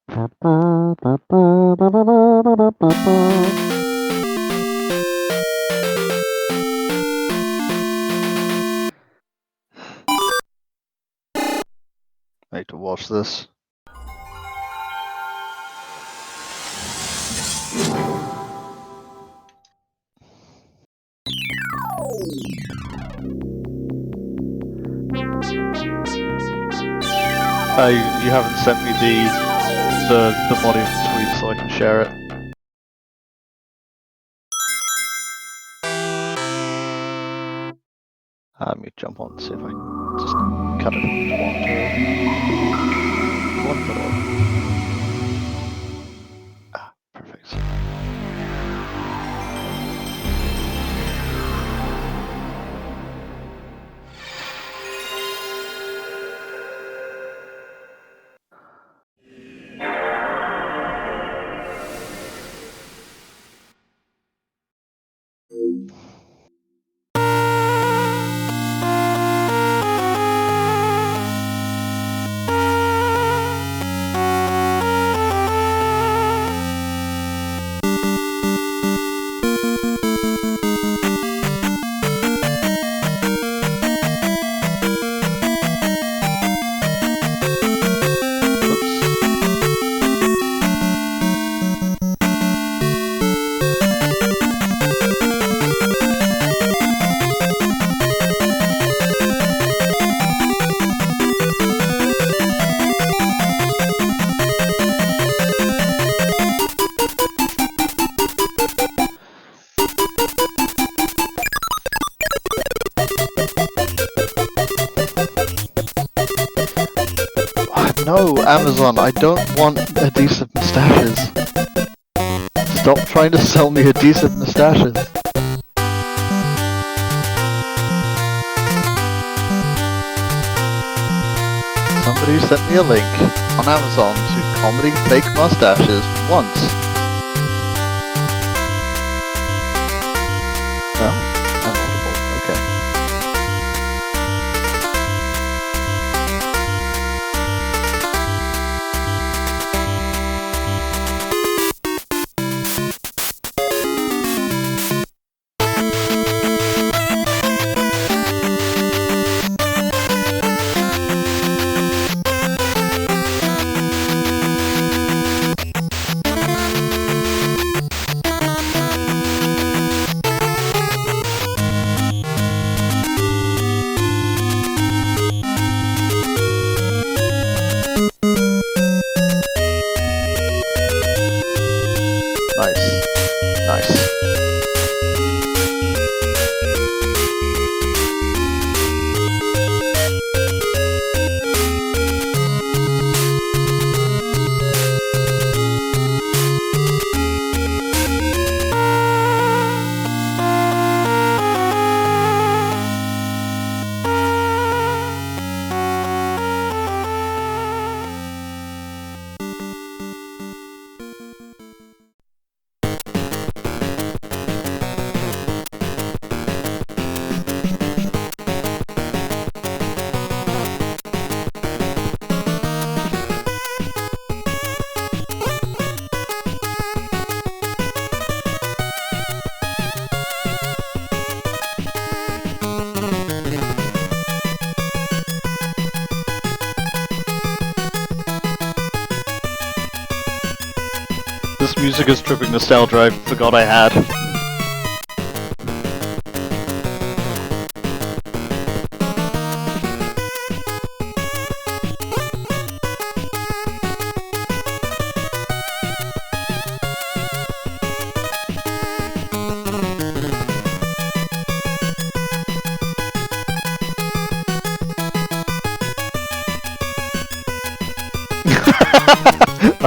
I need to watch this. You haven't sent me the volume tweet so I can share it. Let me jump on and see if I can just cut it into one photo. Perfect. No, Amazon, I don't want adhesive mustaches. Stop trying to sell me adhesive mustaches. Somebody sent me a link on Amazon to comedy fake mustaches once. No, I'm audible, okay. Nice. This music is tripping nostalgia I forgot I had.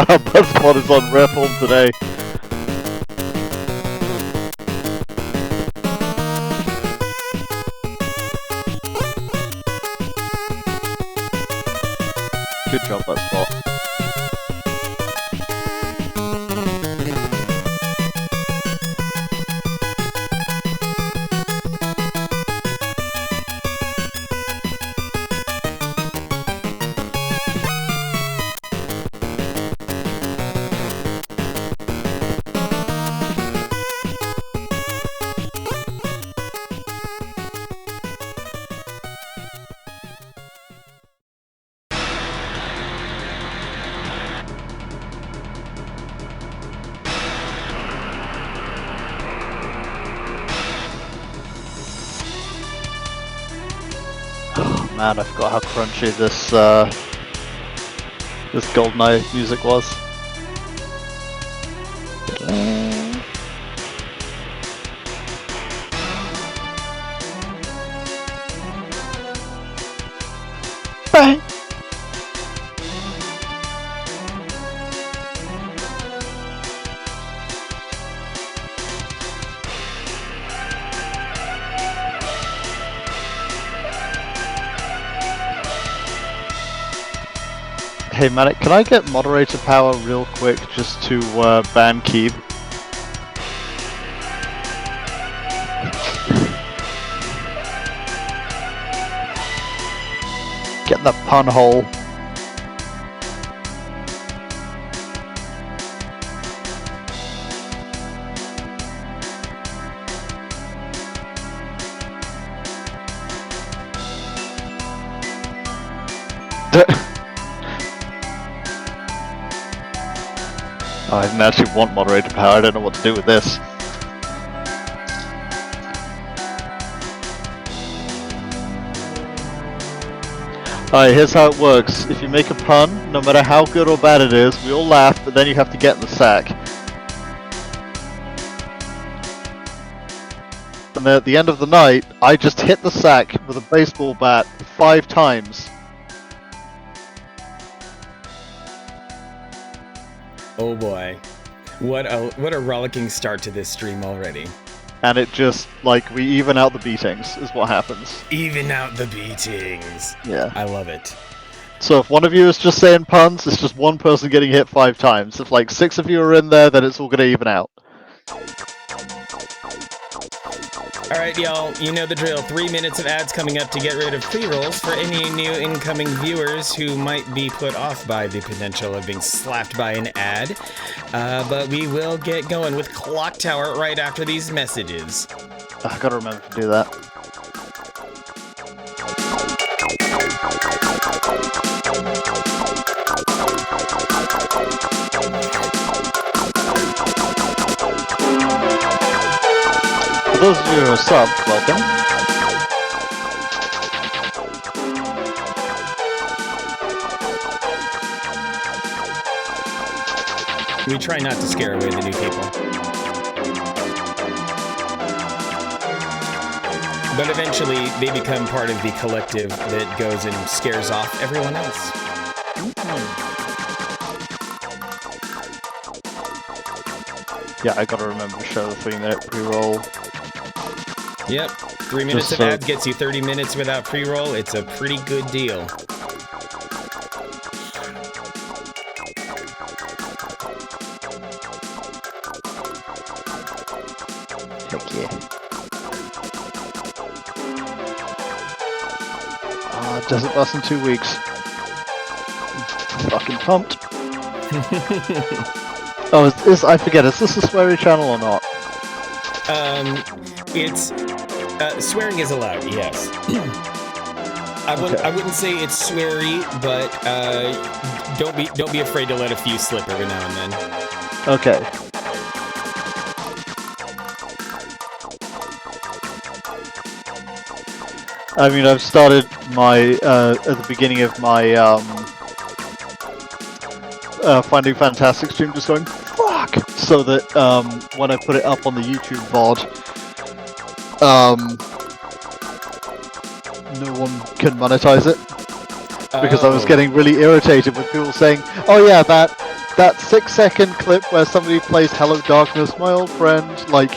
Buzzpod is on rare form today. Good job, Buzzpod. Man, I forgot how crunchy this this GoldenEye music was. Bang! Hey Manic, can I get moderator power real quick just to ban Keeb? Get in the pun hole. I didn't actually want moderator power, I don't know what to do with this. Alright, here's how it works. If you make a pun, no matter how good or bad it is, we all laugh, but then you have to get in the sack. And then at the end of the night, I just hit the sack with a baseball bat 5 times. Oh boy. What a rollicking start to this stream already. And it just, like, we even out the beatings, is what happens. Even out the beatings. Yeah. I love it. So if one of you is just saying puns, it's just one person getting hit 5 times. If like 6 of you are in there, then it's all gonna even out. Alright, y'all, you know the drill. 3 minutes of ads coming up to get rid of pre-rolls for any new incoming viewers who might be put off by the potential of being slapped by an ad. But we will get going with Clock Tower right after these messages. I gotta remember to do that. For those of you who are subbed, welcome. We try not to scare away the new people. But eventually, they become part of the collective that goes and scares off everyone else. Yeah, I gotta remember to show the 3-minute pre-roll. Yep, 3 minutes of ads gets you 30 minutes without pre-roll. It's a pretty good deal. Heck yeah. Desert bus in 2 weeks. Fucking pumped. Oh, I forget, is this a sweary channel or not? It's, swearing is allowed, yes. I wouldn't say it's sweary, but, don't be afraid to let a few slip every now and then. Okay. I mean, I've started my, at the beginning of my, Finding Fantastic stream just going, fuck! So that, when I put it up on the YouTube VOD, no one can monetize it. Because I was getting really irritated with people saying, oh yeah, that 6-second clip where somebody plays Hello Darkness, my old friend, like,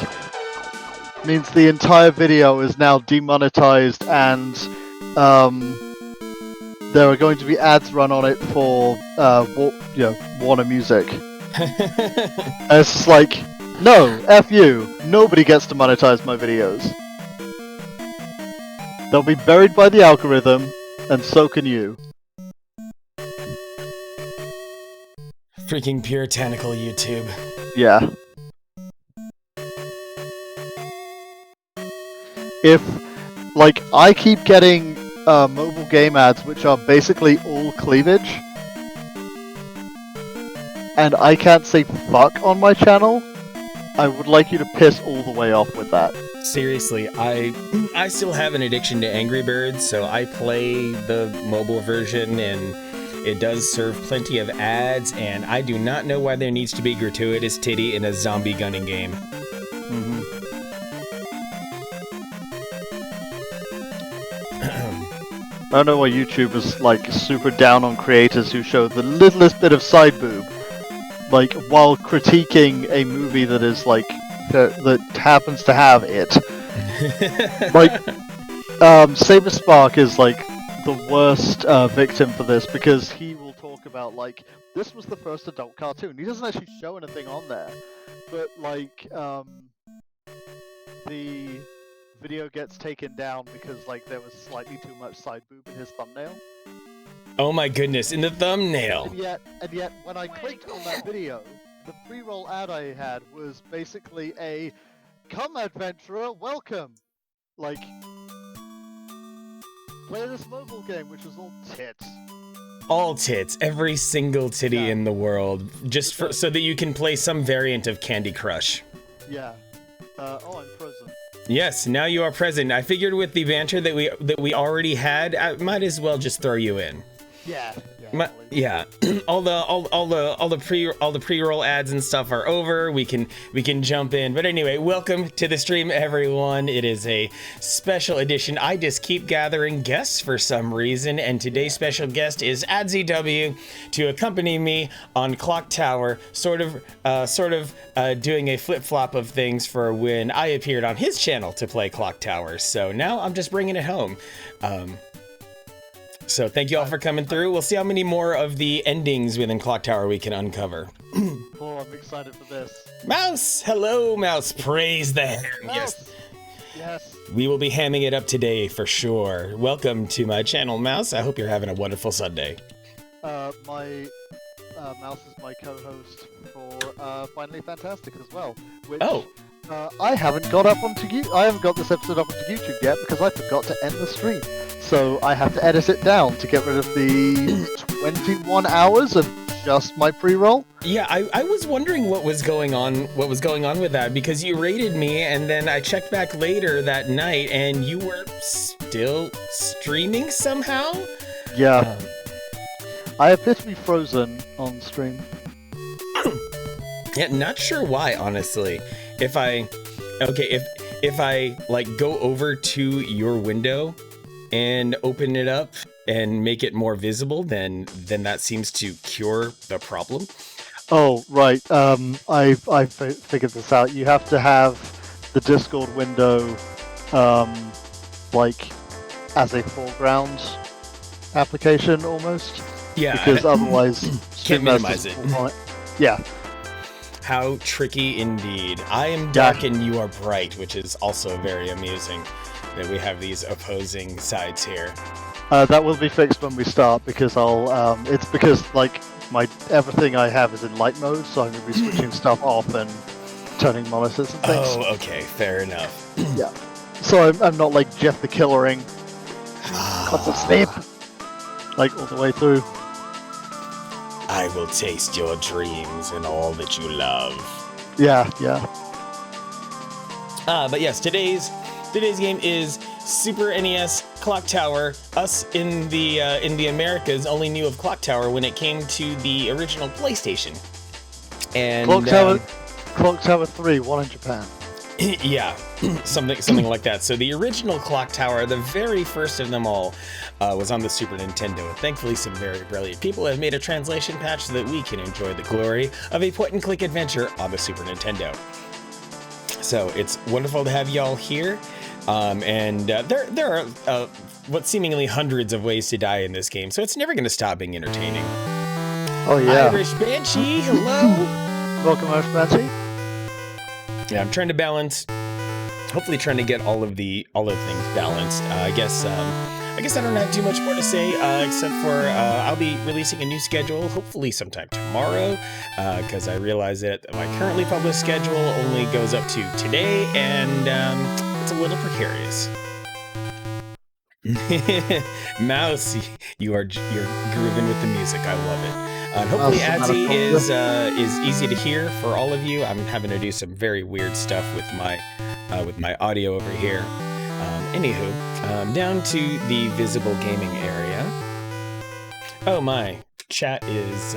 means the entire video is now demonetized and, there are going to be ads run on it for, Warner Music. And it's just like, no, F you. Nobody gets to monetize my videos. They'll be buried by the algorithm, and so can you. Freaking puritanical YouTube. Yeah. If, like, I keep getting mobile game ads which are basically all cleavage, and I can't say fuck on my channel, I would like you to piss all the way off with that. Seriously, I still have an addiction to Angry Birds, so I play the mobile version, and it does serve plenty of ads, and I do not know why there needs to be gratuitous titty in a zombie gunning game. I don't know why YouTube is like super down on creators who show the littlest bit of side boob, like while critiquing a movie that is like that happens to have it. Like, Saber Spark is like the worst victim for this because he will talk about like this was the first adult cartoon. He doesn't actually show anything on there, but like the video gets taken down because like there was slightly too much side boob in his thumbnail. Oh my goodness, in the thumbnail! And yet, when I clicked on that video, the pre-roll ad I had was basically a "Come adventurer, welcome!" Like, play this mobile game, which was all tits. All tits, every single titty in the world, just so that you can play some variant of Candy Crush. Yeah. Oh, I'm frozen. Yes, now you are present. I figured with the banter that we already had, I might as well just throw you in. Yeah. Yeah. all the pre-roll ads and stuff are over. We can jump in. But anyway, welcome to the stream, everyone. It is a special edition. I just keep gathering guests for some reason, and today's special guest is AdzyW to accompany me on Clock Tower, sort of doing a flip-flop of things for when I appeared on his channel to play Clock Tower. So now I'm just bringing it home. So thank you all for coming through. We'll see how many more of the endings within Clock Tower we can uncover. Oh, I'm excited for this. Mouse! Hello, Mouse. Praise the ham. Yes. We will be hamming it up today for sure. Welcome to my channel, Mouse. I hope you're having a wonderful Sunday. My Mouse is my co-host for Finally Fantastic as well. Which, I haven't got this episode up onto YouTube yet because I forgot to end the stream. So I have to edit it down to get rid of the 21 hours of just my pre-roll. Yeah, I was wondering what was going on with that, because you rated me and then I checked back later that night and you were still streaming somehow? Yeah. I appear to be frozen on stream. Yeah, not sure why, honestly. If I like go over to your window and open it up and make it more visible, then that seems to cure the problem. Oh, right. I figured this out. You have to have the Discord window, like, as a foreground application, almost. Yeah. Because otherwise... Can't minimize it. Yeah. How tricky indeed. I am dark and you are bright, which is also very amusing that we have these opposing sides here. That will be fixed when we start, because it's because, like, everything I have is in light mode, so I'm going to be switching stuff off and turning monitors and things. Oh, okay, fair enough. Yeah. So I'm not like Jeff the Killering. Lots of sleep. Like, all the way through. I will taste your dreams and all that you love. Yeah. But yes, today's game is Super NES Clock Tower. Us in the Americas only knew of Clock Tower when it came to the original PlayStation. And Clock Tower 3, one in Japan. Yeah, something like that. So the original Clock Tower, the very first of them all, was on the Super Nintendo. And thankfully, some very brilliant people have made a translation patch so that we can enjoy the glory of a point-and-click adventure on the Super Nintendo. So it's wonderful to have y'all here. And there are what seemingly hundreds of ways to die in this game, so it's never going to stop being entertaining. Oh yeah. Irish Banshee, hello. Welcome, Irish Banshee. Yeah, I'm trying to balance. Hopefully, trying to get all of the things balanced. I guess I don't have too much more to say, except for I'll be releasing a new schedule, hopefully sometime tomorrow, because I realize that my currently published schedule only goes up to today, and it's a little precarious. Mouse, you're grooving with the music. I love it. Hopefully, Adzy is easy to hear for all of you. I'm having to do some very weird stuff with my with my audio over here. Anywho, down to the visible gaming area. Oh my, chat is,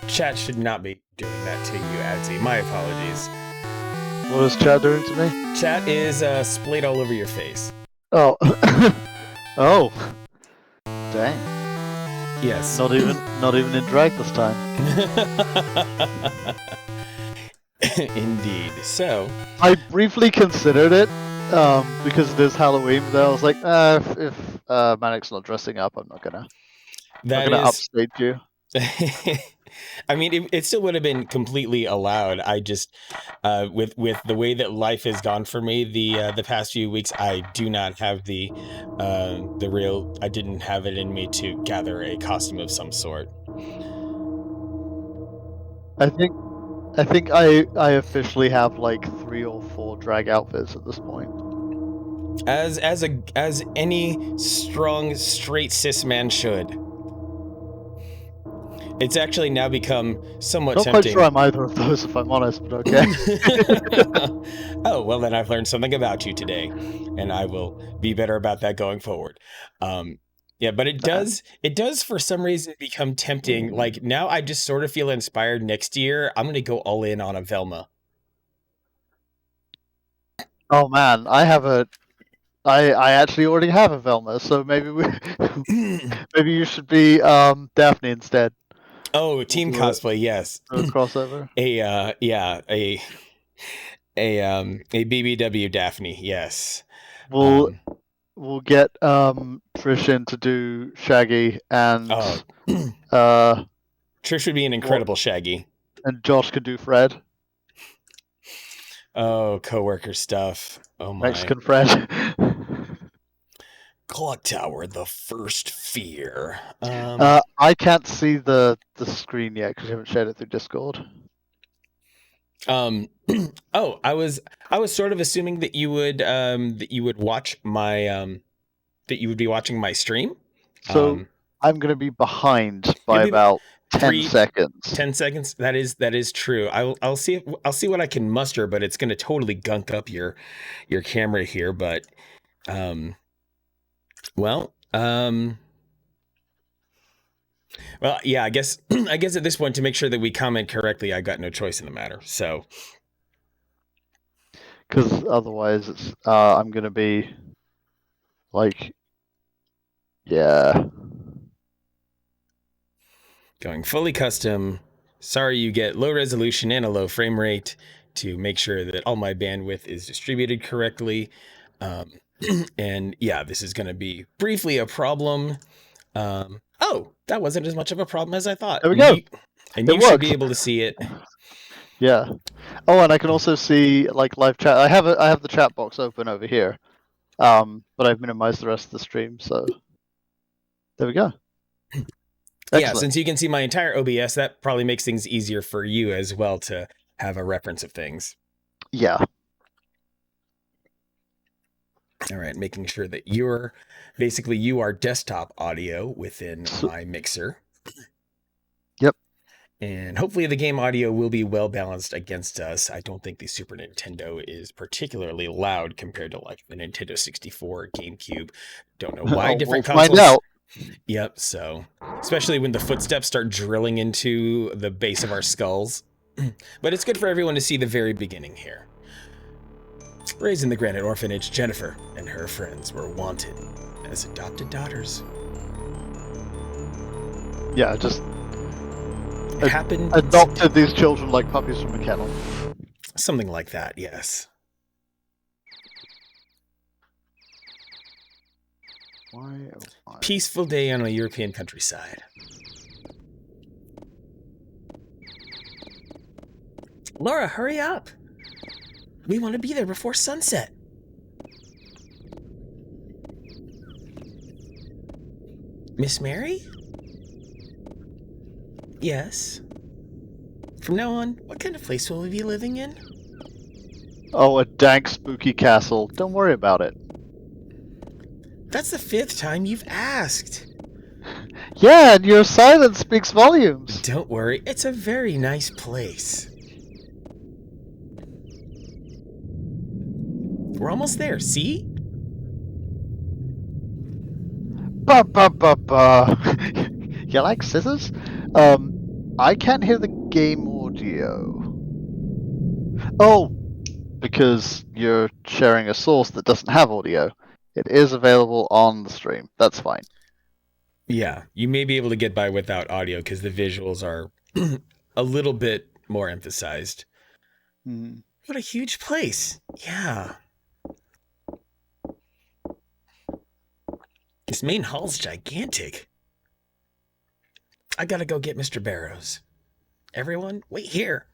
chat should not be doing that to you, Adzy. My apologies. What is chat doing to me? Chat is splayed all over your face. Oh. Oh. Dang. Yes. Not even in drag this time. Indeed. So I briefly considered it, because it is Halloween, but I was like, if Manic's not dressing up, I'm not gonna upstage you. I mean, it still would have been completely allowed. I just, with the way that life has gone for me the past few weeks, I do not have the real. I didn't have it in me to gather a costume of some sort. I think I officially have like 3 or 4 drag outfits at this point. As any strong straight cis man should. It's actually now become somewhat tempting. Not quite sure I'm either of those, if I'm honest, but okay. Oh, well then I've learned something about you today, and I will be better about that going forward. Yeah, but it does for some reason become tempting. Like now I just sort of feel inspired next year. I'm going to go all in on a Velma. Oh man, I actually already have a Velma, so maybe maybe you should be Daphne instead. Oh, team cosplay, yes. A crossover. A BBW Daphne, yes. We'll get Trish in to do Shaggy, and Trish would be an incredible Shaggy. And Josh could do Fred. Oh, coworker stuff. Oh my. Mexican Fred. Clock Tower, the first fear. I can't see the screen yet because you haven't shared it through Discord. Oh, I was sort of assuming that you would watch my that you would be watching my stream. So I'm gonna be behind by about 10 seconds. 10 seconds. That is true. I'll see what I can muster, but it's gonna totally gunk up your camera here. But well, yeah, I guess at this point, to make sure that we comment correctly, I got no choice in the matter. So, because otherwise, it's I'm gonna be like, yeah, going fully custom. Sorry, you get low resolution and a low frame rate to make sure that all my bandwidth is distributed correctly. And yeah, this is going to be briefly a problem. Oh, that wasn't as much of a problem as I thought. There we go. And you should be able to see it. Yeah. Oh, and I can also see like live chat. I have the chat box open over here, but I've minimized the rest of the stream. So there we go. Yeah, since you can see my entire OBS, that probably makes things easier for you as well to have a reference of things. Yeah. All right, making sure that you are desktop audio within my mixer. Yep. And hopefully the game audio will be well balanced against us. I don't think the Super Nintendo is particularly loud compared to like the Nintendo 64, GameCube. Don't know why different consoles. Find out. Yep, so especially when the footsteps start drilling into the base of our skulls. But it's good for everyone to see the very beginning here. Raised in the Granite Orphanage, Jennifer and her friends were wanted as adopted daughters. Yeah, just happened. Adopted these children like puppies from a kennel. Something like that, yes. Why? Peaceful day on a European countryside. Laura, hurry up. We want to be there before sunset. Miss Mary? Yes. From now on, what kind of place will we be living in? Oh, a dank, spooky castle. Don't worry about it. That's the 5th time you've asked. Yeah, and your silence speaks volumes. Don't worry, it's a very nice place. We're almost there. See? Ba ba ba ba. You like scissors? I can't hear the game audio. Oh, because you're sharing a source that doesn't have audio. It is available on the stream. That's fine. Yeah, you may be able to get by without audio because the visuals are a little bit more emphasized. What a huge place. Yeah. This main hall's gigantic. I gotta go get Mr. Barrows. Everyone, wait here.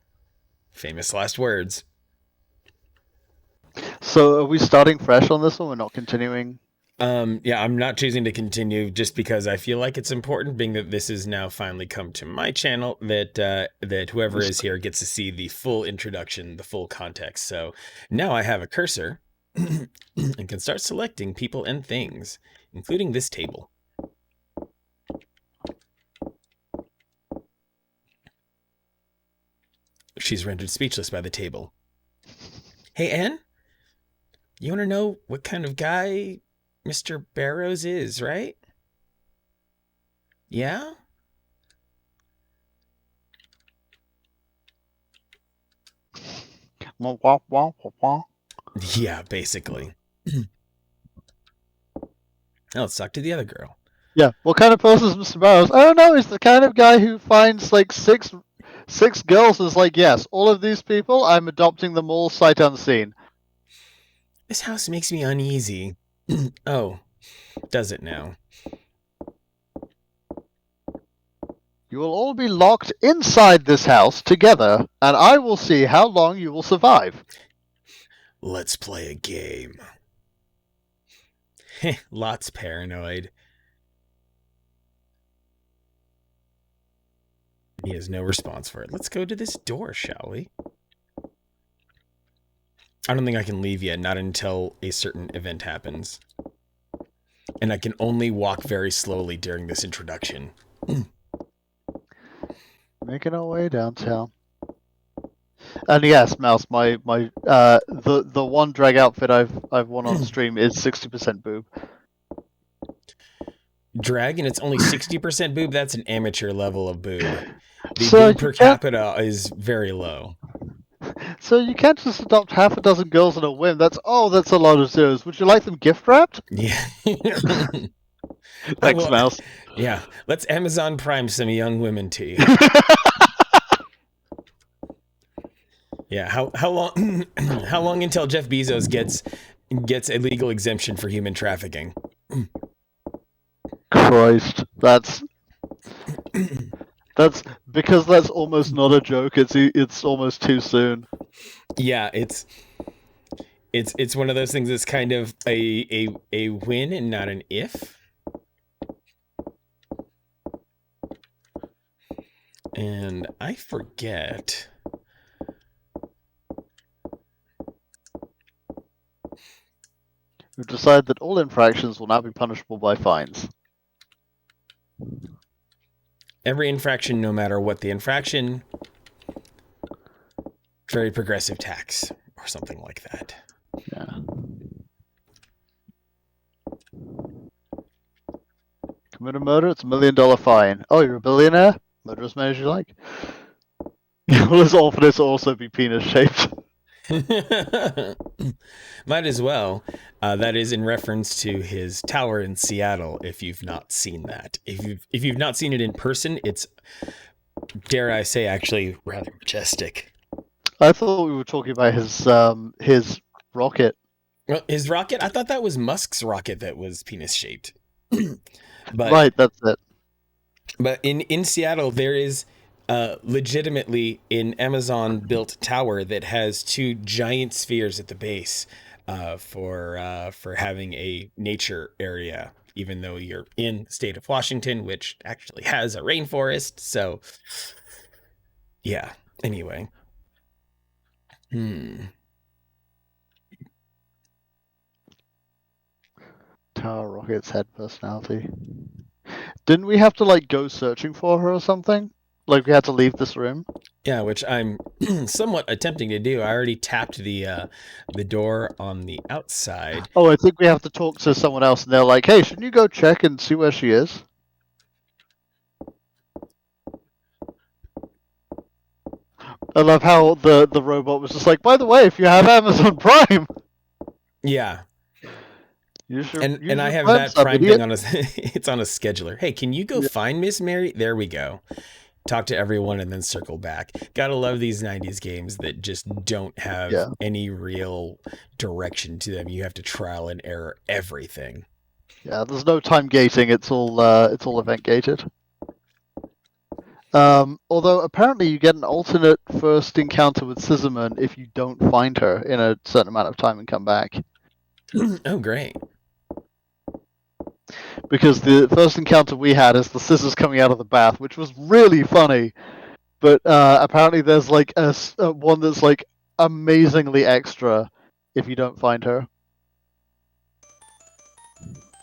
Famous last words. So are we starting fresh on this one? We're not continuing? Yeah, I'm not choosing to continue just because I feel like it's important, being that this has now finally come to my channel, that whoever is here gets to see the full introduction, the full context. So now I have a cursor and can start selecting people and things, including this table. She's rendered speechless by the table. Hey, Anne? You want to know what kind of guy Mr. Barrows is, right? Yeah? Yeah, basically. Now let's talk to the other girl. Yeah, what kind of person is Mr. Barrows? I don't know. He's the kind of guy who finds like six girls and is like, yes, all of these people, I'm adopting them all sight unseen. This house makes me uneasy. Oh, does it now? You will all be locked inside this house together, and I will see how long you will survive. Let's play a game. Lots paranoid. He has no response for it. Let's go to this door, shall we? I don't think I can leave yet, not until a certain event happens. And I can only walk very slowly during this introduction. Making our way downtown. And yes, Mouse, the one drag outfit I've worn on stream is 60% boob. Drag, and it's only 60% boob. That's an amateur level of boob. The So boob per capita is very low. So you can't just adopt half a dozen girls on a whim. That's a lot of zeros. Would you like them gift wrapped? Yeah. Thanks, Mouse. Yeah, let's Amazon Prime some young women to you. Yeah, how long how long until Jeff Bezos gets a legal exemption for human trafficking? Christ, that's because that's almost not a joke. It's almost too soon. Yeah, it's one of those things that's kind of a win and not an if. And I forget. We've decided that all infractions will now be punishable by fines. Every infraction, no matter what the infraction, very progressive tax or something like that. Yeah. Commit a murder, it's $1 million fine. Oh, you're a billionaire? Murder as many as you like. Will his orphanage also be penis-shaped? Might as well. That is in reference to his tower in Seattle. If you've not seen that, if you've not seen it in person, it's, dare I say, actually rather majestic. I thought we were talking about his rocket. Well, his rocket? I thought that was Musk's rocket that was penis shaped. But right, that's it. But in Seattle, there is legitimately an Amazon built tower that has two giant spheres at the base for having a nature area, even though you're in the state of Washington, which actually has a rainforest. So yeah, anyway. Tower Rocket's head personality. Didn't we have to like go searching for her or something? Like we had to leave this room. Yeah, which I'm somewhat attempting to do. I already tapped the door on the outside. Oh, I think we have to talk to someone else, and they're like, "Hey, shouldn't you go check and see where she is?" I love how the robot was just like, "By the way, if you have Amazon Prime, Yeah, you should and use I your have Prime that sub, Prime idiot." thing on a it's on a scheduler. Hey, can you go Yeah. find Miss Mary? There we go. Talk to everyone and then circle back. Gotta love these 90s games that just don't have Yeah. any real direction to them. You have to trial and error everything. Yeah, there's no time gating. It's all event gated. Although apparently you get an alternate first encounter with Scissorman if you don't find her in a certain amount of time and come back. Oh, great. Because the first encounter we had is the scissors coming out of the bath, which was really funny. But apparently there's like a one that's like amazingly extra if you don't find her.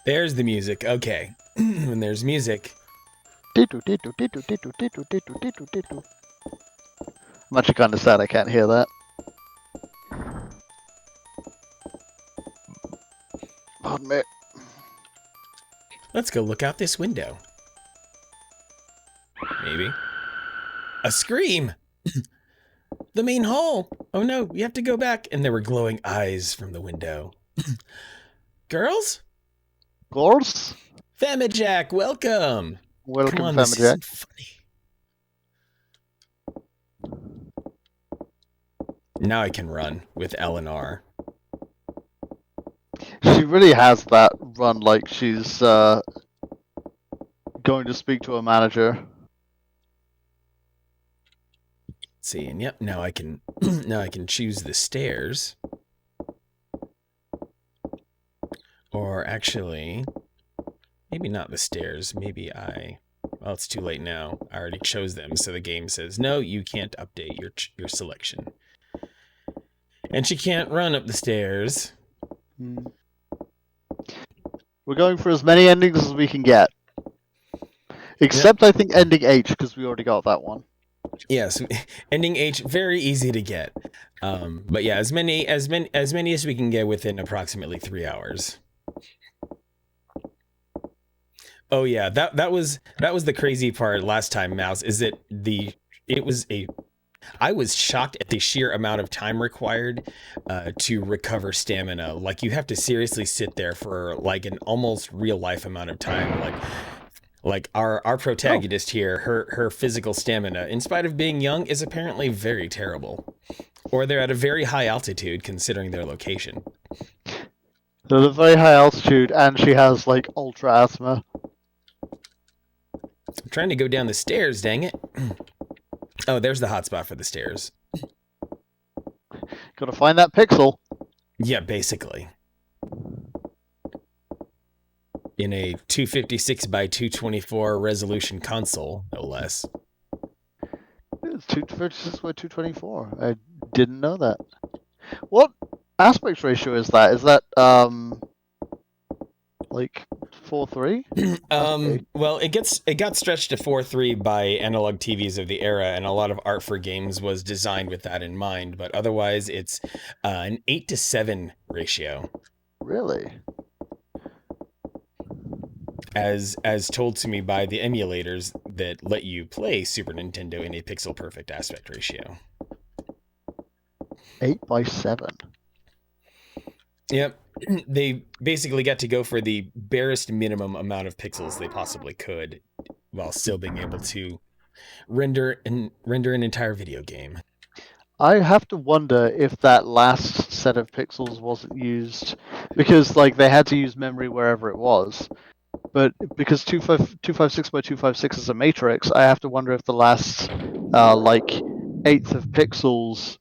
There's the music. Okay. When there's music. I'm actually kind of sad I can't hear that. Pardon me. Let's go look out this window. Maybe. A scream! The main hall! Oh no, you have to go back. And there were glowing eyes from the window. Girls? Gors? Famijack, welcome! Welcome, Come on, this Famijack. isn't funny. Now I can run with L and R. She really has that run like she's going to speak to a manager. Let's see, and yep, now I can now I can choose the stairs. Or actually, maybe not the stairs. Maybe well, it's too late now. I already chose them, so the game says, no, you can't update your selection. And she can't run up the stairs. We're going for as many endings as we can get. Except, I think, ending H, because we already got that one. Yes, ending H, very easy to get. But yeah, as many as we can get within approximately 3 hours. Oh yeah, that was the crazy part last time, Mouse, is that I was shocked at the sheer amount of time required to recover stamina. Like, you have to seriously sit there for like an almost real life amount of time. Like our protagonist here, her physical stamina, in spite of being young, is apparently very terrible. Or they're at a very high altitude considering their location. They're at a very high altitude, and she has like ultra asthma. I'm trying to go down the stairs, dang it. Oh, there's the hotspot for the stairs. Gotta find that pixel. Yeah, basically. In a 256 by 224 resolution console, no less. It's 256 by 224. I didn't know that. What aspect ratio is that? Is that like 4:3? Well, it got stretched to 4:3 by analog TVs of the era, and a lot of art for games was designed with that in mind. But otherwise, it's an 8:7 ratio. Really? As told to me by the emulators that let you play Super Nintendo in a pixel perfect aspect ratio. 8:7. Yep. They basically got to go for the barest minimum amount of pixels they possibly could while still being able to render an entire video game. I have to wonder if that last set of pixels wasn't used because like they had to use memory wherever it was. But because 256 by 256 is a matrix, I have to wonder if the last like eighth of pixels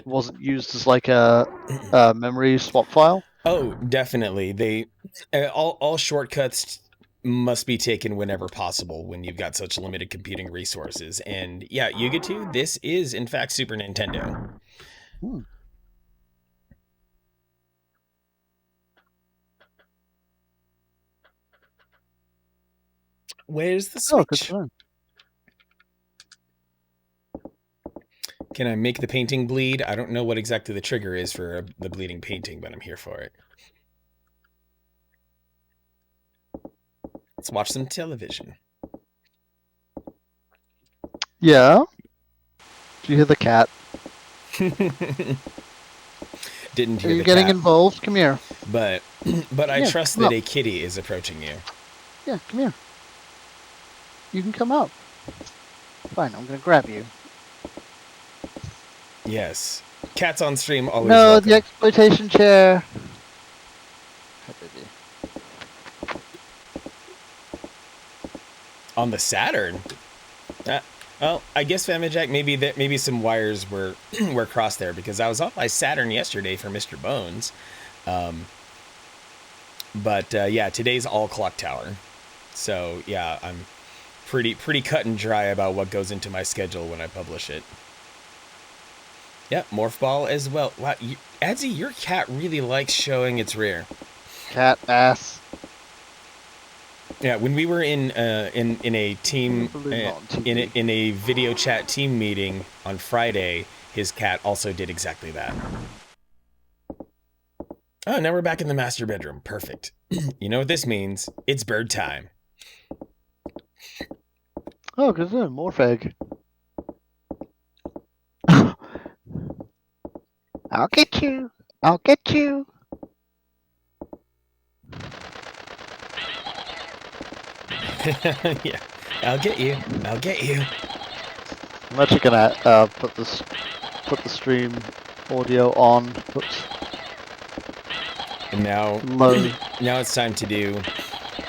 wasn't used as like a memory swap file. Oh, definitely. They all shortcuts must be taken whenever possible when you've got such limited computing resources. And yeah, Yuga 2, this is in fact Super Nintendo. Where's the switch? Oh, Can I make the painting bleed? I don't know what exactly the trigger is for the bleeding painting, but I'm here for it. Let's watch some television. Yeah? Do you hear the cat? Didn't hear Are you the getting cat. involved? Come here. But I Yeah, trust come that up. a kitty is approaching you. Yeah, come here. You can come up. Fine, I'm gonna grab you. Yes. Cats on stream always No, welcome. the exploitation chair. Hi, baby. On the Saturn? Well, I guess Family Jack, maybe some wires were were crossed there, because I was off by Saturn yesterday for Mr. Bones. But yeah, today's all Clock Tower. So yeah, I'm pretty cut and dry about what goes into my schedule when I publish it. Yep, Morph Ball as well. Wow, Adzy, your cat really likes showing its rear. Cat ass. Yeah, when we were in a team in a video chat team meeting on Friday, his cat also did exactly that. Oh, now we're back in the master bedroom. Perfect. You know what this means? It's bird time. Oh, because there's a morph egg. I'll get you. I'll get you. Yeah, I'll get you. I'll get you. I'm actually gonna put the stream audio on. Oops. And now, Low. now it's time to do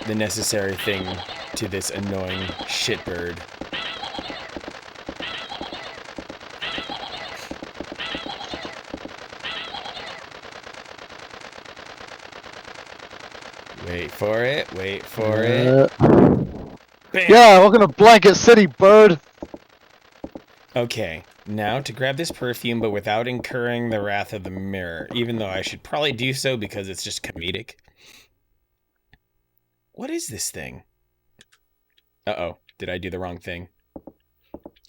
the necessary thing to this annoying shitbird. Wait for it. Wait for it. Bam! Yeah, welcome to Blanket City, bird. Okay, now to grab this perfume, but without incurring the wrath of the mirror, even though I should probably do so because it's just comedic. What is this thing? Uh-oh, did I do the wrong thing?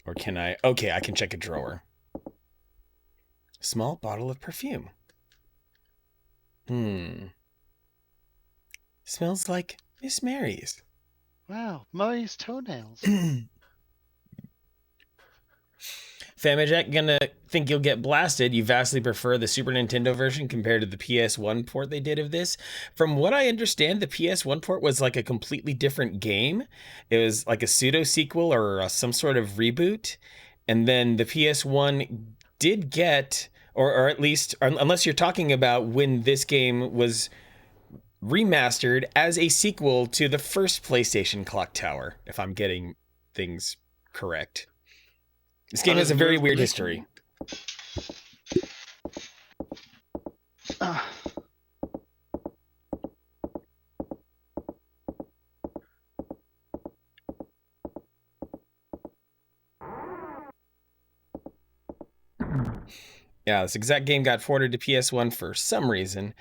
Or can I? Okay, I can check a drawer. Small bottle of perfume. Smells like Miss Mary's. Wow, Murray's toenails. Famijak, gonna think you'll get blasted. You vastly prefer the Super Nintendo version compared to the PS1 port they did of this. From what I understand, the PS1 port was like a completely different game. It was like a pseudo sequel or some sort of reboot. And then the PS1 did get, or at least, unless you're talking about when this game was remastered as a sequel to the first PlayStation Clock Tower, if I'm getting things correct. This game has a very weird history. Yeah, this exact game got ported to PS1 for some reason.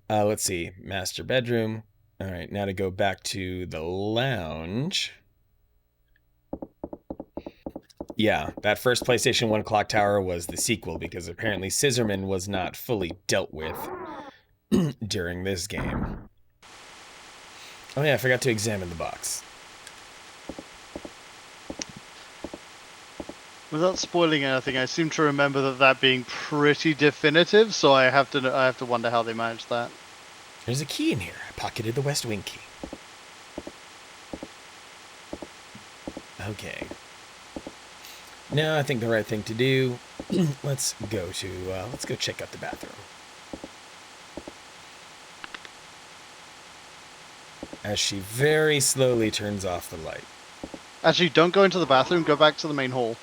Let's see, master bedroom. All right, now to go back to the lounge. Yeah, that first PlayStation 1 Clock Tower was the sequel because apparently Scissorman was not fully dealt with during this game. Oh yeah, I forgot to examine the box. Without spoiling anything, I seem to remember that being pretty definitive, so I have to wonder how they managed that. There's a key in here. I pocketed the West Wing key. Okay. Now I think the right thing to do, let's go check out the bathroom. As she very slowly turns off the light. Actually, don't go into the bathroom, go back to the main hall.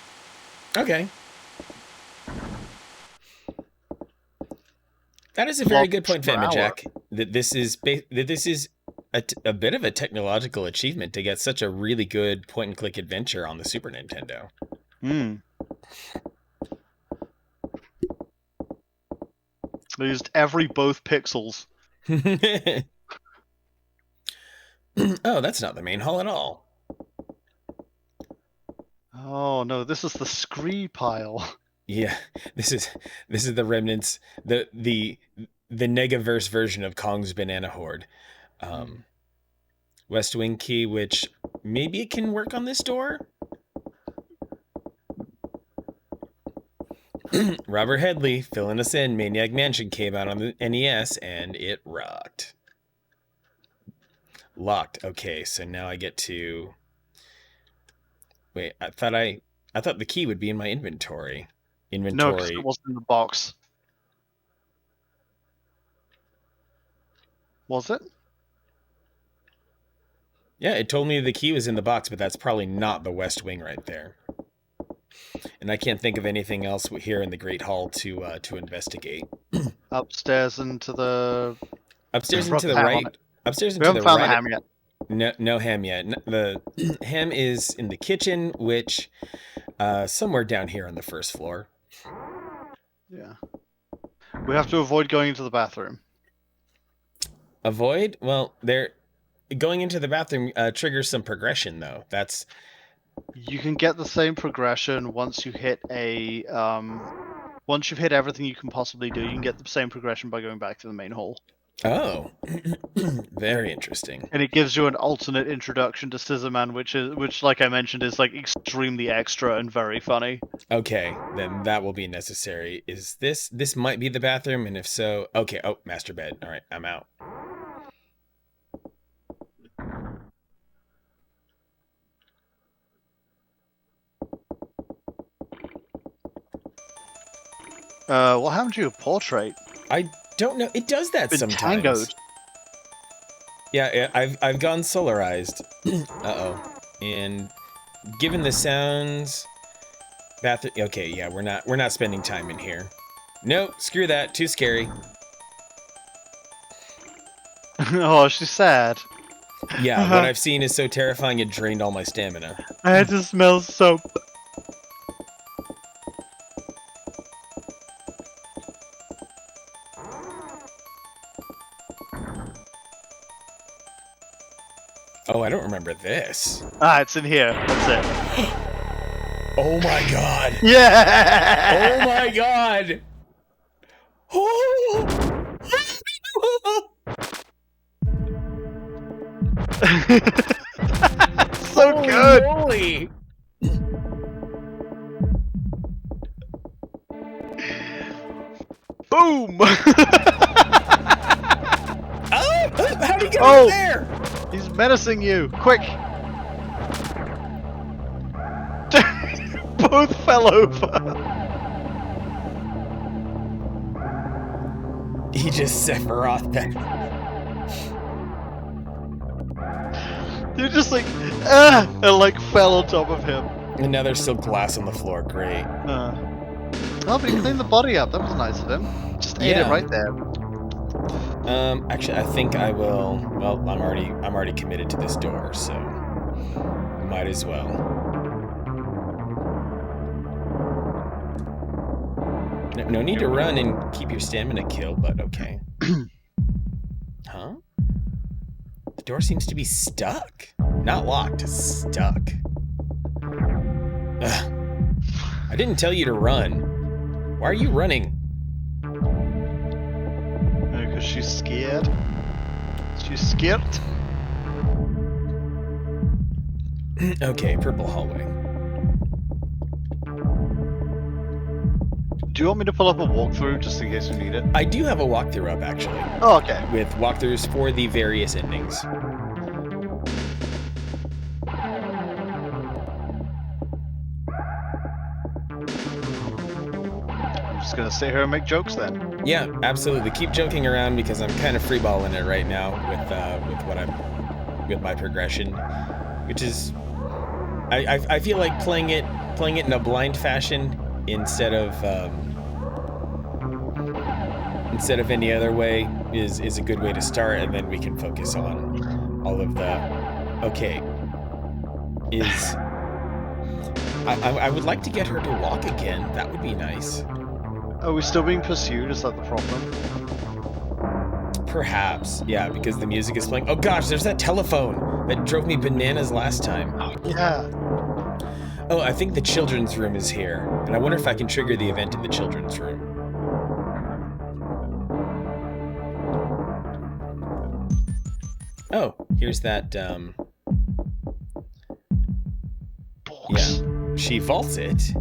Okay. That is a very good point, Famijak. That this is a bit of a technological achievement to get such a really good point-and-click adventure on the Super Nintendo. They used both pixels. Oh, that's not the main hall at all. Oh no, this is the scree pile. Yeah, this is the remnants, the Negaverse version of Kong's Banana Horde. West Wing key, which maybe it can work on this door. Robert Headley filling us in. Maniac Mansion came out on the NES and it rocked. Locked. Okay, so now I get to. Wait, I thought the key would be in my inventory. No, because it wasn't in the box. Was it? Yeah, it told me the key was in the box, but that's probably not the West Wing right there. And I can't think of anything else here in the Great Hall to investigate. Upstairs and to the. Upstairs and to the right. Upstairs and we to the haven't found right. the ham yet. No ham yet. The ham is in the kitchen, which somewhere down here on the first floor. Yeah. We have to avoid going into the bathroom. Avoid? Well, going into the bathroom triggers some progression, though. You can get the same progression once you hit a once you've hit everything you can possibly do. You can get the same progression by going back to the main hall. Oh, very interesting. And it gives you an alternate introduction to Scissorman, which, like I mentioned, is like extremely extra and very funny. Okay, then that will be necessary. Is this might be the bathroom, and if so, okay. Oh, master bed. All right, I'm out. What happened to your portrait? I don't know. It does that Been sometimes. tangoed. Yeah, I've gone solarized. Uh-oh. And given the sounds, bathroom. Okay, yeah, we're not spending time in here. Nope, screw that. Too scary. Oh, she's sad. Yeah, what I've seen is so terrifying it drained all my stamina. I had to smell soap. Oh, I don't remember this. Ah, it's in here. That's it. Oh my god. Yeah! Oh my god. Oh. So Holy good! moly. Boom! Oh, how'd he get Oh. up there? He's menacing you! Quick! Both fell over! He just Sephiroth that. They're just like, and like fell on top of him. And now there's still glass on the floor. Great. Oh, but he cleaned the body up. That was nice of him. Just ate it Yeah. right there. Actually, I think I will. Well, I'm already committed to this door, so might as well. No need to run and keep your stamina killed, but okay. Huh? The door seems to be stuck. Not locked, stuck. Ugh. I didn't tell you to run. Why are you running? Because she's scared. She's scared. Okay, purple hallway. Do you want me to pull up a walkthrough just in case you need it? I do have a walkthrough up, actually, Oh, okay. with walkthroughs for the various endings. I'm just gonna sit here and make jokes then. Yeah, absolutely. Keep joking around because I'm kind of freeballing it right now with my progression, which is I feel like playing it in a blind fashion instead of any other way is a good way to start, and then we can focus on all of the okay. I would like to get her to walk again. That would be nice. Are we still being pursued? Is that the problem? Perhaps, yeah, because the music is playing. Oh gosh, there's that telephone that drove me bananas last time. Yeah. Oh, I think the children's room is here. And I wonder if I can trigger the event in the children's room. Oh, here's that, Box. yeah. She vaults it.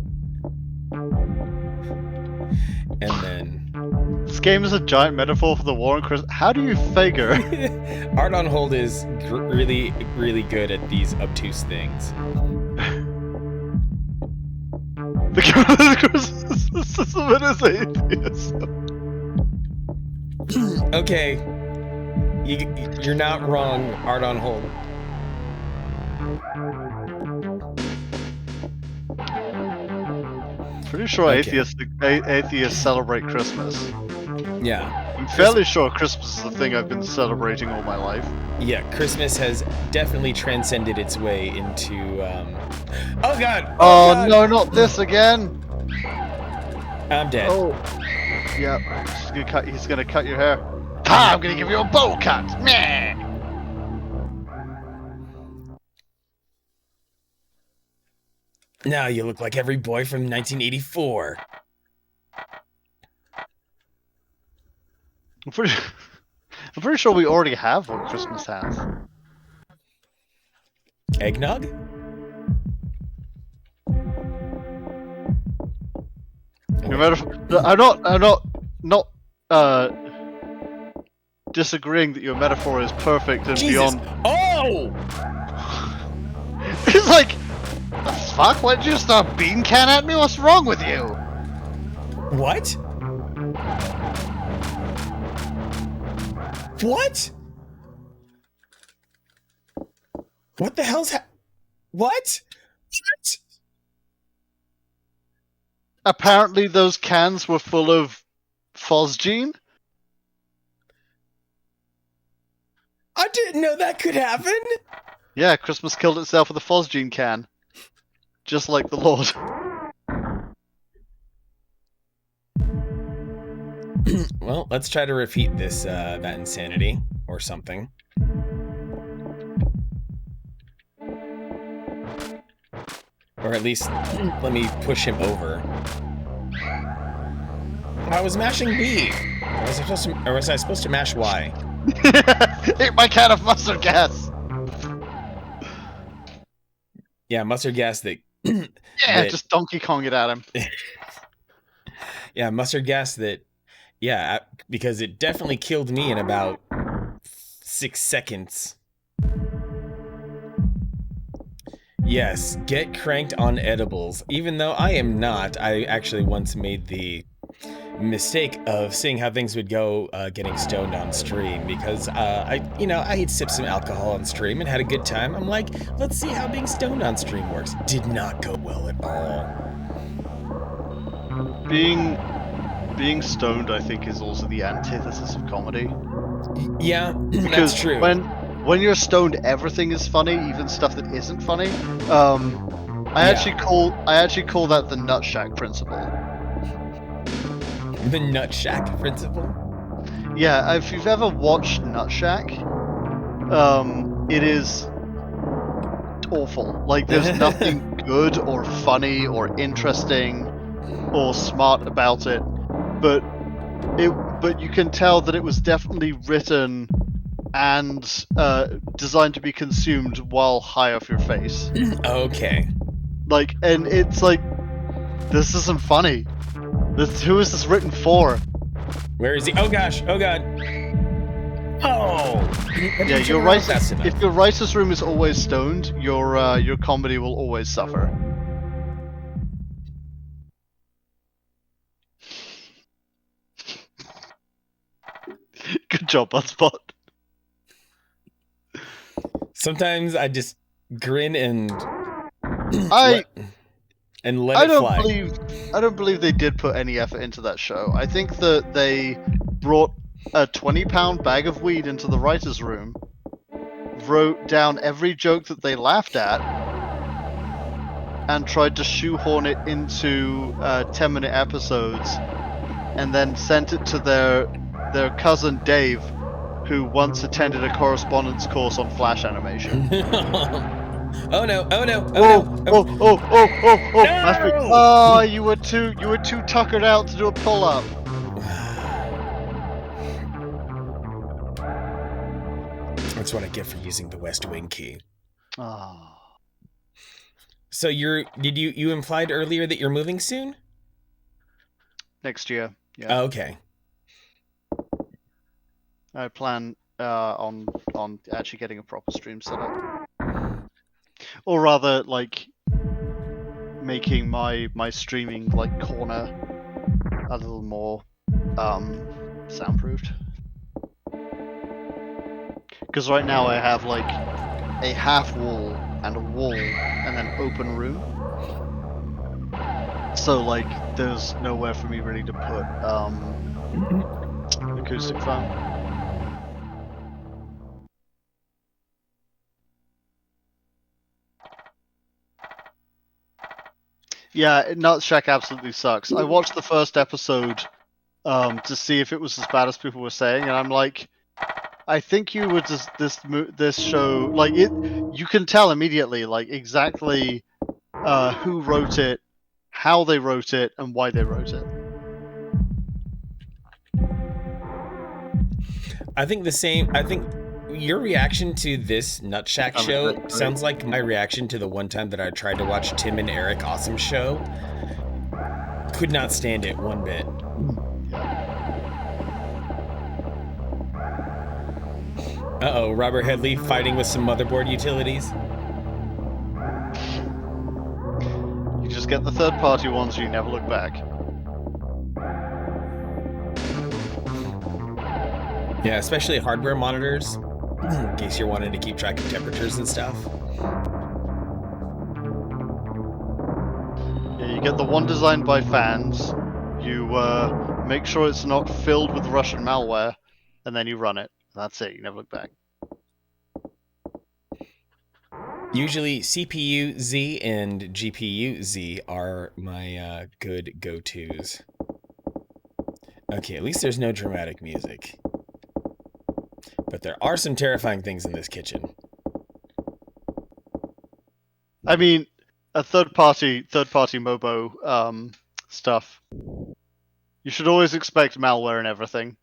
And then... This game is a giant metaphor for the war on Christmas. How do you figure? Art on Hold is really, really good at these obtuse things. The Christmas system is atheist. Okay. You're not wrong, Art on Hold. Pretty sure Okay. atheists celebrate Christmas. Yeah. I'm fairly sure Christmas is the thing I've been celebrating all my life. Yeah, Christmas has definitely transcended its way into, Oh god! Oh God! no, not this again! I'm dead. Oh. Yeah, he's gonna cut your hair. Ah, I'm gonna give you a bowl cut! Meh! Now you look like every boy from 1984. I'm pretty sure we already have what Christmas has. Eggnog? No matter, I'm not disagreeing that your metaphor is perfect and Jesus. beyond. Oh! It's like, the fuck? Why did you just throw a bean can at me? What's wrong with you? What? What? What the hell's What? What? Apparently those cans were full of phosgene. I didn't know that could happen. Yeah, Christmas killed itself with a phosgene can. Just like the Lord. Well, let's try to repeat this, that insanity, or something. Or at least, let me push him over. I was mashing B. Or was I supposed to mash Y? Eat my can of mustard gas! Yeah, mustard gas that... Yeah, just Donkey Kong it at him. Yeah, mustard gas that... Yeah, because it definitely killed me in about 6 seconds. Yes, get cranked on edibles. Even though I am not, I actually once made the mistake of seeing how things would go getting stoned on stream, because I had sipped some alcohol on stream and had a good time. I'm like, let's see how being stoned on stream works. Did not go well at all. Being stoned, I think, is also the antithesis of comedy. Yeah, Because that's true. when you're stoned, everything is funny, even stuff that isn't funny. I actually call that the Nut Shack principle. The Nut Shack principle? Yeah, if you've ever watched Nut Shack, it is awful. Like, there's nothing good or funny or interesting or smart about it, but you can tell that it was definitely written and designed to be consumed while high off your face. Okay. Like, and it's like, this isn't funny. Who is this written for? Where is he? Oh gosh! Oh god! Oh! Yeah, your writer's, if your writer's room is always stoned, your comedy will always suffer. Good job, Hotspot. Sometimes I just grin and I let it fly. I don't believe they did put any effort into that show. I think that they brought a 20-pound bag of weed into the writer's room, wrote down every joke that they laughed at, and tried to shoehorn it into 10-minute episodes, and then sent it to their cousin Dave, who once attended a correspondence course on Flash animation. Oh no! Oh no! Oh Oh, no! oh, oh, oh, oh, oh, that's me. No! Oh, you were too tuckered out to do a pull-up. That's what I get for using the West Wing key. Oh. So you implied earlier that you're moving soon? Next year, yeah. Oh, okay. I plan on actually getting a proper stream set up, or rather, like making my streaming like corner a little more soundproofed. Because right now I have like a half wall and a wall and then open room. So like there's nowhere for me really to put acoustic foam. Yeah, Nut Shack absolutely sucks. I watched the first episode to see if it was as bad as people were saying, and I'm like, I think you would just this show like it. You can tell immediately like exactly who wrote it, how they wrote it, and why they wrote it. I think the same. I think your reaction to this Nut Shack show sounds like my reaction to the one time that I tried to watch Tim and Eric Awesome Show. Could not stand it one bit. Uh-oh, Robert Headley fighting with some motherboard utilities. You just get the third-party ones, and you never look back. Yeah, especially hardware monitors, in case you're wanting to keep track of temperatures and stuff. Yeah, you get the one designed by fans. You make sure it's not filled with Russian malware, and then you run it. That's it. You never look back. Usually CPU Z and GPU Z are my good go-tos. Okay, at least there's no dramatic music. But there are some terrifying things in this kitchen. I mean, a third-party MOBO stuff. You should always expect malware and everything.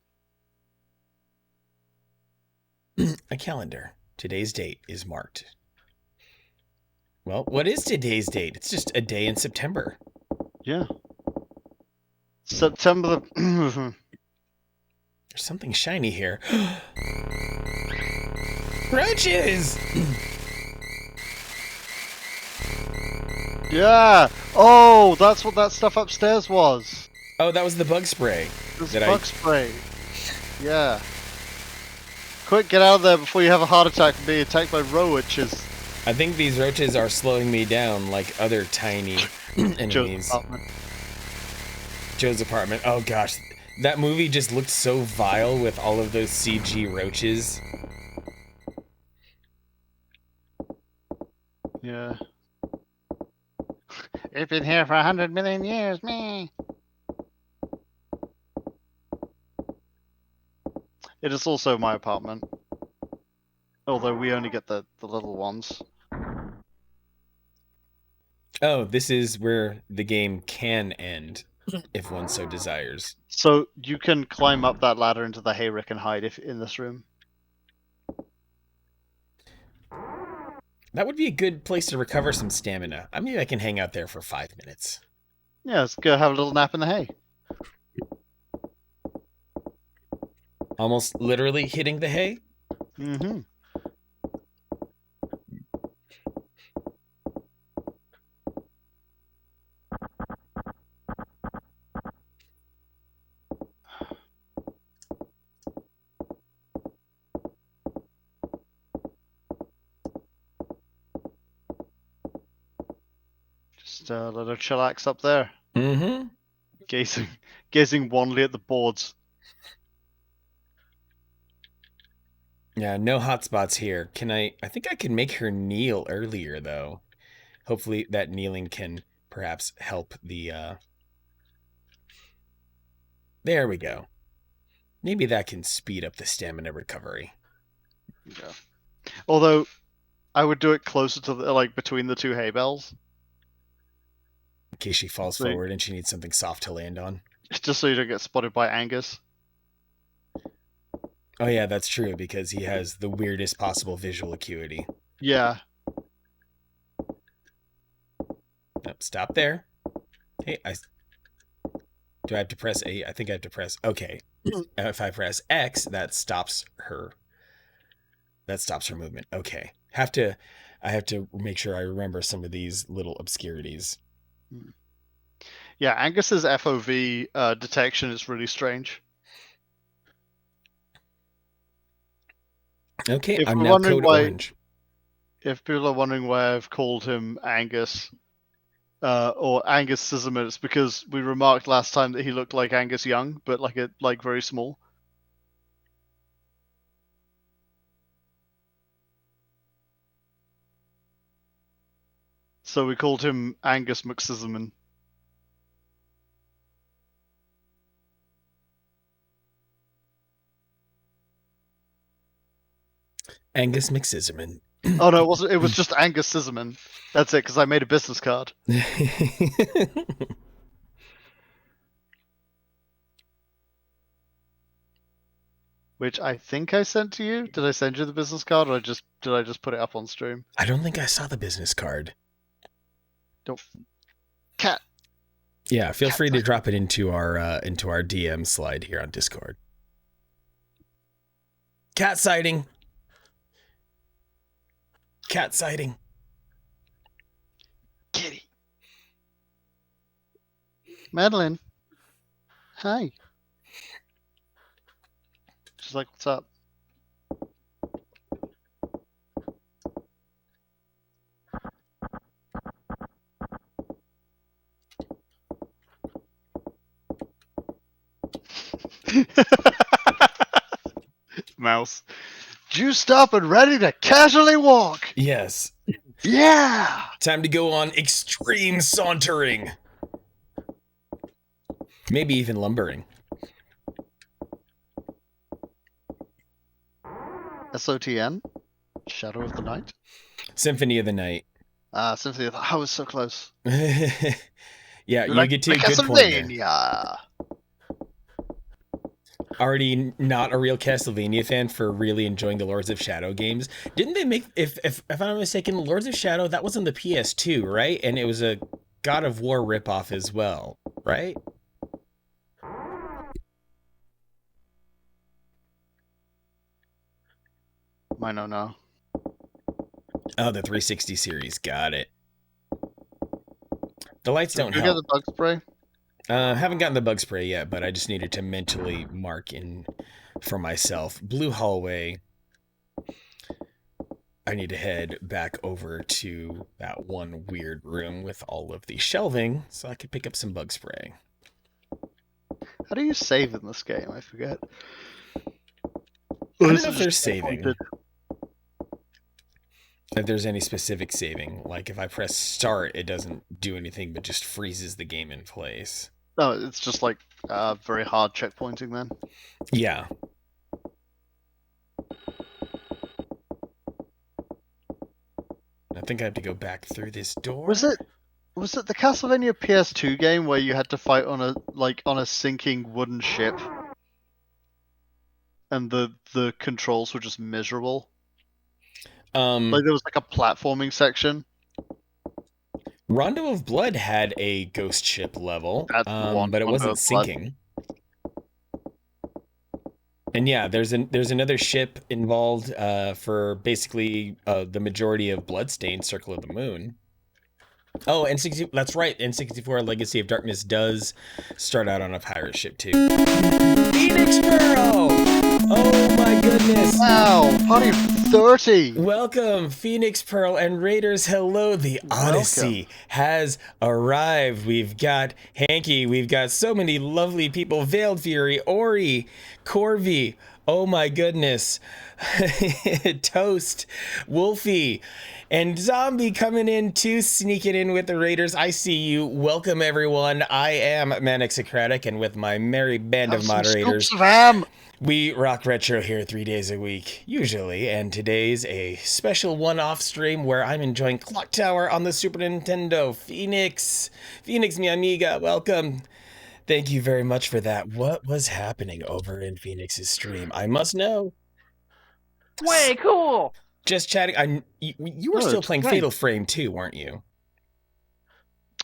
A calendar. Today's date is marked. Well, what is today's date? It's just a day in September. Yeah. September the... There's something shiny here. Roaches! Yeah! Oh, that's what that stuff upstairs was. Oh, that was the bug spray. Bug spray. Yeah. Quick, get out of there before you have a heart attack and be attacked by roaches. I think these roaches are slowing me down like other tiny enemies. Joe's apartment. Oh gosh, that movie just looked so vile with all of those CG roaches. Yeah. It's been here for 100 million years, me. It is also my apartment. Although we only get the little ones. Oh, this is where the game can end, if one so desires. So you can climb up that ladder into the hayrick and hide if in this room. That would be a good place to recover some stamina. I mean, I can hang out there for 5 minutes. Yeah, let's go have a little nap in the hay. Almost literally hitting the hay? Mm-hmm. Just a little chillax up there. Mm-hmm. Gazing wanly at the boards. Yeah, no hotspots here. I think I can make her kneel earlier, though. Hopefully that kneeling can perhaps help the, There we go. Maybe that can speed up the stamina recovery. Yeah. Although, I would do it closer to the, like between the two hay bales. In case she falls So- forward and she needs something soft to land on. Just so you don't get spotted by Angus. Oh yeah, that's true, because he has the weirdest possible visual acuity. Yeah. Nope, stop there. Hey, do I have to press A? I think I have to press... Okay. If I press X, that stops her. That stops her movement. Okay. I have to make sure I remember some of these little obscurities. Yeah, Angus's FOV detection is really strange. Okay, If I'm we're now wondering code why- orange. If people are wondering why I've called him Angus, or Angus Scissorman, it's because we remarked last time that he looked like Angus Young, but like very small. So we called him Angus McScissorman. Angus McScissorman. Oh no, it wasn't. It was just Angus Scissorman. That's it, because I made a business card. Which I think I sent to you. Did I send you the business card, or did I just put it up on stream? I don't think I saw the business card. Cat. Yeah, feel Cat free to sighting. drop it into our DM slide here on Discord. Cat sighting. Cat sighting. Kitty. Madeline. Hi. She's like, what's up? Mouse. Juiced up and ready to casually walk. Yes. Yeah. Time to go on extreme sauntering. Maybe even lumbering. SOTN. Shadow of the Night. Symphony of the Night. Symphony of the... I was so close. Yeah, You're you like, get to a good point there. Castlevania. Already not a real Castlevania fan for really enjoying the Lords of Shadow games. Didn't they make, if I'm not mistaken, Lords of Shadow, that was on the PS2, right? And it was a God of War ripoff as well, right? Might not know. Oh, the 360 series. Got it. The lights don't Did you get help. the bug spray? Haven't gotten the bug spray yet, but I just needed to mentally mark in for myself. Blue hallway. I need to head back over to that one weird room with all of the shelving so I could pick up some bug spray. How do you save in this game? I forget. I don't know if there's saving. If there's any specific saving. Like if I press start, it doesn't do anything but just freezes the game in place. No, it's just like very hard checkpointing then. Yeah. I think I have to go back through this door. Was it the Castlevania PS2 game where you had to fight on a sinking wooden ship? And the controls were just miserable. Like there was like a platforming section. Rondo of Blood had a ghost ship level, That's the one, but it Rondo wasn't of Blood. sinking. And yeah, there's another ship involved for basically the majority of Bloodstained Circle of the Moon. Oh, N64, that's right. N64 Legacy of Darkness does start out on a pirate ship too. Phoenix Pearl! Oh my goodness! Wow, party of 30! Welcome, Phoenix Pearl and Raiders. Hello, the Odyssey has arrived. We've got Hanky. We've got so many lovely people. Veiled Fury, Ori, Corvi, Oh my goodness. Toast, Wolfie, and Zombie coming in too, sneaking in with the Raiders. I see you. Welcome, everyone. I am Manic Socratic, and with my merry band Have of some moderators, scoops of ham. we rock retro here 3 days a week, usually, and today's a special one-off stream where I'm enjoying Clock Tower on the Super Nintendo. Phoenix, mi amiga, welcome. Thank you very much for that. What was happening over in Phoenix's stream? I must know. Way cool. Just chatting. You were still playing Fatal Frame too, weren't you?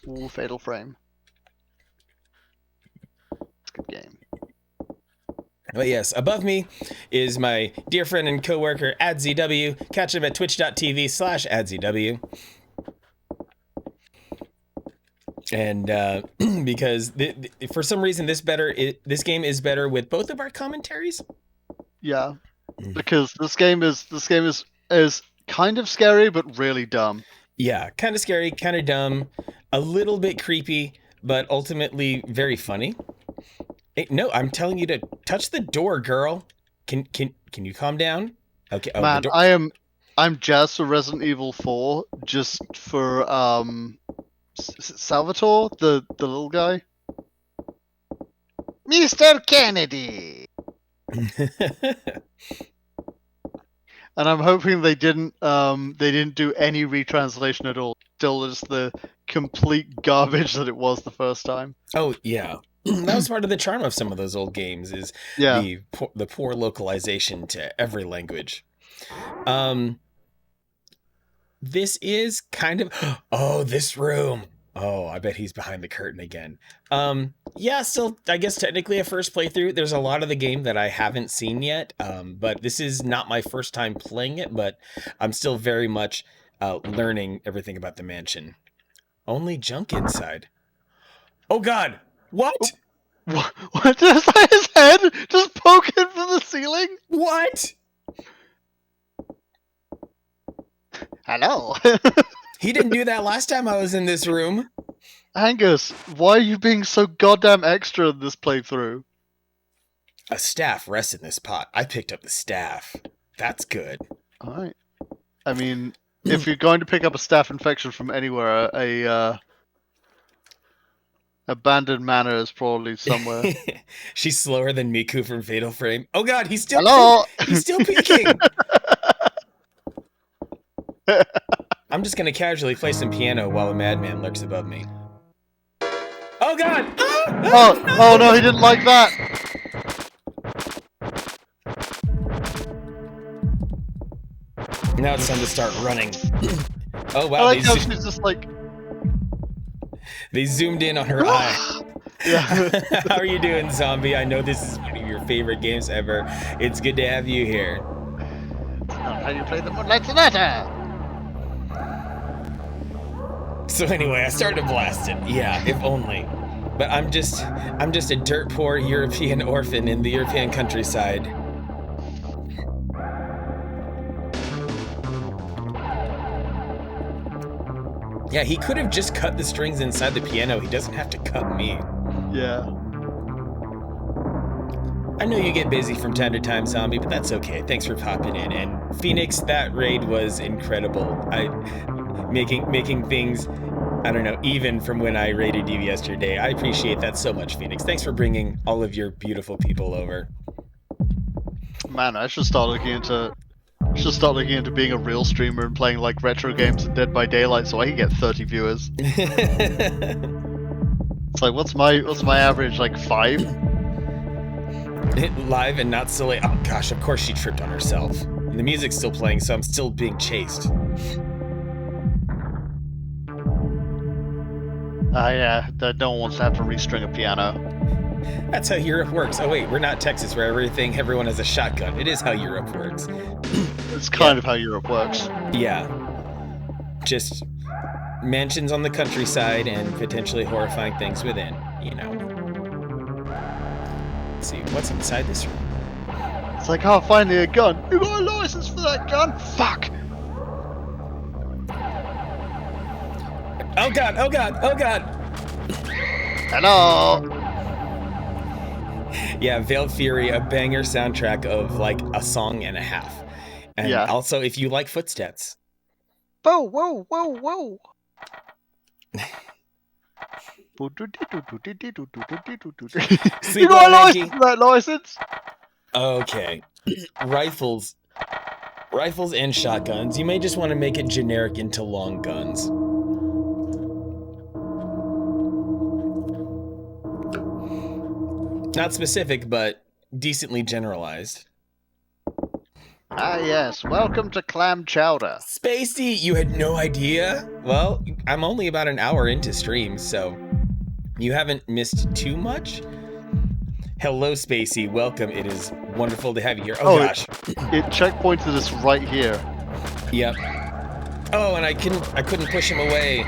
Ooh, Fatal Frame. It's a good game. But yes, above me is my dear friend and coworker AdzyW. Catch him at twitch.tv/AdzyW. And because for some reason this game is better with both of our commentaries. Yeah, because this game is kind of scary but really dumb. Yeah, kind of scary, kind of dumb, a little bit creepy, but ultimately very funny. Hey, no, I'm telling you to touch the door, girl. Can you calm down? Okay. Oh, man, I'm jazzed for Resident Evil 4 just for Salvatore, the little guy. Mr. Kennedy. And I'm hoping they didn't do any retranslation at all. Still just the complete garbage that it was the first time. Oh yeah. That was part of the charm of some of those old games is the poor localization to every language. This is kind of this room. Oh, I bet he's behind the curtain again. Yeah, still I guess technically a first playthrough. There's a lot of the game that I haven't seen yet. But this is not my first time playing it, but I'm still very much learning everything about the mansion. Only junk inside. Oh god. What? What? Is that his head just poking from the ceiling? What? Hello. He didn't do that last time I was in this room. Angus, why are you being so goddamn extra in this playthrough? A staff rests in this pot. I picked up the staff. That's good. Alright. I mean, if you're going to pick up a staph infection from anywhere, abandoned manor is probably somewhere. She's slower than Miku from Fatal Frame. Oh god, he's still he's still peeking. I'm just gonna casually play some piano while a madman lurks above me. Oh god! Oh no, he didn't like that. Now it's time to start running. Oh wow, I like how she's just like... They zoomed in on her eye. Yeah. How are you doing, Zombie? I know this is one of your favorite games ever. It's good to have you here. How do you play the Moonlight Sonata? So anyway, I started blasting. Yeah, if only. But I'm just a dirt poor European orphan in the European countryside. Yeah, he could have just cut the strings inside the piano. He doesn't have to cut me. Yeah. I know you get busy from time to time, Zombie, but that's okay. Thanks for popping in. And Phoenix, that raid was incredible. Making things, I don't know, even from when I raided you yesterday. I appreciate that so much, Phoenix. Thanks for bringing all of your beautiful people over. Man, I should start looking into being a real streamer and playing like retro games and Dead by Daylight so I can get 30 viewers. It's like, what's my average? Like 5? Live and not silly. Oh gosh, of course she tripped on herself. And the music's still playing, so I'm still being chased. Yeah, no one wants to have to restring a piano. That's how Europe works. Oh wait, we're not Texas where everyone has a shotgun. It is how Europe works. It's kind of how Europe works. Yeah. Just mansions on the countryside and potentially horrifying things within, you know. Let's see, what's inside this room? It's like, oh, finally a gun. You got a license for that gun? Fuck! Oh god, oh god, oh god! Hello! Yeah, Veiled Fury, a banger soundtrack of like a song and a half. And Yeah. also, if you like footsteps. Whoa, whoa, whoa, whoa. You Sleep got a well, license Reggie. for that license? Okay. Rifles. Rifles and shotguns. You may just want to make it generic into long guns. Not specific, but decently generalized. Ah, yes. Welcome to Clam Chowder. Spacey, you had no idea? Well, I'm only about an hour into stream, so you haven't missed too much. Hello, Spacey. Welcome. It is wonderful to have you here. Oh, gosh. It checkpointed us right here. Yep. Oh, and I couldn't push him away.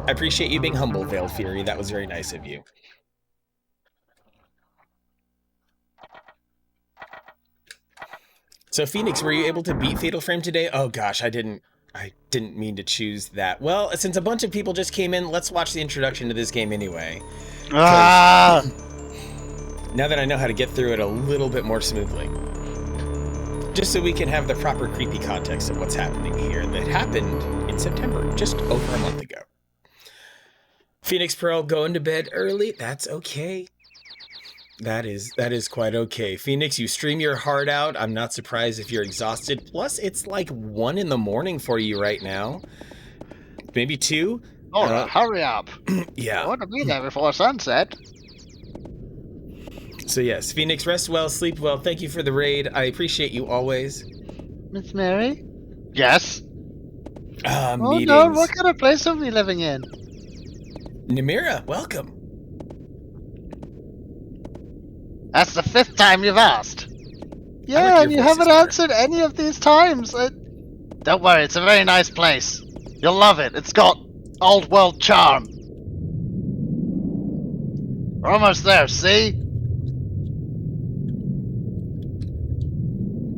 I appreciate you being humble, Veiled Fury. That was very nice of you. So, Phoenix, were you able to beat Fatal Frame today? Oh gosh, I didn't mean to choose that. Well, since a bunch of people just came in, let's watch the introduction to this game anyway. Ah! Now that I know how to get through it a little bit more smoothly. Just so we can have the proper creepy context of what's happening here that happened in September, just over a month ago. Phoenix Pearl going to bed early, that's okay. That is quite okay. Phoenix, you stream your heart out. I'm not surprised if you're exhausted. Plus, it's like 1 in the morning for you right now. Maybe 2? Oh, hurry up. Yeah. I want to be there before sunset. So yes, Phoenix, rest well, sleep well. Thank you for the raid. I appreciate you always. Miss Mary? Yes? Oh Meetings. no, what kind of place are we living in? Namira, welcome. That's the 5th time you've asked. Yeah, like and your you voice, haven't sister. answered any of these times. Don't worry, it's a very nice place. You'll love it. It's got old world charm. We're almost there, see?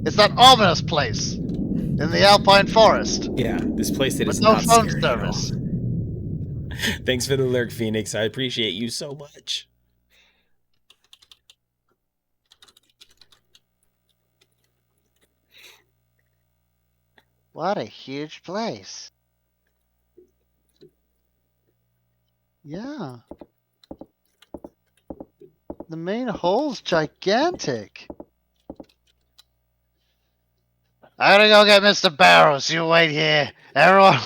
It's that ominous place in the Alpine Forest. Yeah, this place that With is no not phone scary at all. service. Thanks for the lurk, Phoenix. I appreciate you so much. What a huge place. Yeah. The main hall's gigantic. I gotta go get Mr. Barrows. You wait here. Everyone.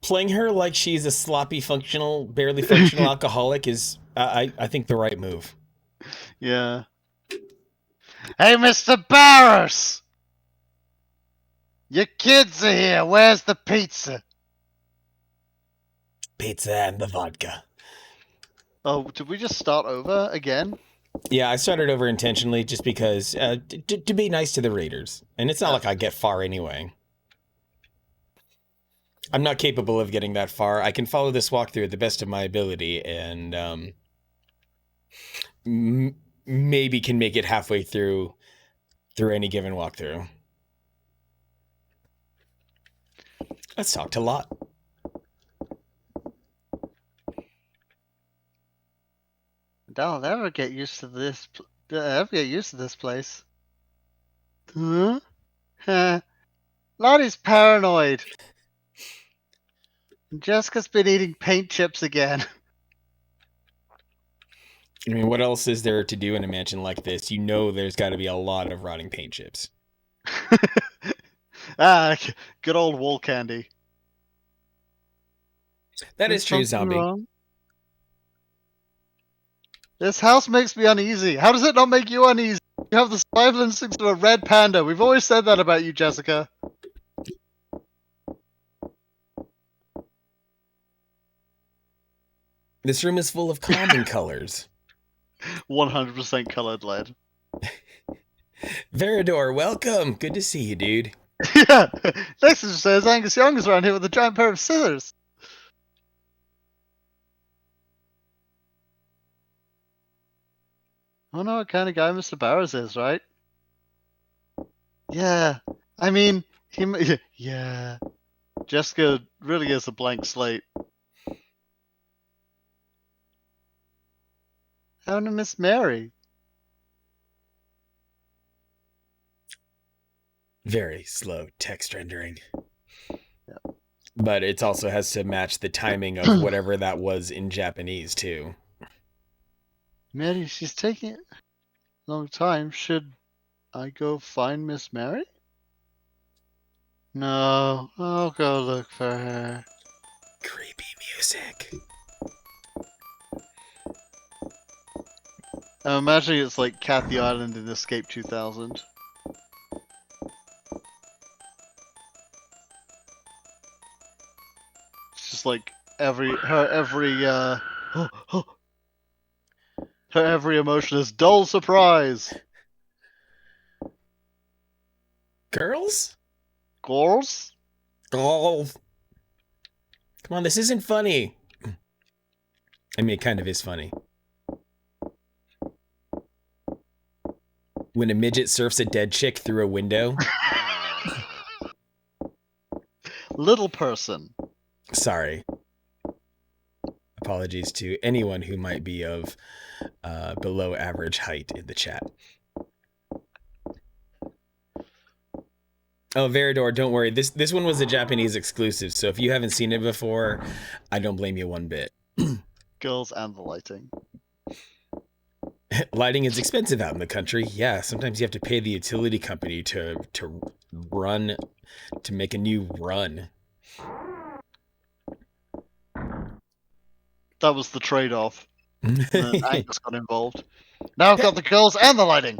Playing her like she's a sloppy, barely functional alcoholic is, I think, the right move. Yeah. Hey, Mr. Barrows! Your kids are here. Where's the pizza? Pizza and the vodka. Oh, did we just start over again? Yeah, I started over intentionally just because, to be nice to the raiders. And it's not like I get far anyway. I'm not capable of getting that far. I can follow this walkthrough at the best of my ability and maybe can make it halfway through any given walkthrough. Let's talk to Lot. I'll never get used to this. I'll never get used to this place. Huh? Lottie's paranoid. Jessica's been eating paint chips again. I mean, what else is there to do in a mansion like this? You know there's got to be a lot of rotting paint chips. Good old wall candy. That is true, Zombie. Wrong? This house makes me uneasy. How does it not make you uneasy? You have the survival instincts of a red panda. We've always said that about you, Jessica. This room is full of calming colors. 100% colored lead. Verador, welcome. Good to see you, dude. Yeah. Next to says Angus Young is around here with a giant pair of scissors. I don't know what kind of guy Mr. Barrows is, right? Yeah. I mean, yeah. Jessica really is a blank slate. happened to Miss Mary? Very slow text rendering. Yeah. But it also has to match the timing of whatever that was in Japanese, too. Mary, she's taking a long time. Should I go find Miss Mary? No, I'll go look for her. Creepy music. I'm imagining it's like Kathy Island in Escape 2000. It's just like her every emotion is dull surprise. Girls? Girls? Oh. Come on, this isn't funny. I mean, it kind of is funny. When a midget surfs a dead chick through a window. Little person. Sorry. Apologies to anyone who might be of below average height in the chat. Oh, Veridor, don't worry. This one was a Japanese exclusive, so if you haven't seen it before, I don't blame you one bit. Girls and the lighting. Lighting is expensive out in the country. Yeah, sometimes you have to pay the utility company to make a new run. That was the trade-off. Angus got involved. Now I've got the girls and the lighting.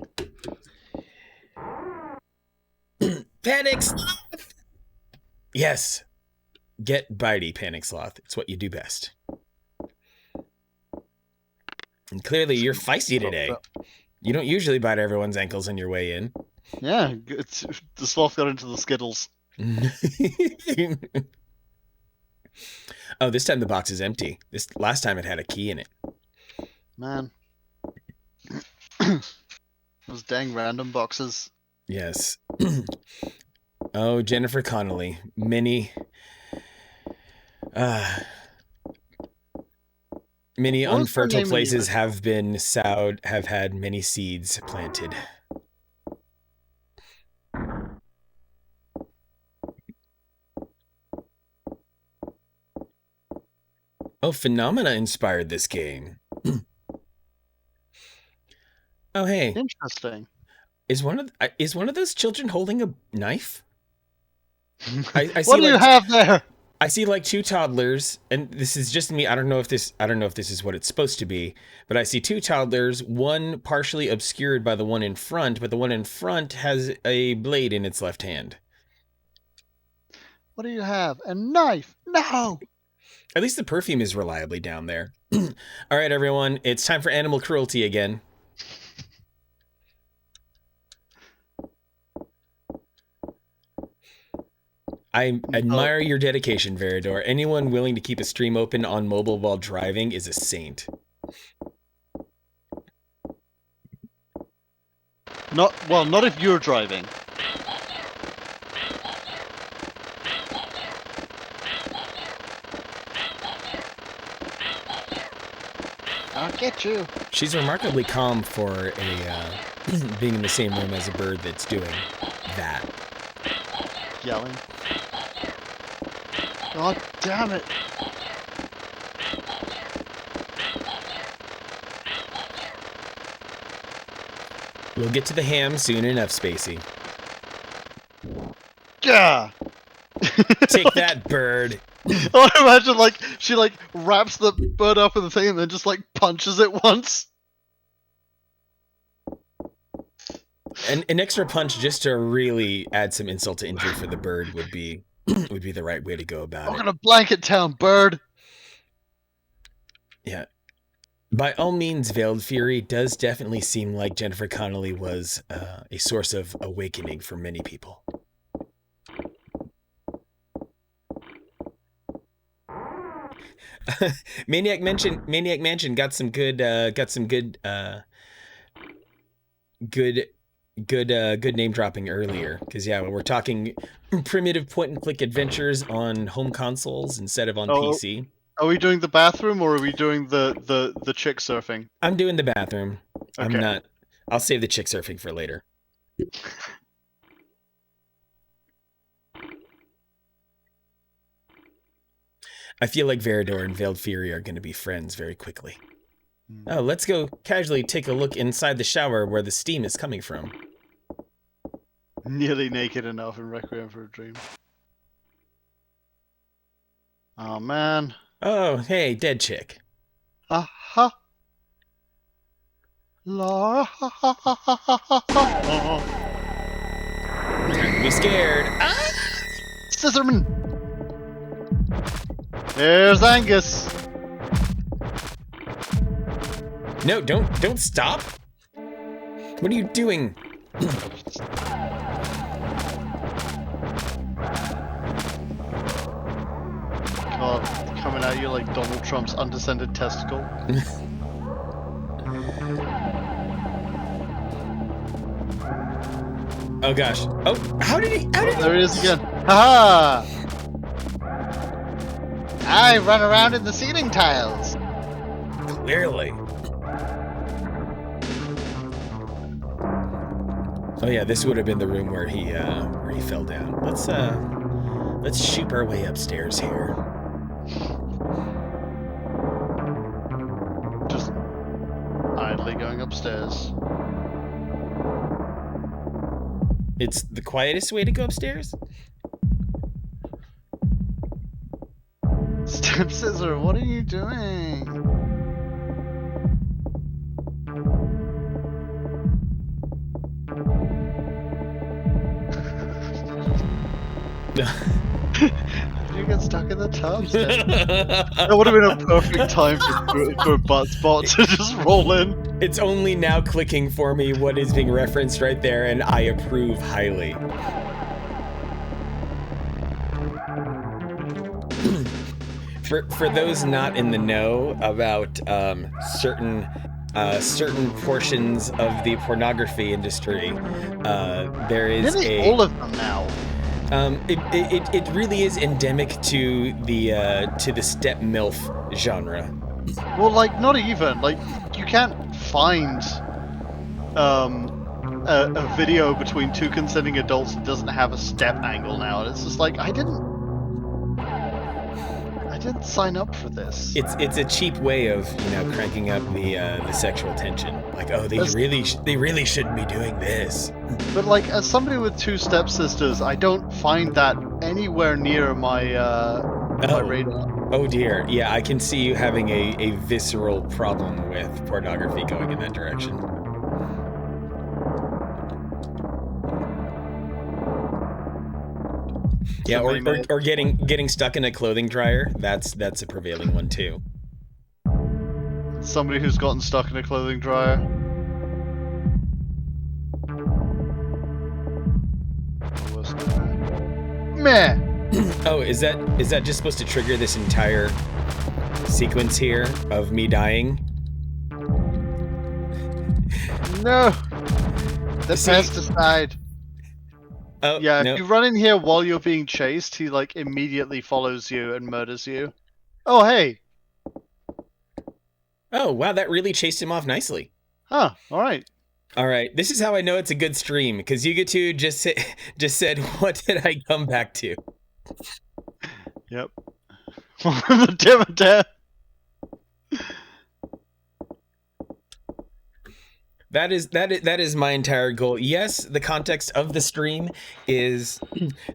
Panic Sloth! Yes. Get bitey, Panic Sloth. It's what you do best. And clearly you're feisty today. You don't usually bite everyone's ankles on your way in. Yeah, the sloth got into the Skittles. Oh, this time the box is empty. Last time it had a key in it. Man. Those dang random boxes. Yes. Oh, Jennifer Connelly. Many unfertile places have been sowed, have had many seeds planted. Oh, Phenomena inspired this game. Oh, hey. Interesting. Is one of those children holding a knife? I see what do you have there? I see like two toddlers, and this is just me. I don't know if this is what it's supposed to be, but I see two toddlers, one partially obscured by the one in front, but the one in front has a blade in its left hand. What do you have? A knife? No! At least the perfume is reliably down there. All right, everyone, it's time for animal cruelty again. I admire your dedication, Veridor. Anyone willing to keep a stream open on mobile while driving is a saint. Not if you're driving. I'll get you. She's remarkably calm for a being in the same room as a bird that's doing that. Yelling. God damn it. We'll get to the ham soon enough, Spacey. Yeah. Take that, bird. I imagine she wraps the bird up in the thing and then just punches it once. And an extra punch just to really add some insult to injury for the bird would be the right way to go about it. I'm gonna blanket town, bird. Yeah. By all means, Veiled Fury does definitely seem like Jennifer Connelly was a source of awakening for many people. Maniac Mansion got some good name dropping earlier, because we're talking primitive point and click adventures on home consoles instead of on PC. Are we doing the bathroom or are we doing the chick surfing? I'm doing the bathroom. Okay. I'm not. I'll save the chick surfing for later. I feel like Verador and Veiled Fury are going to be friends very quickly. Oh, let's go casually take a look inside the shower where the steam is coming from. Nearly naked enough in Requiem for a Dream. Oh man. Oh, hey, dead chick. Aha. La ha ha ha ha ha ha. Time to be scared. Ah! Scissorman. There's Angus. No, don't stop. What are you doing? God, coming at you like Donald Trump's undescended testicle. Oh gosh. Oh, how did he? There he is again. Haha! I run around in the ceiling tiles. Clearly. Oh yeah, this would have been the room where he fell down. Let's shoot our way upstairs here. Just idly going upstairs. It's the quietest way to go upstairs. Step Scissor, what are you doing? Did you get stuck in the tub? That would have been a perfect time for Buttspot to just roll in. It's only now clicking for me what is being referenced right there, and I approve highly. For those not in the know about certain portions of the pornography industry, there is Nearly all of them now. It really is endemic to the step MILF genre. Well, like, not even. Like, you can't find a video between two consenting adults that doesn't have a step angle now. And it's just like, I didn't sign up for this. It's a cheap way of, cranking up the sexual tension. Like, oh, they really shouldn't be doing this. But like, as somebody with two stepsisters, I don't find that anywhere near my my radar. Oh dear, yeah, I can see you having a visceral problem with pornography going in that direction. Yeah, or getting stuck in a clothing dryer. That's a prevailing one too. Somebody who's gotten stuck in a clothing dryer. Meh. Oh, is that just supposed to trigger this entire sequence here of me dying? No. The pesticide. Oh, yeah, no. if you run in here while you're being chased, he like immediately follows you and murders you. Oh, hey. Oh, wow, that really chased him off nicely. Huh, alright. Alright, this is how I know it's a good stream, because Yuga2 just said, what did I come back to? Yep. The Dimmadam. That is my entire goal. Yes, the context of the stream is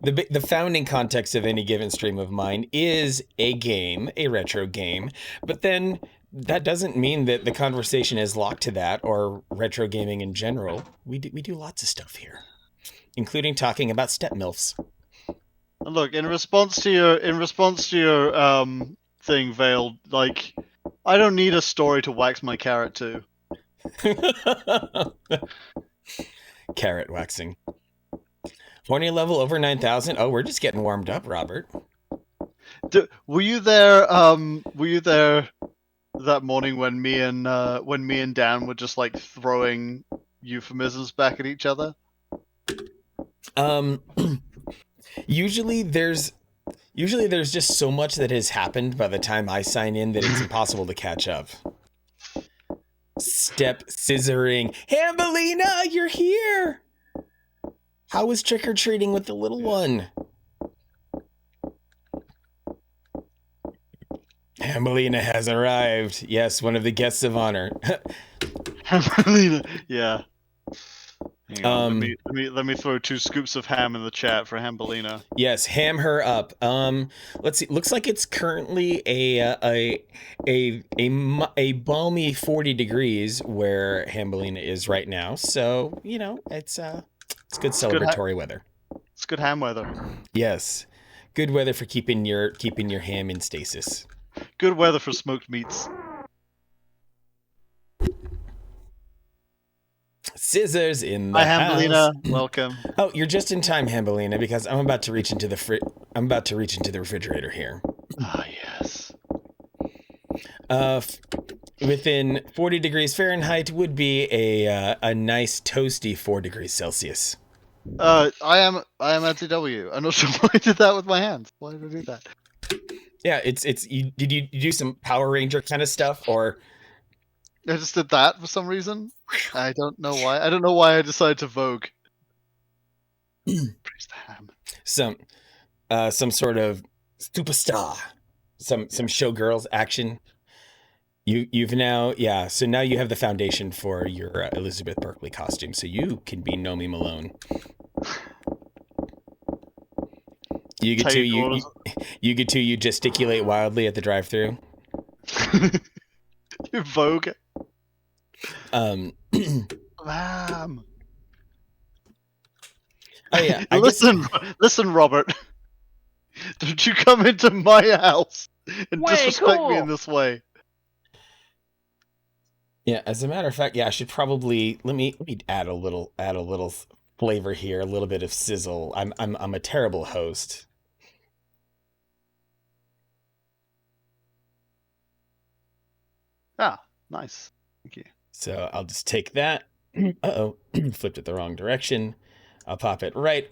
the founding context of any given stream of mine is a game, a retro game, but then that doesn't mean that the conversation is locked to that or retro gaming in general. We do lots of stuff here, including talking about step MILFs. Look, in response to your thing, Veiled, like, I don't need a story to wax my carrot to. Carrot waxing. Horny level over 9,000. Oh, we're just getting warmed up, Robert. Were you there? Were you there that morning when me and Dan were just like throwing euphemisms back at each other? Usually there's Usually there's just so much that has happened by the time I sign in that it's impossible to catch up. Step scissoring. Hambelina, you're here! How was trick-or-treating with the little one? Hambelina has arrived. Yes, one of the guests of honor. Hambelina, yeah. Hang on, let me throw 2 scoops of ham in the chat for Hambelina. Yes, ham her up. Let's see. Looks like it's currently a balmy 40 degrees where Hambelina is right now. So it's good celebratory weather. It's good ham weather. Yes, good weather for keeping your ham in stasis. Good weather for smoked meats. Scissors in the Hi, house. Hambelina. Welcome. Oh, you're just in time, Hambelina, because I'm about to reach into the refrigerator here. Ah, yes. Within 40 degrees Fahrenheit would be a nice toasty 4 degrees Celsius. I am AdzyW. I'm not sure why I did that with my hands. Why did I do that? Yeah, did you do some Power Ranger kind of stuff, or I just did that for some reason. I don't know why. I don't know why I decided to Vogue. Praise the ham. Some sort of superstar, some showgirls action. You've now, yeah. So now you have the foundation for your Elizabeth Berkley costume, so you can be Nomi Malone. You get to you gesticulate wildly at the drive-thru. Vogue. Lamb. Oh yeah. Listen, Robert. Don't you come into my house and disrespect me in this way. Yeah, as a matter of fact, yeah, I should probably let me add a little flavor here, a little bit of sizzle. I'm a terrible host. Ah, nice. Thank you. So I'll just take that. Uh-oh, flipped it the wrong direction. I'll pop it right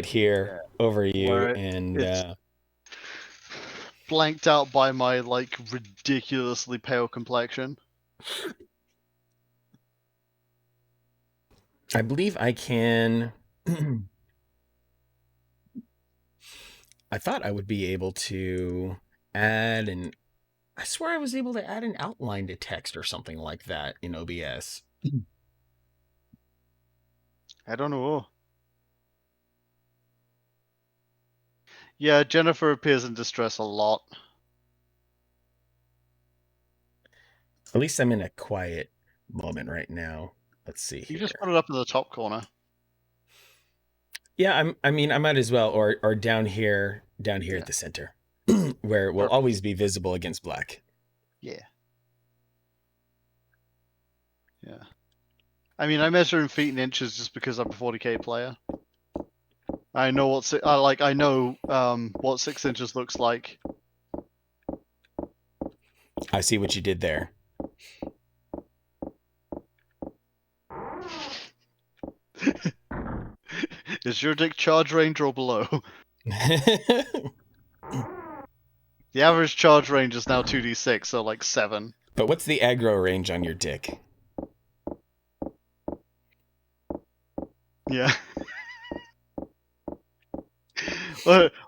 here over you, and blanked out by my ridiculously pale complexion. I believe I can. I thought I would be able to add I swear I was able to add an outline to text or something like that in OBS. I don't know. Yeah, Jennifer appears in distress a lot. At least I'm in a quiet moment right now. Let's see here. You just put it up in the top corner. Yeah, I might as well, or down here at the center, where it will always be visible against black. Yeah. Yeah. I mean, I measure in feet and inches just because I'm a 40k player. I know what what 6 inches looks like. I see what you did there. Is your dick charge range or below? The average charge range is now 2d6, so 7. But what's the aggro range on your dick? Yeah.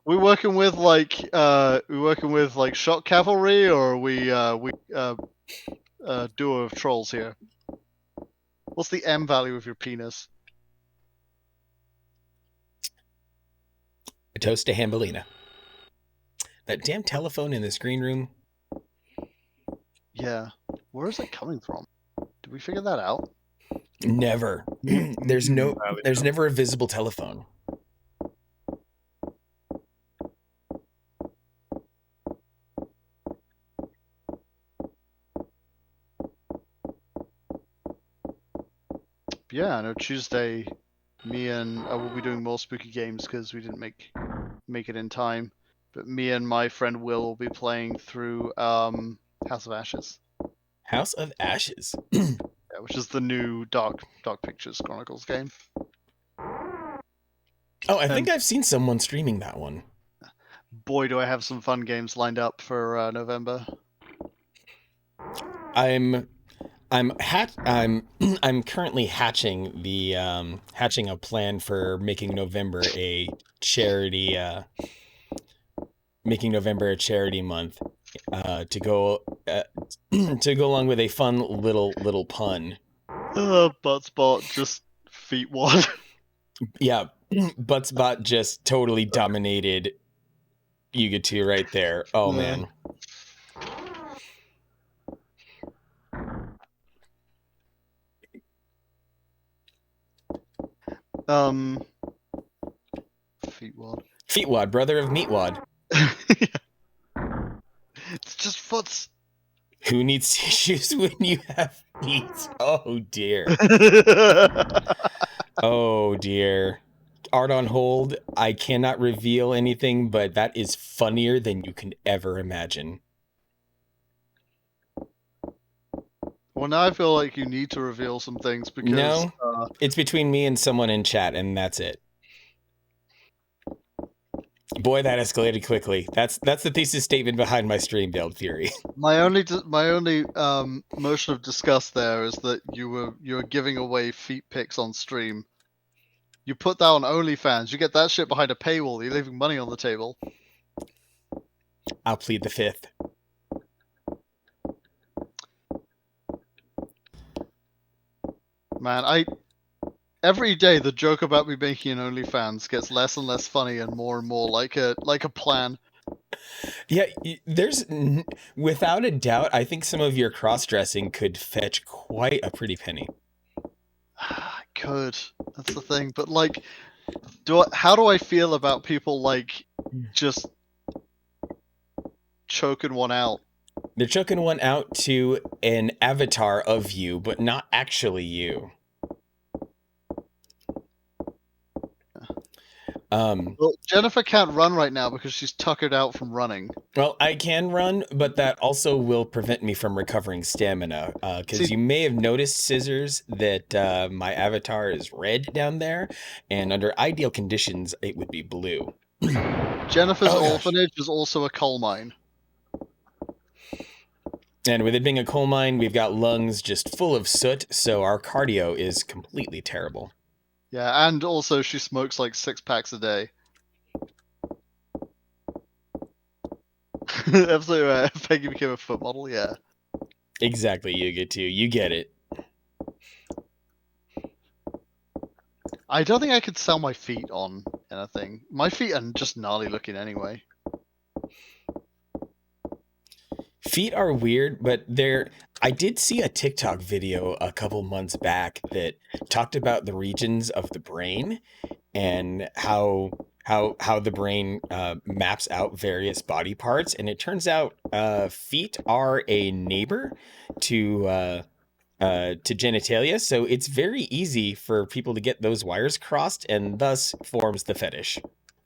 We working with shock cavalry, or are we duo of trolls here? What's the M value of your penis? A toast to Hambelina. That damn telephone in this green room. Yeah. Where is it coming from? Did we figure that out? Never. There's never a visible telephone. Yeah, I know Tuesday, me and I will be doing more spooky games because we didn't make it in time. But me and my friend will be playing through House of Ashes. House of Ashes. Yeah, which is the new Dark Pictures Chronicles game. Oh, I think I've seen someone streaming that one. boy, do I have some fun games lined up for November. I'm I'm currently hatching a plan for making November a charity month to go to go along with a fun little pun. Buttspot just feet one. Yeah, Buttsbot just totally dominated Yuga 2 right there. Oh Yeah. man. Feetwad. Feetwad, brother of Meatwad. It's just foots. Who needs tissues when you have feet? Oh dear. Oh dear. Art on hold. I cannot reveal anything, but that is funnier than you can ever imagine. Well, now I feel like you need to reveal some things because No, it's between me and someone in chat, and that's it. Boy, that escalated quickly. That's the thesis statement behind my stream build theory. my only motion of disgust there is that you were giving away feet pics on stream. You put that on OnlyFans. You get that shit behind a paywall. You're leaving money on the table. I'll plead the fifth. Man, every day the joke about me making an OnlyFans gets less and less funny and more like a plan. Yeah, without a doubt, I think some of your cross-dressing could fetch quite a pretty penny. I could. That's the thing. But like, how do I feel about people like just choking one out? They're choking one out to an avatar of you, but not actually you. Well, Jennifer can't run right now because she's tuckered out from running. Well, I can run, but that also will prevent me from recovering stamina. Because you may have noticed, Scissors, that my avatar is red down there, and under ideal conditions, it would be blue. Jennifer's orphanage is also a coal mine. And with it being a coal mine, we've got lungs just full of soot, so our cardio is completely terrible. Yeah, and also she smokes like 6 packs a day. Absolutely right. Peggy became a foot model, yeah. Exactly, you get to. You get it. I don't think I could sell my feet on anything. My feet are just gnarly looking anyway. Feet are weird, but I did see a TikTok video a couple months back that talked about the regions of the brain and how the brain maps out various body parts, and it turns out feet are a neighbor to genitalia, so it's very easy for people to get those wires crossed, and thus forms the fetish.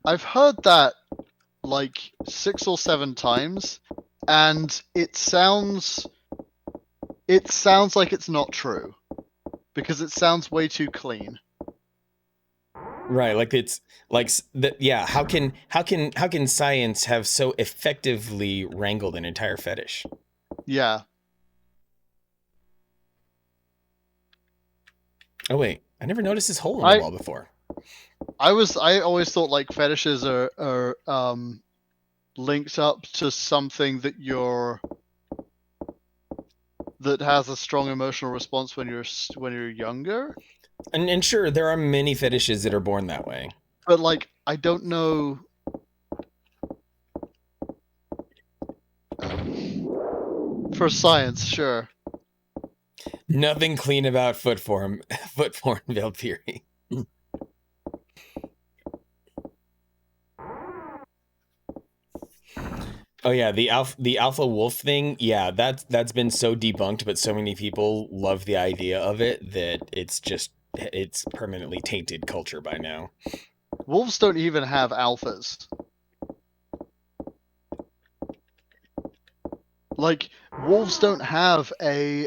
I've heard that like 6 or 7 times, and it sounds like it's not true because it sounds way too clean. Right, like it's like yeah. How can science have so effectively wrangled an entire fetish? Yeah. Oh wait, I never noticed this hole in the wall before. I always thought like fetishes are linked up to something that has a strong emotional response when you're younger. And sure, there are many fetishes that are born that way. But like, I don't know. For science, sure. Nothing clean about foot porn build theory. Oh yeah, the alpha wolf thing. Yeah, that's been so debunked, but so many people love the idea of it that it's permanently tainted culture by now. Wolves don't even have alphas. Like, wolves don't have a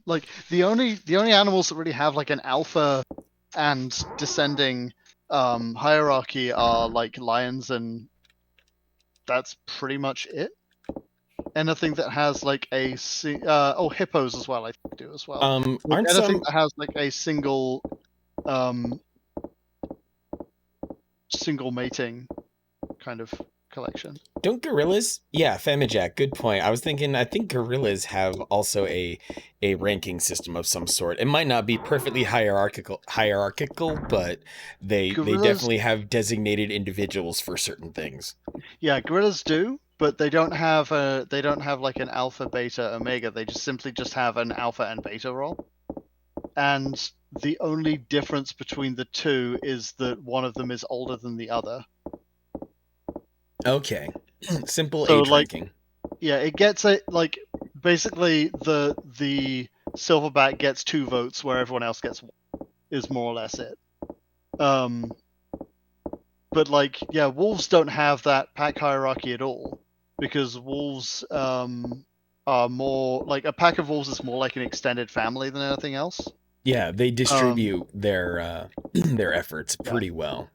like the only animals that really have like an alpha and descending hierarchy are like lions and that's pretty much it. Anything that has like a hippos as well, I think do as well. Like Aren't anything some that has like a single mating kind of collection. don't gorillas? Yeah, Femijack, good point. I think gorillas have also a ranking system of some sort. It might not be perfectly hierarchical, but they Gorillas, definitely have designated individuals for certain things. yeah, gorillas do, but they don't have like an alpha, beta, omega. They simply have an alpha and beta role. And the only difference between the two is that one of them is older than the other. Okay. Simple So, age ranking. Yeah, it gets like basically the silverback gets 2 votes where everyone else gets 1, is more or less it. But like, yeah, wolves don't have that pack hierarchy at all, because wolves are more like a pack of wolves is more like an extended family than anything else. Yeah, they distribute their their efforts pretty well.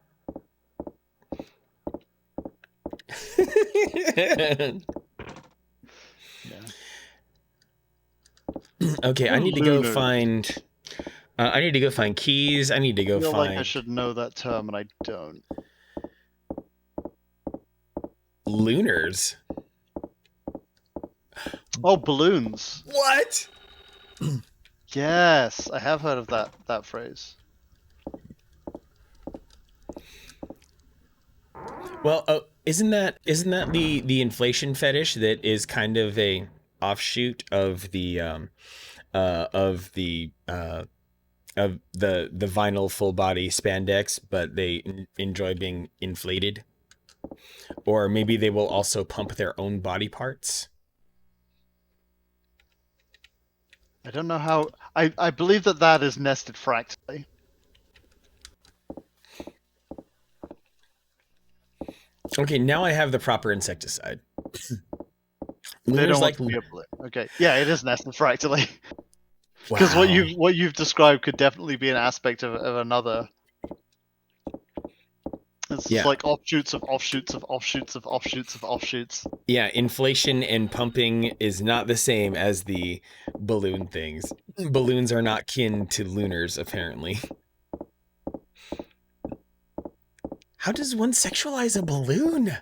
Okay, I need to go find. I need to go find keys. I need to go I feel find. like I should know that term, and I don't. Lunars. Oh, balloons. What? Yes, I have heard of that phrase. Well, isn't that the inflation fetish that is kind of a offshoot of the vinyl full body spandex, but they enjoy being inflated? Or maybe they will also pump their own body parts. I don't know how. I believe that is nested fractally. Okay, now I have the proper insecticide. They don't want to be a balloon. Okay, yeah, it is nested fractally. Because Wow. what you've described could definitely be an aspect of another. It's Yeah. like offshoots of offshoots of offshoots of offshoots of offshoots. Yeah, inflation and pumping is not the same as the balloon things. Balloons are not kin to lunars, apparently. How does one sexualize a balloon?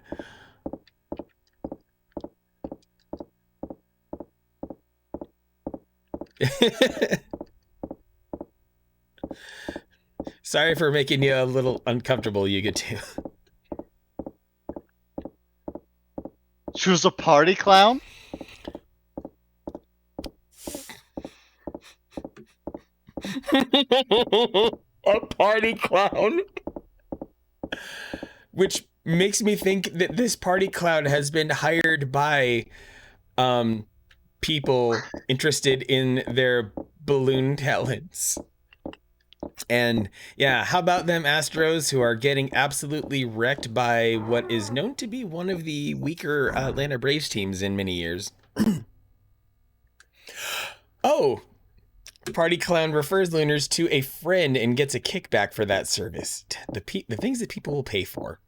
Sorry for making you a little uncomfortable, Yuga too. She was a party clown? A party clown? Which makes me think that this party clown has been hired by people interested in their balloon talents. And yeah, how about them Astros who are getting absolutely wrecked by what is known to be one of the weaker Atlanta Braves teams in many years? Oh, party clown refers Lunars to a friend and gets a kickback for that service. The things that people will pay for.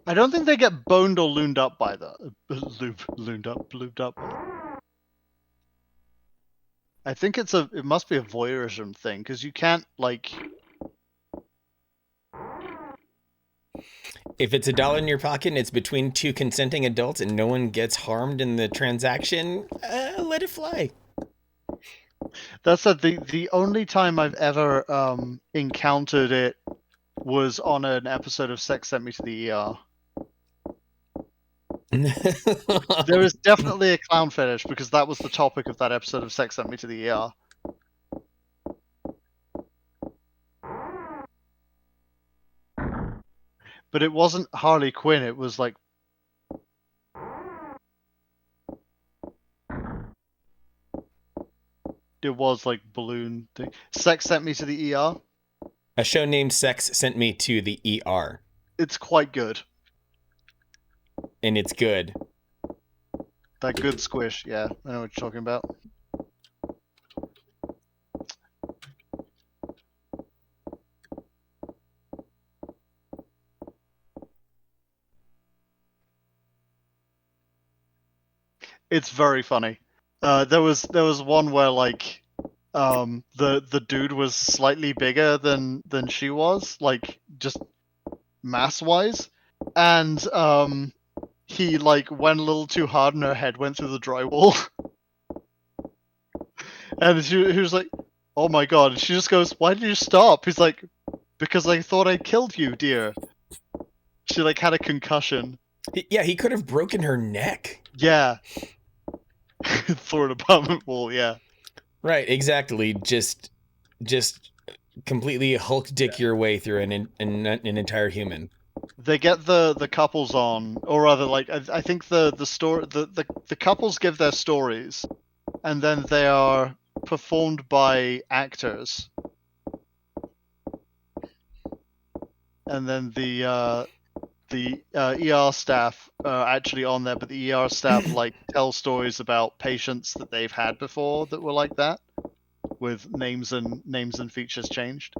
I don't think they get boned or looned up by the lubed up. I think it must be a voyeurism thing, because you can't like. If it's $1 in your pocket and it's between 2 consenting adults and no one gets harmed in the transaction, let it fly. That's the only time I've ever encountered it was on an episode of Sex Sent Me to the ER. There is definitely a clown fetish, because that was the topic of that episode of Sex Sent Me to the ER. But it wasn't Harley Quinn, it was like... It was like balloon thing. Sex Sent Me to the ER? A show named Sex Sent Me to the ER. It's quite good. And it's good. That good squish, yeah. I know what you're talking about. It's very funny. There was one where like the dude was slightly bigger than she was, like just mass wise, and he like went a little too hard and her head went through the drywall. And he was like, "Oh my god!" And she just goes, "Why did you stop?" He's like, "Because I thought I killed you, dear." She like had a concussion. Yeah, he could have broken her neck. Yeah. Through an apartment wall. Yeah. Right, exactly. Just completely Hulk dick your way through an entire human. They get the couples on, or rather, like I think the couples give their stories, and then they are performed by actors, and then the ER staff are actually on there, but the ER staff like tell stories about patients that they've had before that were like that, with names and features changed.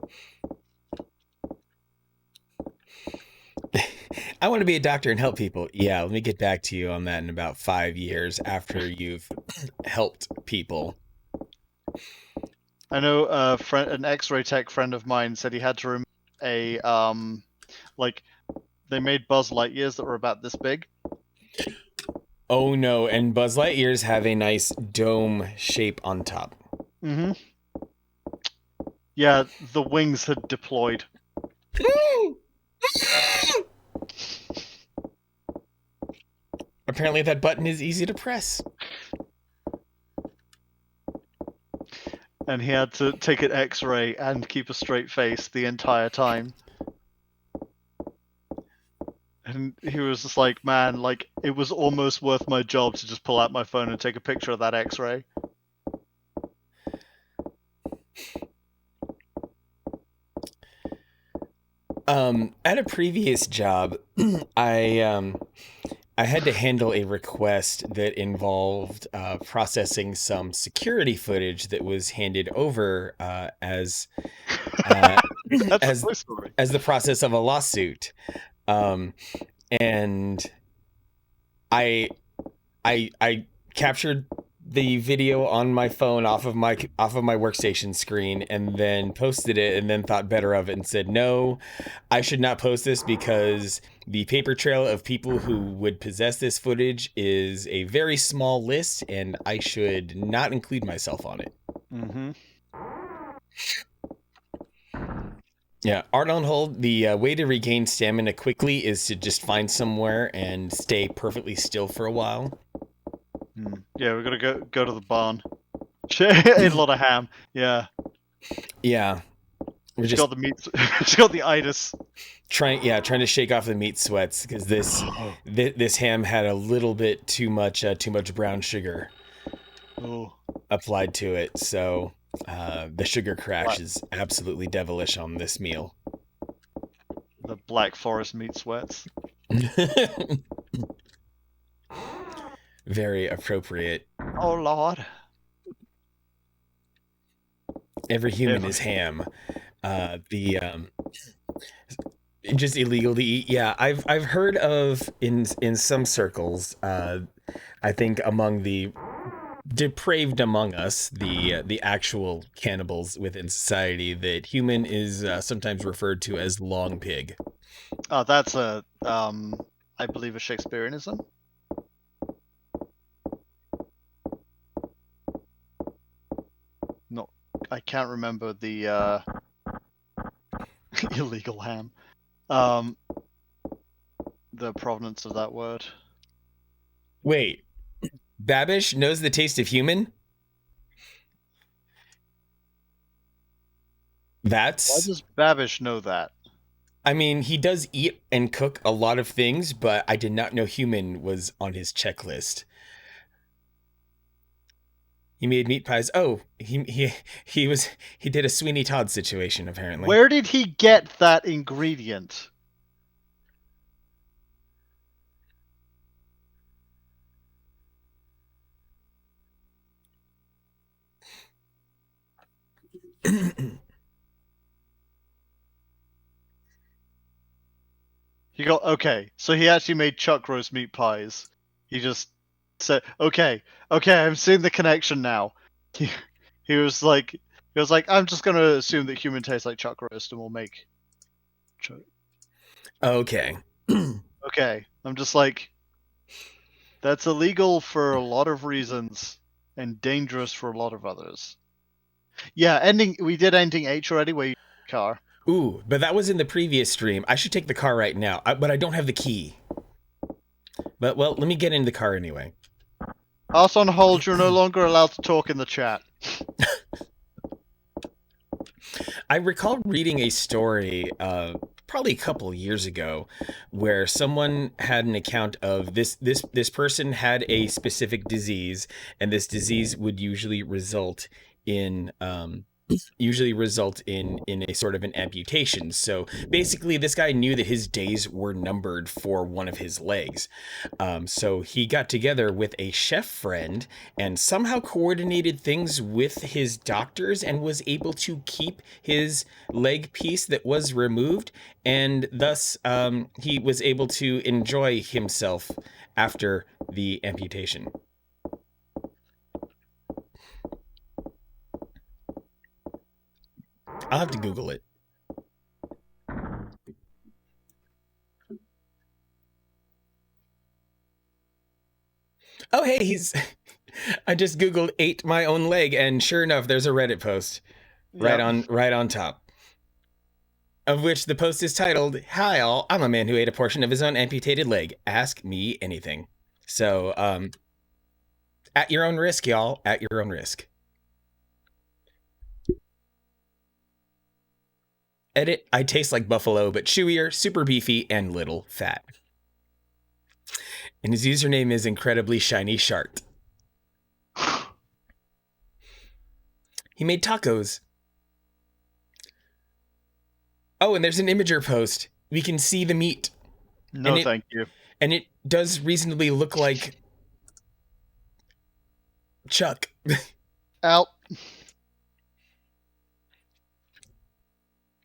I want to be a doctor and help people. Yeah, let me get back to you on that in about 5 years after you've helped people. I know an X-ray tech friend of mine said he had to remove a like they made Buzz Lightyears that were about this big. Oh no, and Buzz Lightyears have a nice dome shape on top. Mm-hmm. Yeah, the wings had deployed. Apparently that button is easy to press. And he had to take an X-ray and keep a straight face the entire time. And he was just like, man, like, it was almost worth my job to just pull out my phone and take a picture of that X-ray. At a previous job, I had to handle a request that involved processing some security footage that was handed over as That's my story. as the process of a lawsuit, and I captured the video on my phone off of my workstation screen and then posted it, and then thought better of it and said, no, I should not post this because the paper trail of people who would possess this footage is a very small list and I should not include myself on it. Mm-hmm. Yeah, art on hold. The way to regain stamina quickly is to just find somewhere and stay perfectly still for a while. Yeah, we're gonna go to the barn. Eat a lot of ham. Yeah. Yeah. We're She's just got the meat. She's got the itis. trying to shake off the meat sweats because this ham had a little bit too much brown sugar applied to it. So the sugar crash is absolutely devilish on this meal. The Black Forest meat sweats. Very appropriate. Oh Lord. Every human is ham. Just illegal to eat. Yeah, I've heard of in some circles. I think among the depraved among us, the actual cannibals within society, that human is sometimes referred to as long pig. Oh, that's a I believe a Shakespeareanism. No, I can't remember the illegal ham. The provenance of that word. Wait, Babish knows the taste of human? Why does Babish know that? I mean, he does eat and cook a lot of things, but I did not know human was on his checklist. He made meat pies. Oh, he did a Sweeney Todd situation, apparently. Where did he get that ingredient? Okay, so he actually made chuck roast meat pies. He just So okay, I'm seeing the connection now. He, he was like, I'm just gonna assume that human tastes like chuck roast, and we'll make. Okay. Okay, I'm just like, that's illegal for a lot of reasons, and dangerous for a lot of others. Yeah, we did ending H already, where you car. Ooh, but that was in the previous stream. I should take the car right now, but I don't have the key. But, well, let me get in the car anyway. Us on hold, you're no longer allowed to talk in the chat. I recall reading a story probably a couple of years ago where someone had an account of this person had a specific disease, and this disease would usually result in a sort of an amputation. So basically this guy knew that his days were numbered for one of his legs. So he got together with a chef friend and somehow coordinated things with his doctors and was able to keep his leg piece that was removed, and thus he was able to enjoy himself after the amputation. I'll have to Google it. Oh, hey, I just Googled ate my own leg, and sure enough, there's a Reddit post right on top. Of which the post is titled, "Hi all, I'm a man who ate a portion of his own amputated leg. Ask me anything." So, at your own risk, y'all. At your own risk. Edit, I taste like buffalo, but chewier, super beefy, and little fat. And his username is incredibly shiny shart. He made tacos. Oh, and there's an Imager post. We can see the meat. No, thank you. And it does reasonably look like Chuck. Out.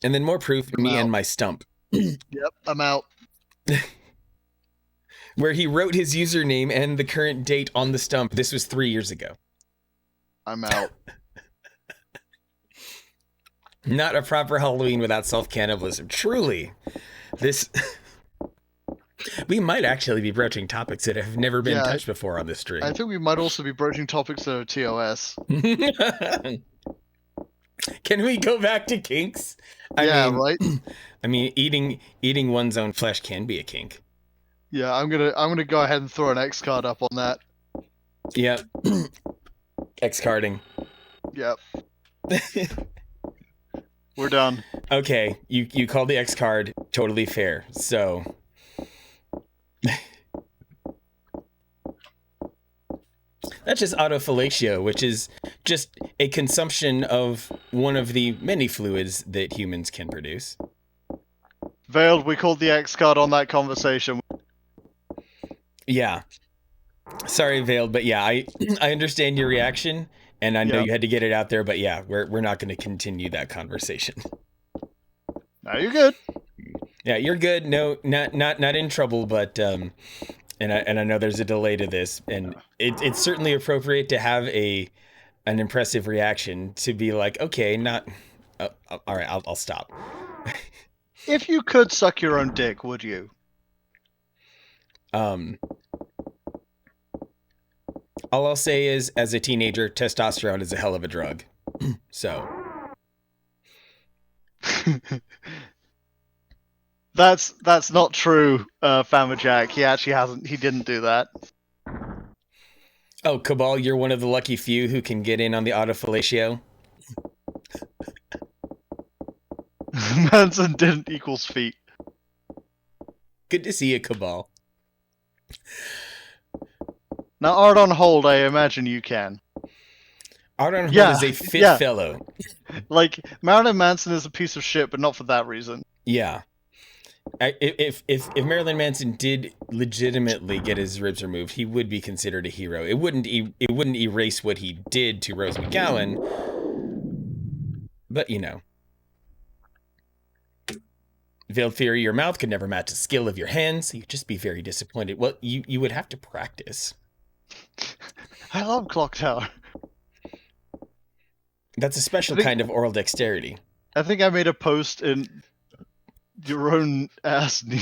And then more proof, me and my stump. Yep, I'm out. Where he wrote his username and the current date on the stump. This was 3 years ago. I'm out. Not a proper Halloween without self-cannibalism. Truly. This... We might actually be broaching topics that have never been touched before on this stream. I think we might also be broaching topics that are TOS. Can we go back to kinks? Right? I mean, eating one's own flesh can be a kink. Yeah, I'm gonna go ahead and throw an X card up on that. Yep. X carding. Yep. We're done. Okay, you called the X card. Totally fair. So. That's just autofellatio, which is just a consumption of one of the many fluids that humans can produce. Veiled, we called the X card on that conversation. Yeah. Sorry, Veiled, but yeah, I understand your reaction, and I know you had to get it out there, but yeah, we're not going to continue that conversation. No, you're good. Yeah, you're good. No, not in trouble, but and I know there's a delay to this, and it's certainly appropriate to have an impressive reaction to be like, okay, all right, I'll stop. If you could suck your own dick, would you? All I'll say is, as a teenager, testosterone is a hell of a drug. So. That's not true, Famajack. He actually hasn't. He didn't do that. Oh, Cabal, you're one of the lucky few who can get in on the autofellatio. Manson didn't equals feet. Good to see you, Cabal. Now, Art on Hold, I imagine you can. Art on Hold is a fit fellow. Like, Marilyn Manson is a piece of shit, but not for that reason. Yeah. If Marilyn Manson did legitimately get his ribs removed, he would be considered a hero. It wouldn't erase what he did to Rose McGowan, but you know. Veiled Theory, your mouth could never match the skill of your hands, so you'd just be very disappointed. Well, you would have to practice. I love Clock Tower. That's a special kind of oral dexterity. I think I made a post in your own ass, Neil.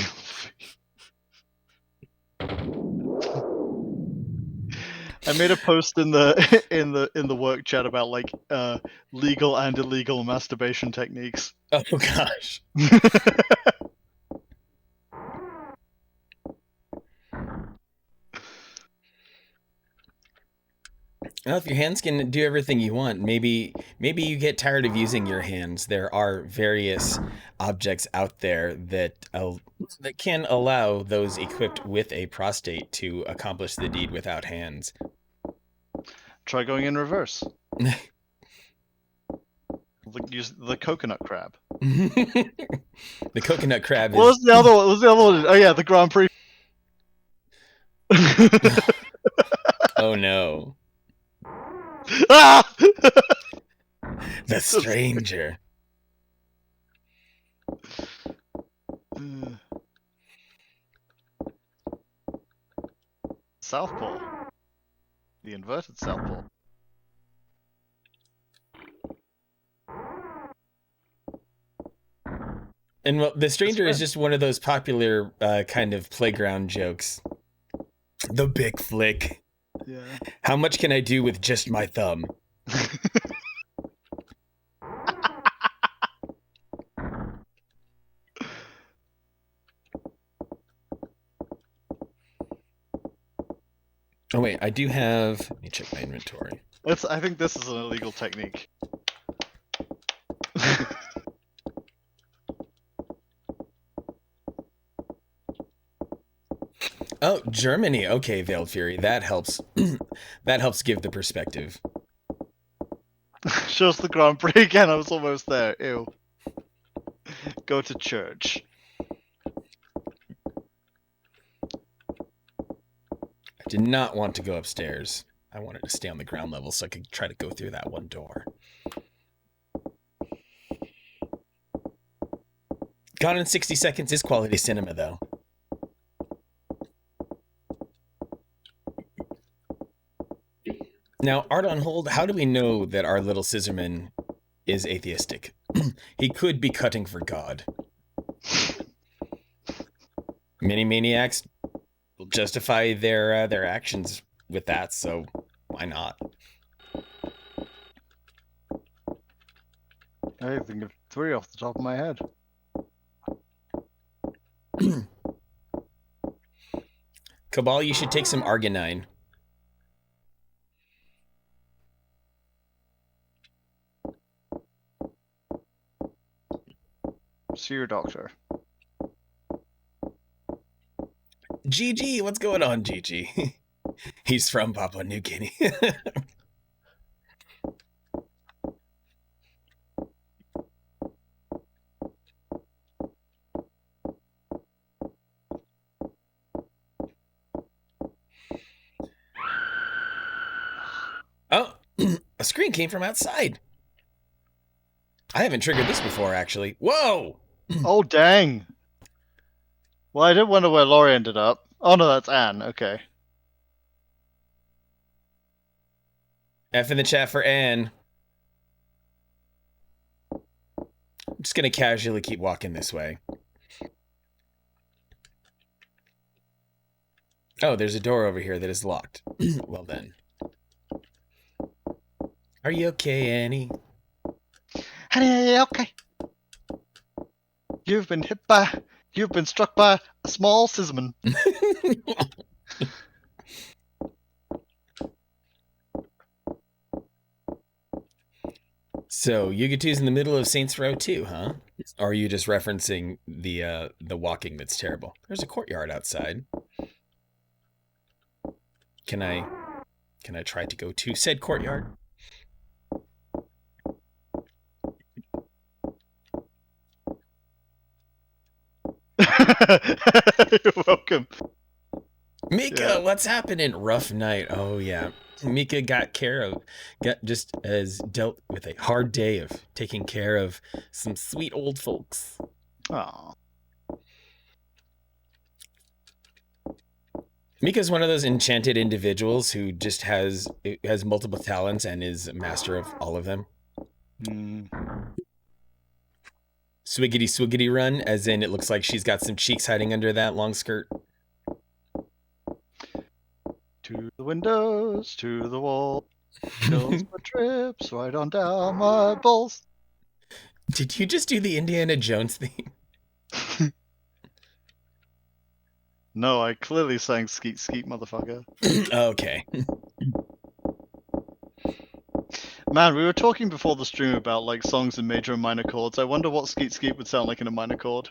I made a post in the in the work chat about like legal and illegal masturbation techniques. Oh gosh. Well, if your hands can do everything you want, maybe you get tired of using your hands. There are various objects out there that can allow those equipped with a prostate to accomplish the deed without hands. Try going in reverse. Use the coconut crab. The coconut crab is... What was the other one? What was the other one? Oh yeah, the Grand Prix. Oh no. Ah! The stranger. Southpaw. The inverted southpaw. And well, the stranger is just one of those popular kind of playground jokes. The big flick. Yeah. How much can I do with just my thumb? Oh wait, I do have... Let me check my inventory. I think this is an illegal technique. Oh, Germany. Okay, Veiled Fury. That helps. That helps give the perspective. Shows the Grand Prix again. I was almost there. Ew. Go to church. I did not want to go upstairs. I wanted to stay on the ground level so I could try to go through that one door. Gone in 60 Seconds is quality cinema, though. Now, Art on Hold, how do we know that our little scissorman is atheistic? He could be cutting for God. Many maniacs will justify their actions with that, so why not? I think of 3 off the top of my head. Cabal, you should take some Arginine. See your doctor. GG, what's going on, GG? He's from Papua New Guinea. Oh, a screen came from outside. I haven't triggered this before, actually. Whoa! Oh, dang. Well, I did wonder where Laurie ended up. Oh, no, that's Anne. Okay. F in the chat for Anne. I'm just going to casually keep walking this way. Oh, there's a door over here that is locked. Well then. Are you okay, Annie? Honey, okay. You've been struck by a small scissorman. So, Yuga2's in the middle of Saints Row 2, huh? Or are you just referencing the walking that's terrible? There's a courtyard outside. Can I try to go to said courtyard? You're welcome. Mika, yeah. What's happening? Rough night. Oh yeah. Mika got just as dealt with a hard day of taking care of some sweet old folks. Aww. Mika's one of those enchanted individuals who just has multiple talents and is a master of all of them. Swiggity swiggity run, as in it looks like she's got some cheeks hiding under that long skirt. To the windows, to the wall, goes my trips right on down my balls. Did you just do the Indiana Jones theme? No, I clearly sang skeet skeet, motherfucker. Okay. Man, we were talking before the stream about like songs in major and minor chords. I wonder what skeet skeet would sound like in a minor chord.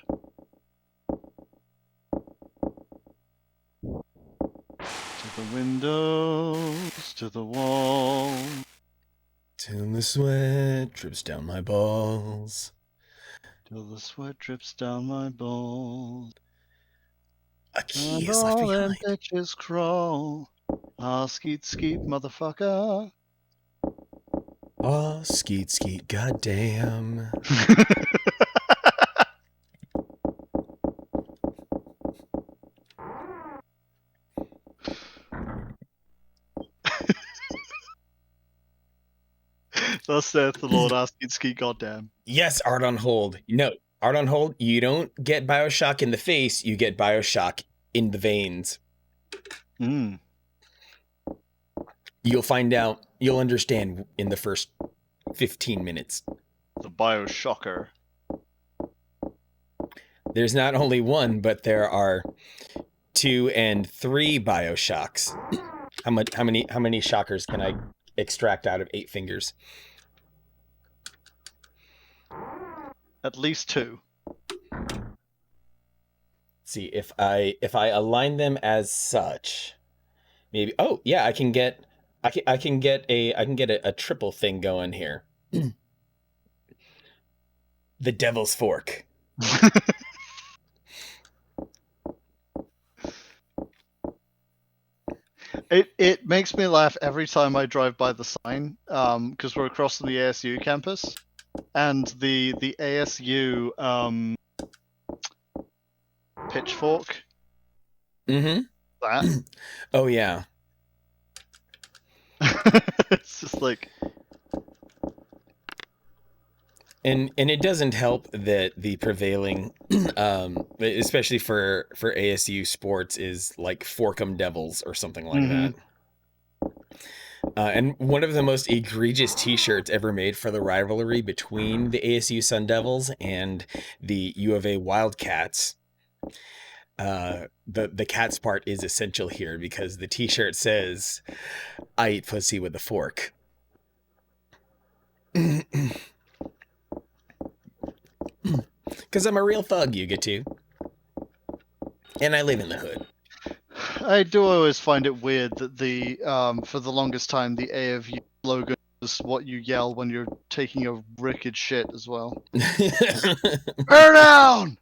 To the windows, to the wall, Till the sweat drips down my balls. till the sweat drips down my balls. A key And is left all them behind. bitches crawl. Ah, skeet skeet, motherfucker. Oh, skeet skeet, goddamn. Thus saith the Lord, ah, skeet skeet, goddamn. Yes, art on hold. No, art on hold. You don't get Bioshock in the face. You get Bioshock in the veins. You'll find out. You'll understand in the first 15 minutes. The Bioshocker. There's not only one, but there are 2 and 3 Bioshocks. How many shockers can I extract out of 8 fingers? At least 2. Let's see if I align them as such. Maybe. Oh yeah, I can get a triple thing going here. The Devil's Fork. It makes me laugh every time I drive by the sign, because we're across from the ASU campus, and the ASU pitchfork. Mm-hmm. That. Oh yeah. It's just like. And it doesn't help that the prevailing, especially for ASU sports, is like Forkum Devils or something like that. And one of the most egregious T-shirts ever made for the rivalry between the ASU Sun Devils and the U of A Wildcats. The cats part is essential here because the T-shirt says, "I eat pussy with a fork." Because I'm a real thug, you get to. And I live in the hood. I do always find it weird that the for the longest time the AFU slogan is what you yell when you're taking a wicked shit as well. Bear down!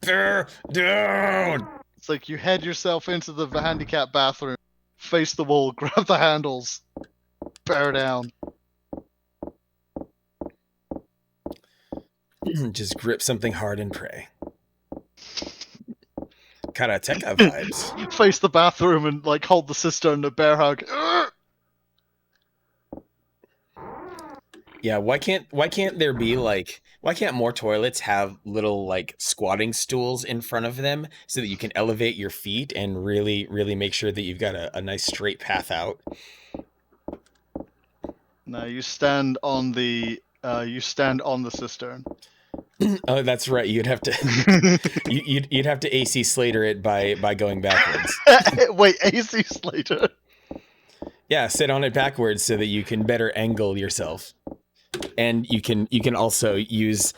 Bear down! It's like you head yourself into the handicap bathroom, face the wall, grab the handles, bear down. Just grip something hard and pray. Karateka vibes. Face the bathroom and like hold the cistern in a bear hug. Yeah, why can't there be like, why can't more toilets have little like squatting stools in front of them so that you can elevate your feet and really make sure that you've got a nice straight path out? No, you stand on the cistern. Oh, that's right. You'd have to you'd have to AC Slater it by going backwards. Wait, AC Slater? Yeah, sit on it backwards so that you can better angle yourself. And you can also use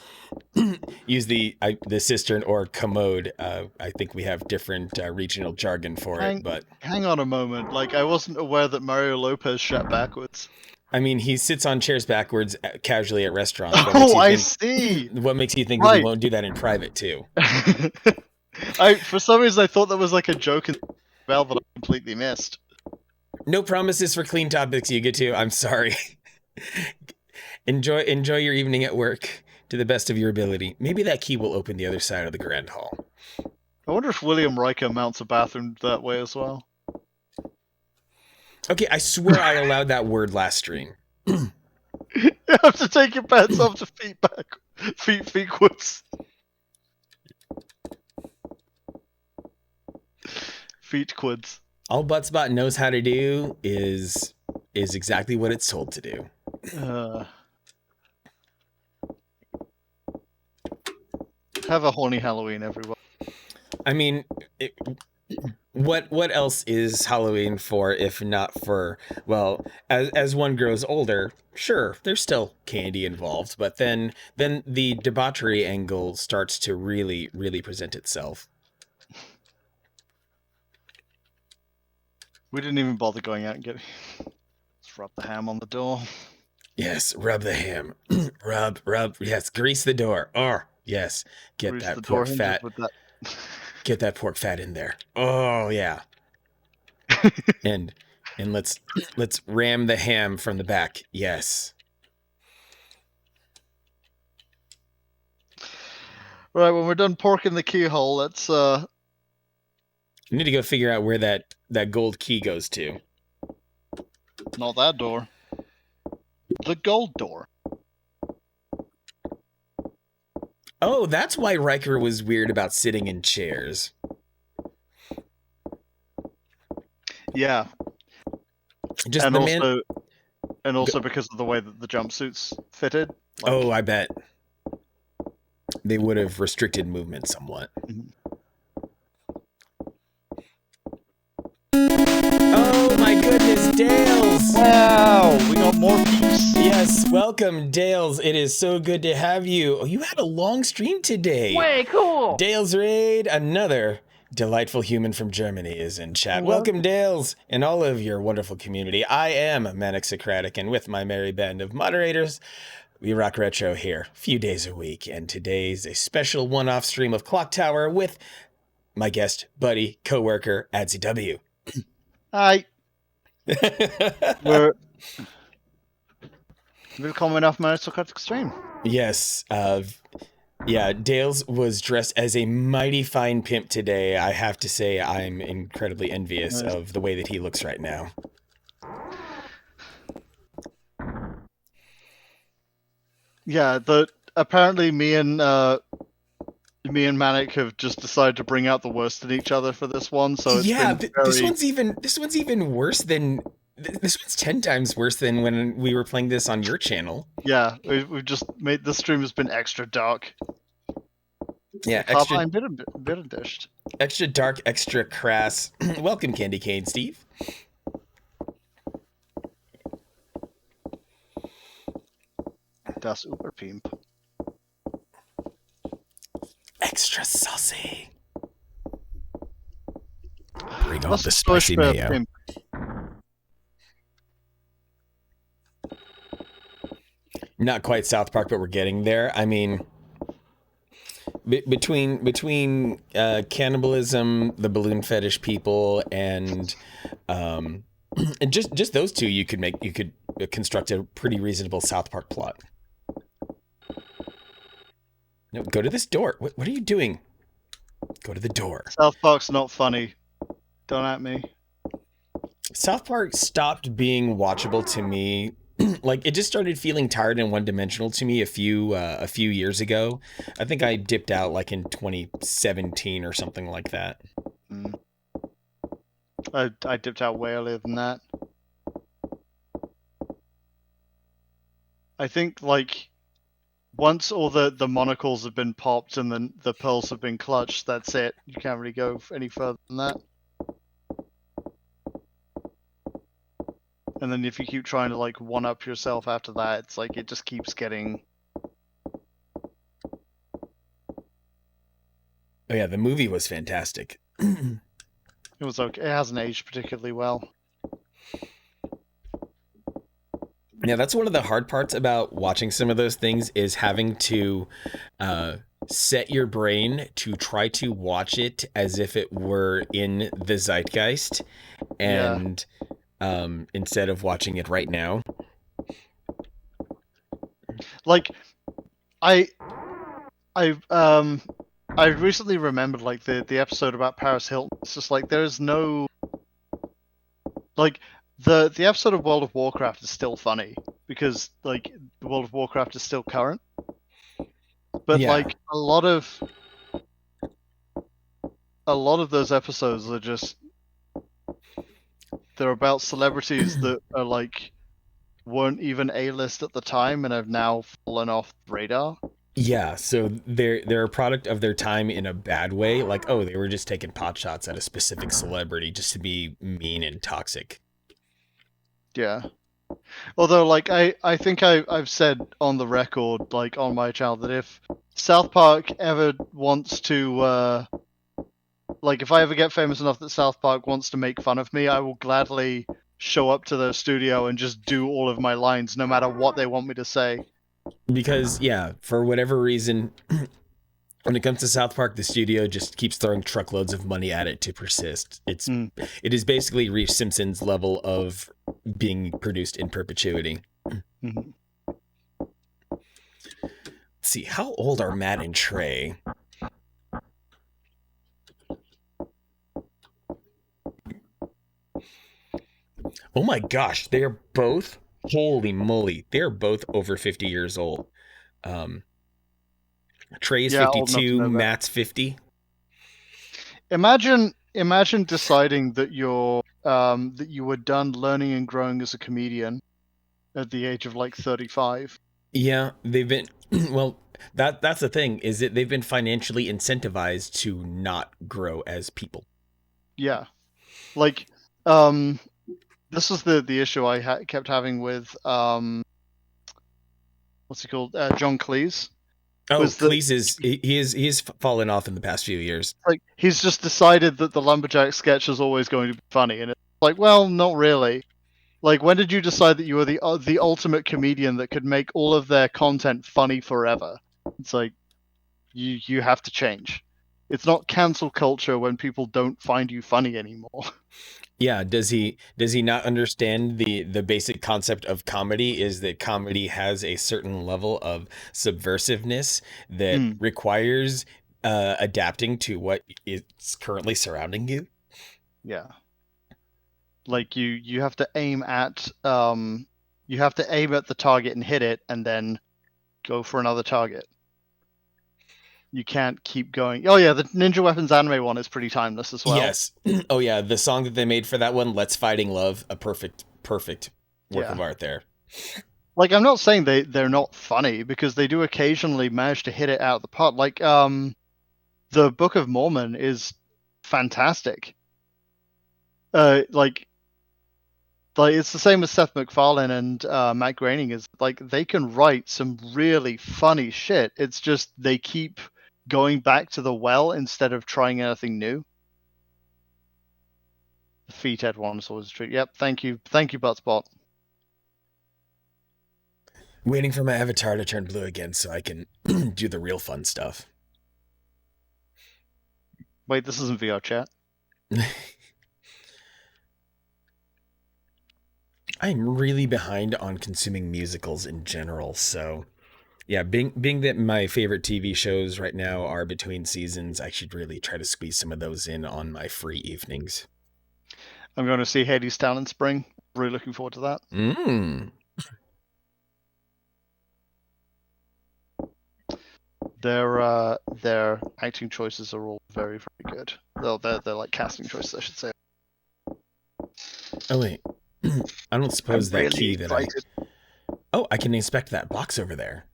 the cistern or commode. I think we have different regional jargon for it, but hang on a moment. Like I wasn't aware that Mario Lopez shat backwards. I mean, he sits on chairs backwards casually at restaurants. I see. What makes you think that he won't do that in private too? For some reason I thought that was like a joke in Bell that I completely missed. No promises for clean topics, you get to. I'm sorry. Enjoy your evening at work to the best of your ability. Maybe that key will open the other side of the grand hall. I wonder if William Riker mounts a bathroom that way as well. Okay, I swear I allowed that word last stream. You have to take your pants off to feet feetwards. Feetquids. All Buttsbot knows how to do is exactly what it's told to do. Have a horny Halloween, everyone. I mean, what else is Halloween for if not for, well, as one grows older, sure, there's still candy involved, but then the debauchery angle starts to really, really present itself. We didn't even bother going out and getting... Let's rub the ham on the door. Yes, rub the ham. rub, yes, grease the door. Oh, yes, get Grease that the pork door fat. with that. Get that pork fat in there. Oh, yeah. and let's ram the ham from the back. Yes. Right, when we're done porking the keyhole, let's I need to go figure out where that gold key goes to. not that door. The gold door. Oh, that's why Riker was weird about sitting in chairs. Yeah. Just and the also, man. And also because of the way that the jumpsuits fitted. Like... Oh, I bet. They would have restricted movement somewhat. Oh my goodness, Dales! Wow, we got more peeps. Yes, welcome, Dales. It is so good to have you. Oh, you had a long stream today. Way cool. Dales Raid, another delightful human from Germany is in chat. Welcome, Dales, and all of your wonderful community. I am Manic Socratic, and with my merry band of moderators, we rock retro here a few days a week, and today's a special one-off stream of Clock Tower with my guest, buddy, co-worker, AdzyW. Hi. We're coming off my Socratic stream. Yes, yeah, Dales was dressed as a mighty fine pimp today. I have to say I'm incredibly envious of the way that he looks right now. Yeah, apparently me and Manic have just decided to bring out the worst in each other for this one. So it's this one's even worse than this one's 10 times worse than when we were playing this on your channel. Yeah, we've just made this stream has been extra dark. Yeah, extra dished. Extra dark, extra crass. Welcome, Candy Cane Steve. Das Überpimp. Extra saucy. Bring on the spicy mayo. Pimp. Not quite South Park, but we're getting there. I mean, between cannibalism, the balloon fetish people, and just those two, you could construct a pretty reasonable South Park plot. No, go to this door. What are you doing? Go to the door. South Park's not funny. Don't at me. South Park stopped being watchable to me. Like, it just started feeling tired and one-dimensional to me a few years ago. I think I dipped out like in 2017 or something like that. I dipped out way earlier than that. I think like once all the monocles have been popped and then the pearls have been clutched, that's it. You can't really go any further than that. And then if you keep trying to like one-up yourself after that, it's like it just keeps getting... Oh yeah, the movie was fantastic. It was okay. It hasn't aged particularly well. Yeah, that's one of the hard parts about watching some of those things is having to set your brain to try to watch it as if it were in the zeitgeist, and instead of watching it right now. Like, I I recently remembered like the episode about Paris Hilton. It's just like there's no like the episode of World of Warcraft is still funny because like World of Warcraft is still current, but Yeah. like a lot of those episodes are just they're about celebrities that are like weren't even A-list at the time and have now fallen off the radar. Yeah, so they're a product of their time in a bad way. Like, oh, they were just taking pot shots at a specific celebrity just to be mean and toxic. Yeah. Although, like, I think I've said on the record, like, on my channel, that if South Park ever wants to, like, if I ever get famous enough that South Park wants to make fun of me, I will gladly show up to their studio and just do all of my lines, no matter what they want me to say. Because, yeah, for whatever reason, when it comes to South Park, the studio just keeps throwing truckloads of money at it to persist. It is basically reached Simpsons level of being produced in perpetuity. Mm-hmm. Let's see, how old are Matt and Trey? Oh my gosh, they're both, holy moly, they're both over 50 years old. Trey's Yeah, old enough to 52, know that. Matt's 50. Imagine deciding that that you were done learning and growing as a comedian at the age of like 35. Yeah, they've been well, that's the thing, is that they've been financially incentivized to not grow as people. Yeah. Like this is the issue I kept having with what's he called? John Cleese. Oh, Was that Cleese he's fallen off in the past few years. like he's just decided that the lumberjack sketch is always going to be funny, and it's like, well, not really. Like, when did you decide that you were the ultimate comedian that could make all of their content funny forever? It's like you have to change. It's not cancel culture when people don't find you funny anymore. Yeah, does he not understand the basic concept of comedy is that comedy has a certain level of subversiveness that requires adapting to what is currently surrounding you? Yeah. Like you have to aim at the target and hit it, and then go for another target. You can't keep going. Oh yeah, the Ninja Weapons anime one is pretty timeless as well. Yes. Oh yeah, the song that they made for that one, "Let's Fighting Love," a perfect work of art there. Like, I'm not saying they're not funny, because they do occasionally manage to hit it out of the park. Like the Book of Mormon is fantastic. Like it's the same as Seth MacFarlane and Matt Groening. Is like they can write some really funny shit. It's just they keep going back to the well instead of trying anything new. The Feethead one is always true. Yep, thank you, Buttspot. Waiting for my avatar to turn blue again so I can do the real fun stuff. Wait, this isn't VR chat. I'm really behind on consuming musicals in general, so yeah, being that my favorite TV shows right now are between seasons, I should really try to squeeze some of those in on my free evenings. I'm going to see Hades Town in spring. Really looking forward to that. Their acting choices are all very, very good. They're like casting choices, I should say. Oh wait, I don't suppose I'm that really key excited. that Oh, I can inspect that box over there.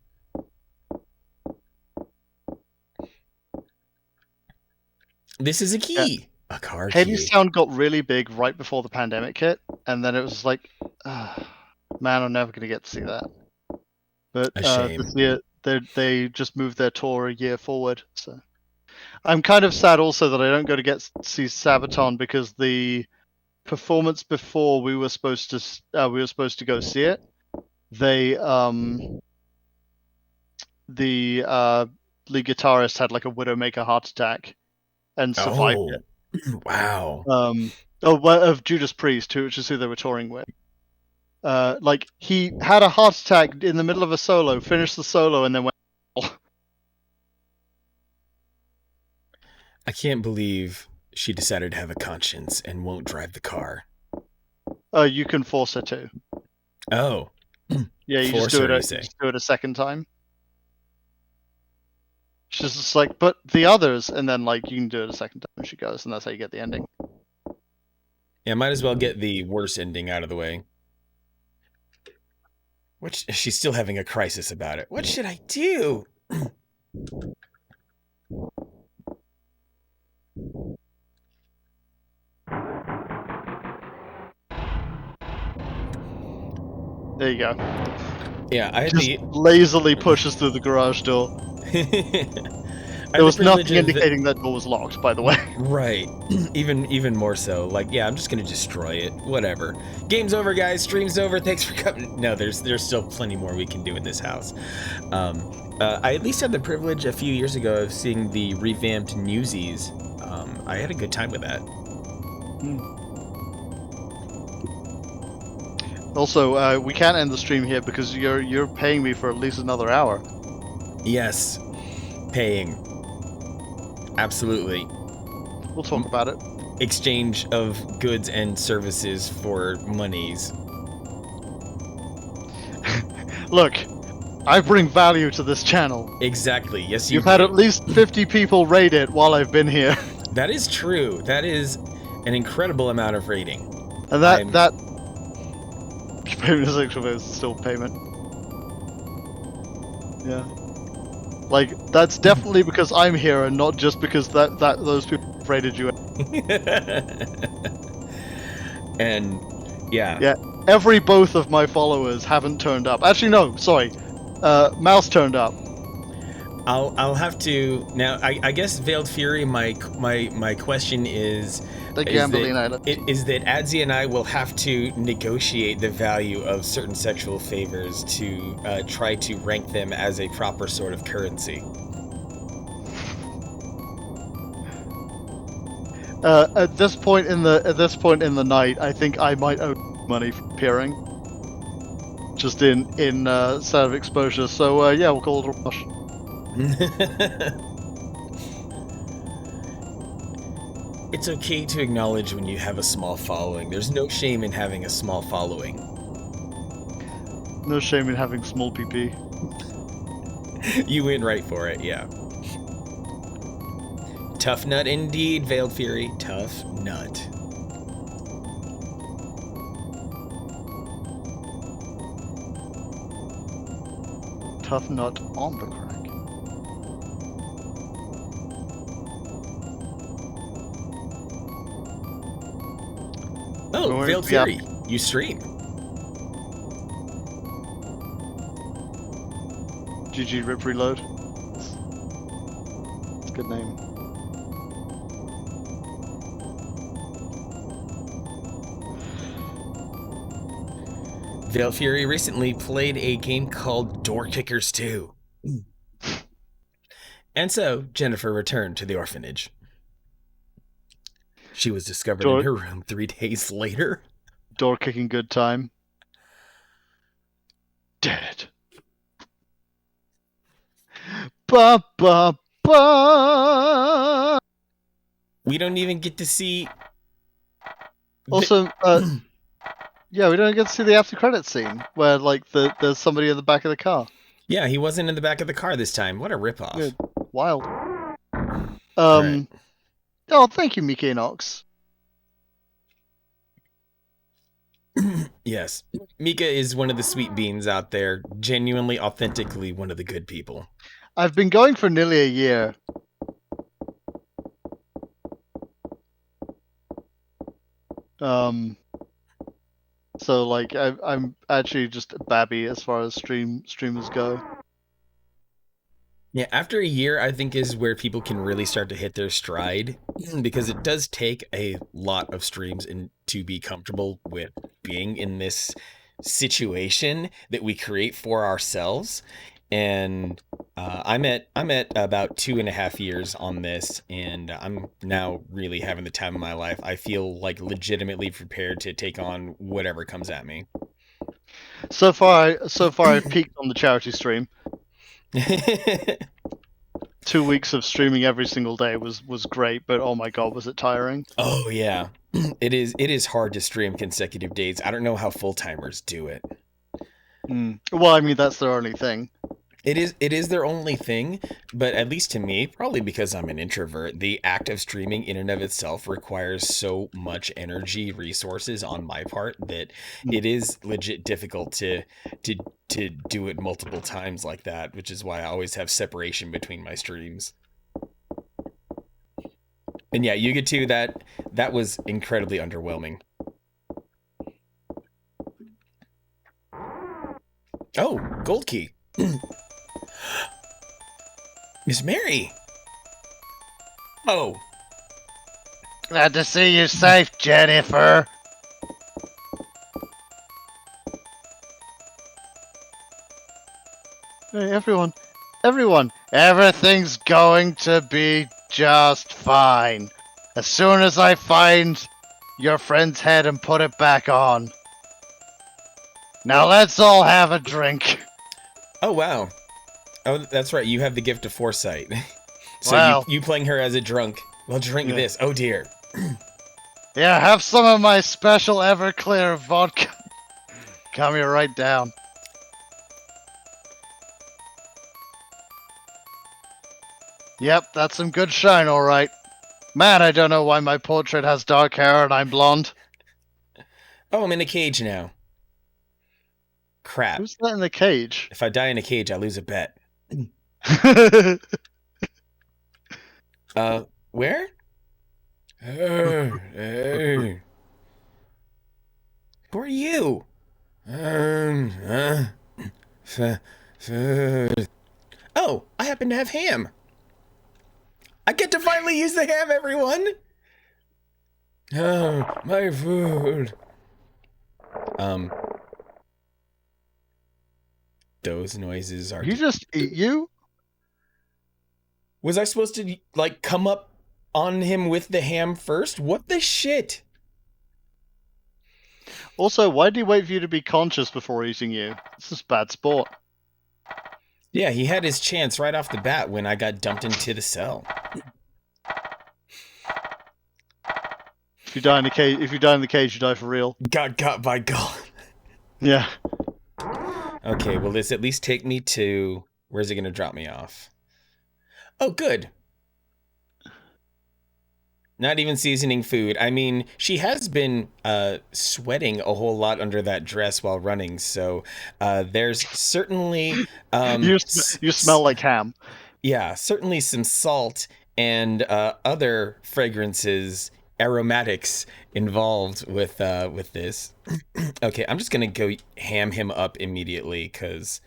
This is a key. A card key. Hades Town got really big right before the pandemic hit, and then it was like, man, I'm never gonna get to see that. But A shame. this year they just moved their tour a year forward. So I'm kind of sad also that I don't go to see Sabaton, because the performance before we were supposed to go see it, they the lead guitarist had like a Widowmaker heart attack and survived it. Wow. Of Judas Priest, which is who they were touring with. Like, he had a heart attack in the middle of a solo, finished the solo, and then went. I can't believe she decided to have a conscience and won't drive the car. You can force her to. Oh. Yeah, you Force just do her, it. you You say? just do it a second time. She's just like, but the others, and then like you can do it a second time. And she goes, and that's how you get the ending. Yeah, might as well get the worst ending out of the way. She's still having a crisis about it. What should I do? There you go. Yeah, I had Just lazily pushes through the garage door. There was nothing indicating that door was locked, by the way. Right. even more so. Like, yeah, I'm just gonna destroy it. Whatever. Game's over, guys. Stream's over. Thanks for coming. No, there's still plenty more we can do in this house. I at least had the privilege a few years ago of seeing the revamped Newsies. I had a good time with that. Also, we can't end the stream here because you're paying me for at least another hour. Yes, paying. Absolutely. We'll talk about it. Exchange of goods and services for monies. Look, I bring value to this channel. Exactly. Yes, You've had at least 50 people rate it while I've been here. That is true. That is an incredible amount of rating. And that payment is actually still payment. Yeah. Like, that's definitely because I'm here and not just because that those people rated you. And yeah. Yeah. Both of my followers haven't turned up. Actually, no, sorry. Mouse turned up. I'll have to now. I guess Veiled Fury. My question is Thank you, Amberlina. Is that Adzy and I will have to negotiate the value of certain sexual favors to try to rank them as a proper sort of currency. At this point in the night, I think I might owe money for appearing. Just in sort of exposure. So yeah, we'll call it a wash. It's okay to acknowledge when you have a small following. There's no shame in having a small following. No shame in having small PP. You went right for it, yeah. Tough nut indeed, Veiled Fury. Tough nut. Tough nut on the crack. Oh, Veiled Fury, you stream. GG Rip Reload. It's a good name. Veiled Fury recently played a game called Door Kickers 2. And so, Jennifer returned to the orphanage. She was discovered in her room 3 days later. Door kicking good time. Dead. Ba ba ba. We don't even get to see. Also, yeah, we don't get to see the after credits scene where like there's somebody in the back of the car. Yeah, he wasn't in the back of the car this time. What a ripoff. Good. Wild. Right. Oh, thank you, Mickey Knox. Yes. Mika is one of the sweet beans out there. Genuinely, authentically one of the good people. I've been going for nearly a year. So like I'm actually just babby as far as streamers go. Yeah, after a year, I think is where people can really start to hit their stride, because it does take a lot of streams to be comfortable with being in this situation that we create for ourselves. And I'm at about 2.5 years on this, and I'm now really having the time of my life. I feel like legitimately prepared to take on whatever comes at me. So far I've peaked on the charity stream. 2 weeks of streaming every single day was great, but oh my god, was it tiring? Oh yeah, it is hard to stream consecutive days. I don't know how full timers do it. Well, I mean that's their only thing. It is their only thing, but at least to me, probably because I'm an introvert, the act of streaming in and of itself requires so much energy, resources on my part that it is legit difficult to do it multiple times like that, which is why I always have separation between my streams. And yeah, Yuga 2, that was incredibly underwhelming. Oh, gold key. Miss Mary. Oh. Glad to see you safe, Jennifer. Hey, everyone, everything's going to be just fine. As soon as I find your friend's head and put it back on. Now let's all have a drink. Oh, wow. Oh, that's right. You have the gift of foresight. So Wow. you playing her as a drunk. Well, drink this. Oh, dear. Yeah, have some of my special Everclear vodka. Calm you right down. Yep, that's some good shine, alright. Man, I don't know why my portrait has dark hair and I'm blonde. Oh, I'm in a cage now. Crap. Who's that in the cage? If I die in a cage, I lose a bet. Where? Who are you? Oh, I happen to have ham. I get to finally use the ham, everyone! Oh, my food. Those noises are... You just eat you? Was I supposed to, like, come up on him with the ham first? What the shit? Also, why did he wait for you to be conscious before eating you? This is bad sport. Yeah, he had his chance right off the bat when I got dumped into the cell. If you die in the cage, you die for real. Got by God. Yeah. Okay, will this at least take me to... Where's it going to drop me off? Oh, good. Not even seasoning food. I mean, she has been sweating a whole lot under that dress while running, so there's certainly... you smell like ham. Yeah, certainly some salt and other fragrances, aromatics involved with this. Okay, I'm just gonna go ham him up immediately, because...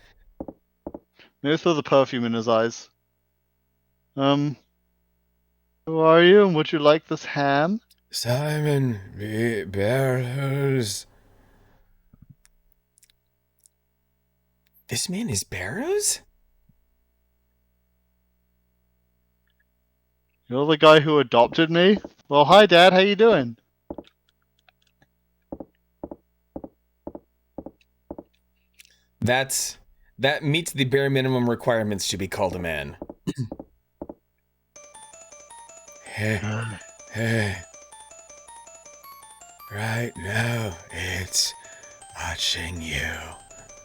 Maybe throw the perfume in his eyes. Who are you, and would you like this ham? Simon Barrows. This man is Barrows? You're the guy who adopted me? Well, hi, Dad. How you doing? That meets the bare minimum requirements to be called a man. Hey. Right now, it's watching you.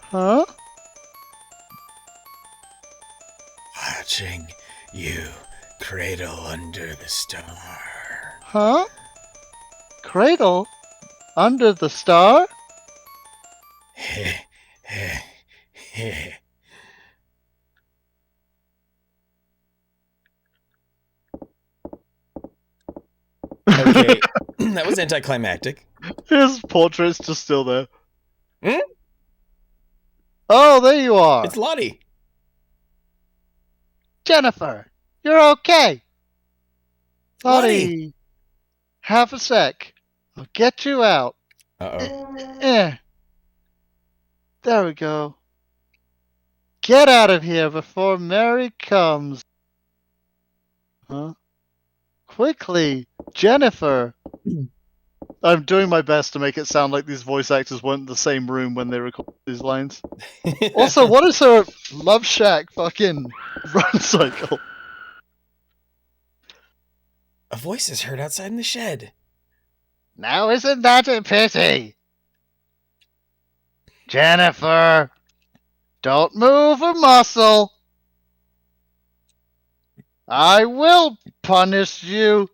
Huh? Watching you cradle under the star. Huh? Cradle? Under the star? Okay, that was anticlimactic. His portrait's just still there. Hmm? Oh, there you are. It's Lottie. Jennifer, you're okay. Lottie. Half a sec. I'll get you out. Uh-oh. There we go. Get out of here before Mary comes. Huh? Quickly, Jennifer. I'm doing my best to make it sound like these voice actors weren't in the same room when they recorded these lines. Also, what is her Love Shack fucking run cycle? A voice is heard outside in the shed. Now isn't that a pity? Jennifer, don't move a muscle. I will punish you.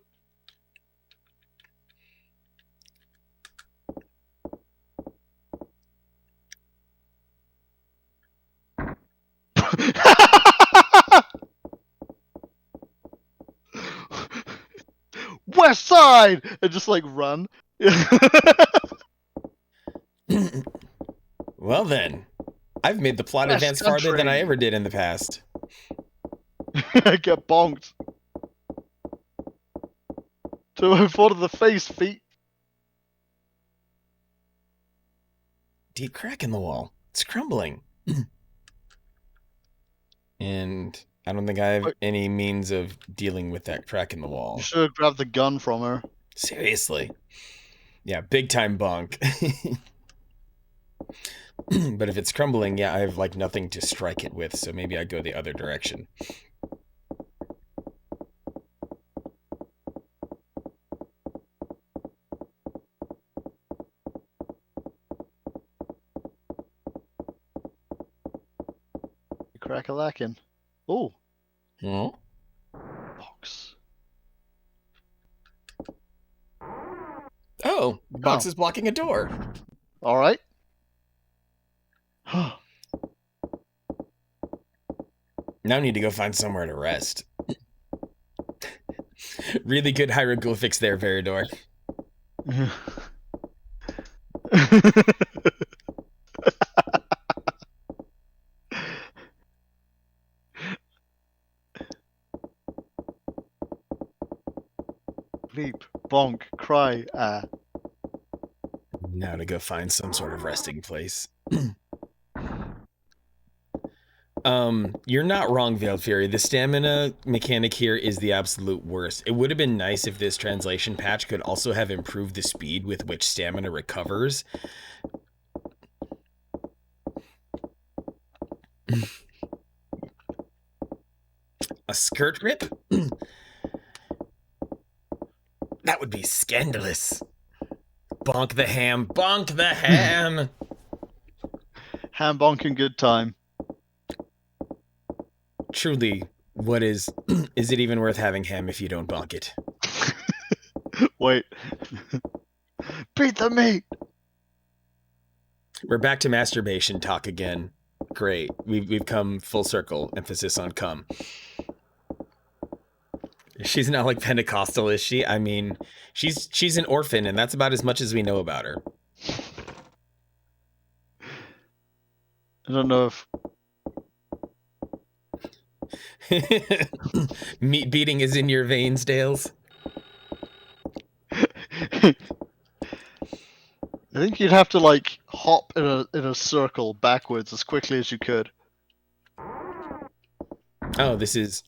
West side! And just like run. Well then, I've made the plot West advance farther than I country. ever did in the past. Get bonked. To a foot of the face, feet. Deep crack in the wall. It's crumbling. And I don't think I have any means of dealing with that crack in the wall. You should have grabbed the gun from her. Seriously. Yeah, big time bonk. But if it's crumbling, yeah, I have like nothing to strike it with, so maybe I go the other direction. Crack-a-lackin'. Oh. Hmm? Box. Oh, the box is blocking a door. Alright. Now I need to go find somewhere to rest. Really good hieroglyphics there, Veridor. Bleep, bonk, cry, Now to go find some sort of resting place. You're not wrong, Veiled Fury. The stamina mechanic here is the absolute worst. It would have been nice if this translation patch could also have improved the speed with which stamina recovers. A skirt rip? That would be scandalous. Bonk the ham. Bonk the ham. ham bonking good time. Truly, what is it even worth having ham if you don't bonk it? Wait. Beat the meat! We're back to masturbation talk again. Great. We've come full circle. Emphasis on cum. She's not like Pentecostal, is she? I mean, she's an orphan, and that's about as much as we know about her. I don't know if... Meat beating is in your veins, Dales. I think you'd have to, like, hop in a circle backwards as quickly as you could. Oh, this is...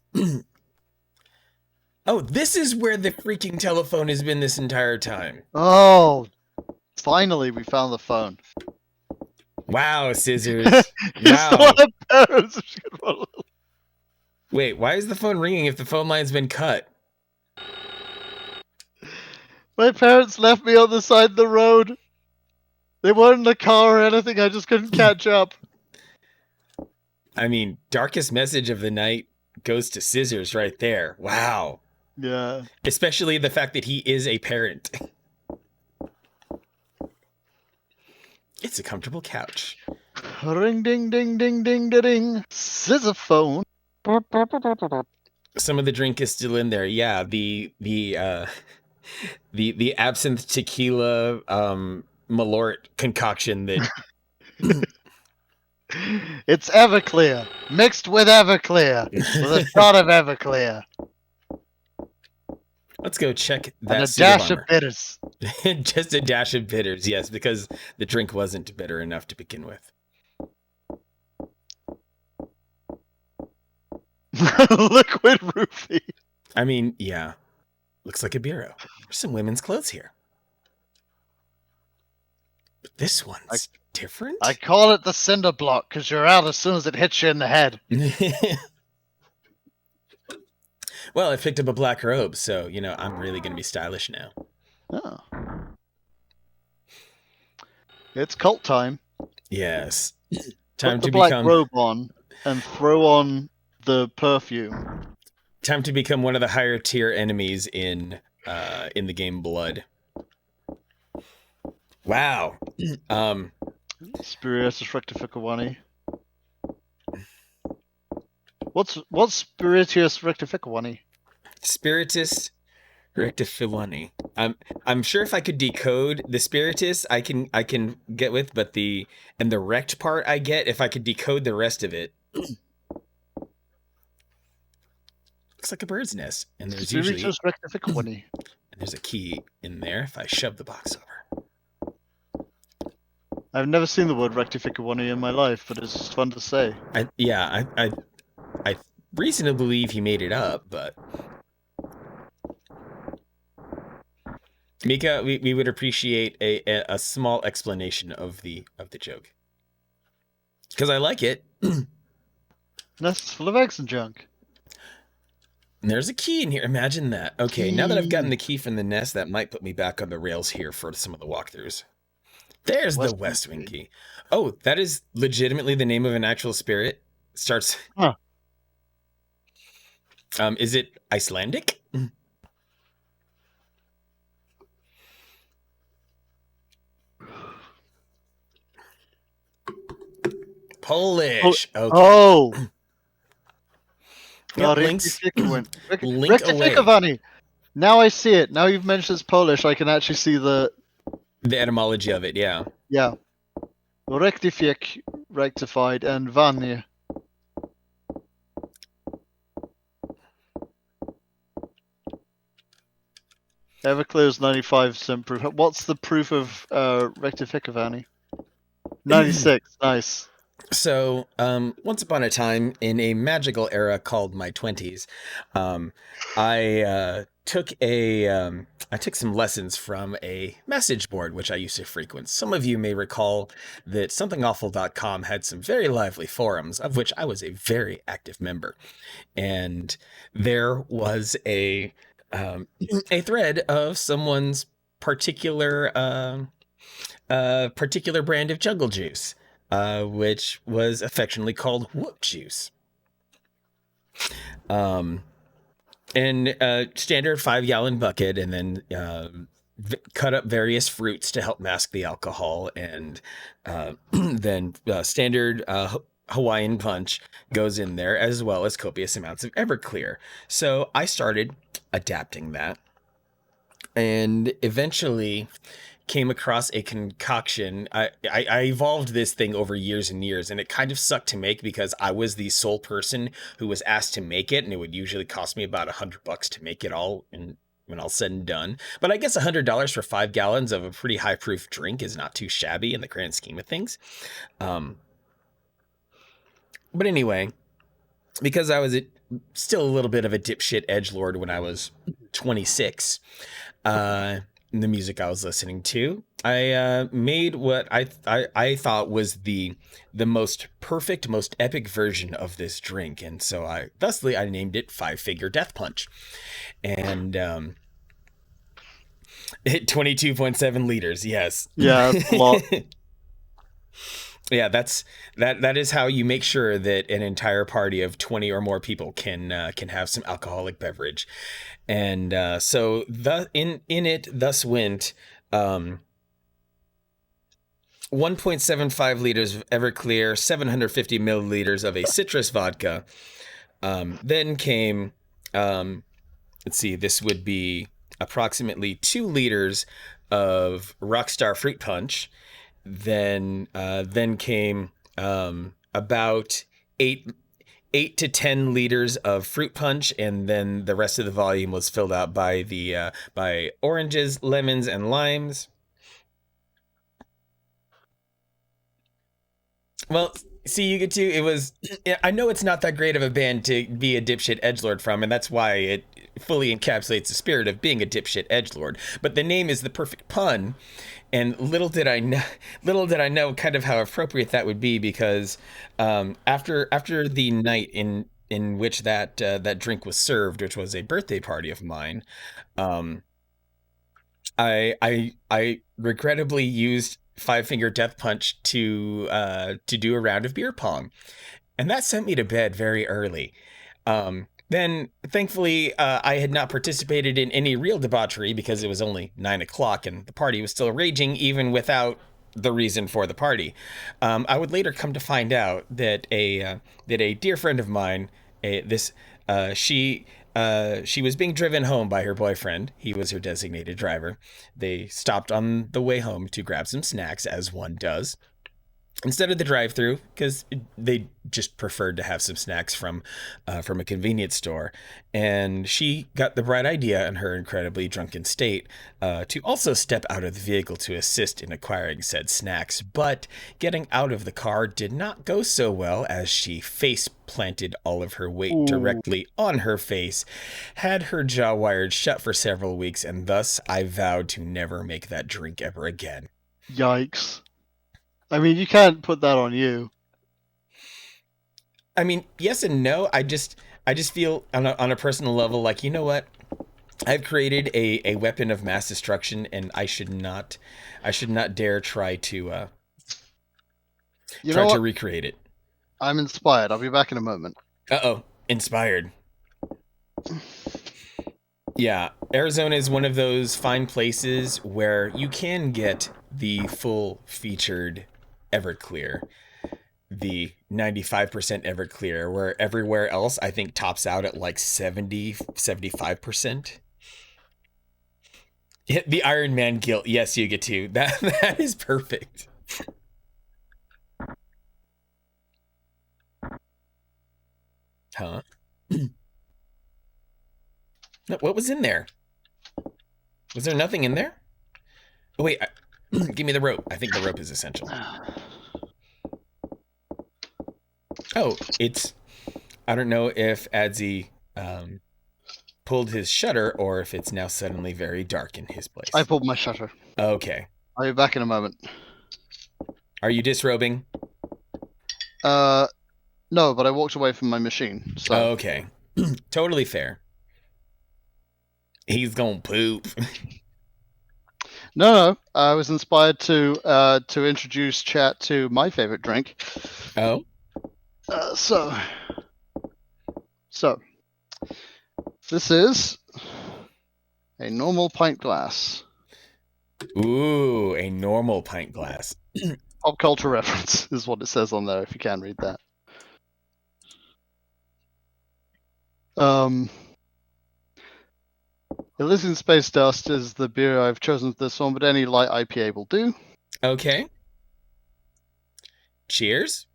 Oh, this is where the freaking telephone has been this entire time. Oh! Finally, we found the phone. Wow, Scissors. You Wow. still have parents. Wait, why is the phone ringing if the phone line's been cut? My parents left me on the side of the road. They weren't in the car or anything, I just couldn't catch up. I mean, darkest message of the night goes to Scissors right there. Wow. Yeah. Especially the fact that he is a parent. It's a comfortable couch. Ring ding ding ding ding da ding. Scissor phone. Some of the drink is still in there. Yeah, the absinthe tequila Malort concoction that It's Everclear, mixed with Everclear, with a shot of Everclear. Let's go check that. And a dash of bitters. Just a dash of bitters, yes, because the drink wasn't bitter enough to begin with. Liquid roofie. I mean, yeah. Looks like a bureau. There's some women's clothes here. But this one's different? I call it the cinder block because you're out as soon as it hits you in the head. Well, I picked up a black robe, so, you know, I'm really going to be stylish now. Oh. It's cult time. Yes. Time Put the to black become robe on and throw on the perfume. time to become one of the higher tier enemies in the game Blood. Wow. Spiritus Rectificawani. What's Spiritus Rectificawani? Spiritus Rectificawani. I'm sure if I could decode the Spiritus, I can get with, but the rect part I get if I could decode the rest of it. Looks like a bird's nest, and there's Spiritus Rectificawani. and there's a key in there if I shove the box over. I've never seen the word Rectificawani in my life, but it's just fun to say. I reasonably believe he made it up, but Mika, we would appreciate a small explanation of the joke, because I like it. Nest is full of eggs and junk. And there's a key in here. Imagine that. Okay, now that I've gotten the key from the nest, that might put me back on the rails here for some of the walkthroughs. There's the West Wing key. Oh, that is legitimately the name of an actual spirit. Starts. Huh. Is it Icelandic? Polish. Okay. Oh. Yep, Rectificawani. Now I see it. Now you've mentioned it's Polish, I can actually see the etymology of it. Yeah. Yeah. Rectified, and vanie. Everclear's 95% proof. What's the proof of Rectificawani? 96. Nice. So, once upon a time in a magical era called my 20s, I took some lessons from a message board which I used to frequent. Some of you may recall that somethingawful.com had some very lively forums, of which I was a very active member, and there was a thread of someone's particular brand of jungle juice. Which was affectionately called whoop juice. And standard 5-gallon bucket, and then cut up various fruits to help mask the alcohol, and then standard Hawaiian punch goes in there, as well as copious amounts of Everclear. So I started adapting that, and eventually came across a concoction. I evolved this thing over years and years, and it kind of sucked to make because I was the sole person who was asked to make it, and it would usually cost me about $100 to make it all, and when all said and done. But I guess $100 for 5 gallons of a pretty high proof drink is not too shabby in the grand scheme of things. But anyway, because I was still a little bit of a dipshit edgelord when I was 26, the music I was listening to, I made what I thought was the most perfect, most epic version of this drink, and so I named it 5-Figure Death Punch, and it 22.7 liters. Yes. Yeah, that's a lot. Yeah, that is how you make sure that an entire party of 20 or more people can have some alcoholic beverage. And so in it thus went 1.75 liters of Everclear, 750 milliliters of a citrus vodka. Then came, let's see, this would be approximately 2 liters of Rockstar Fruit Punch. Then came about 8 to 10 liters of fruit punch, and then the rest of the volume was filled out by by oranges, lemons, and limes. Well, see, you get to, it was, I know it's not that great of a band to be a dipshit edgelord from, and that's why it fully encapsulates the spirit of being a dipshit edgelord, but the name is the perfect pun. And little did I know kind of how appropriate that would be, because after the night in in which that drink was served, which was a birthday party of mine, I regrettably used Five Finger Death Punch to do a round of beer pong, and that sent me to bed very early. Then, thankfully, I had not participated in any real debauchery because it was only 9 o'clock and the party was still raging, even without the reason for the party. I would later come to find out that a dear friend of mine, she was being driven home by her boyfriend. He was her designated driver. They stopped on the way home to grab some snacks, as one does, instead of the drive-through, because they just preferred to have some snacks from a convenience store. And she got the bright idea in her incredibly drunken state to also step out of the vehicle to assist in acquiring said snacks. But getting out of the car did not go so well, as she face planted all of her weight directly on her face, had her jaw wired shut for several weeks, and thus I vowed to never make that drink ever again. Yikes. I mean, you can't put that on you. I mean, yes and no. I just feel on a personal level, like, you know what? I've created a weapon of mass destruction, and I should not dare try to recreate it. I'm inspired. I'll be back in a moment. Uh-oh. Inspired. Yeah, Arizona is one of those fine places where you can get the full featured Everclear, the 95% Everclear, where everywhere else I think tops out at like 75%. The Iron Man guilt. Yes, you get to. That is perfect. Huh? No, what was in there? Was there nothing in there? Oh, wait. Give me the rope. I think the rope is essential. Oh, it's... I don't know if Adzy pulled his shutter or if it's now suddenly very dark in his place. I pulled my shutter. Okay. I'll be back in a moment. Are you disrobing? No, but I walked away from my machine. So. Okay. Totally fair. He's gonna poop. No. I was inspired to introduce chat to my favorite drink. Oh. So this is a normal pint glass. Ooh, a normal pint glass. Pop culture reference is what it says on there, if you can read that. Elysian Space Dust is the beer I've chosen for this one, but any light IPA will do. Okay. Cheers.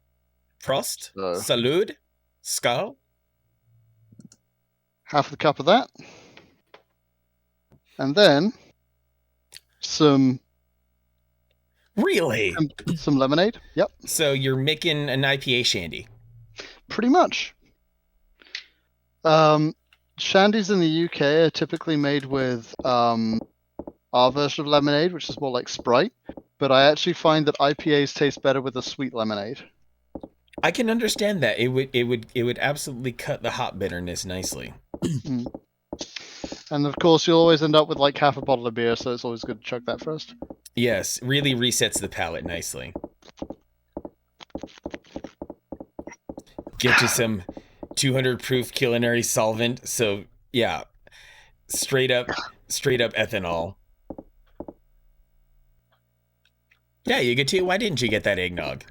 Prost. Salud. Skull. Half the cup of that. And then some... Really? Some lemonade. Yep. So you're making an IPA shandy. Pretty much. Shandies in the UK are typically made with our version of lemonade, which is more like Sprite. But I actually find that IPAs taste better with a sweet lemonade. I can understand that. It would absolutely cut the hop bitterness nicely. And of course, you'll always end up with like half a bottle of beer, so it's always good to chug that first. Yes, really resets the palate nicely. Get you some 200 proof culinary solvent. So yeah, straight up ethanol. Yeah, you get to. Why didn't you get that eggnog?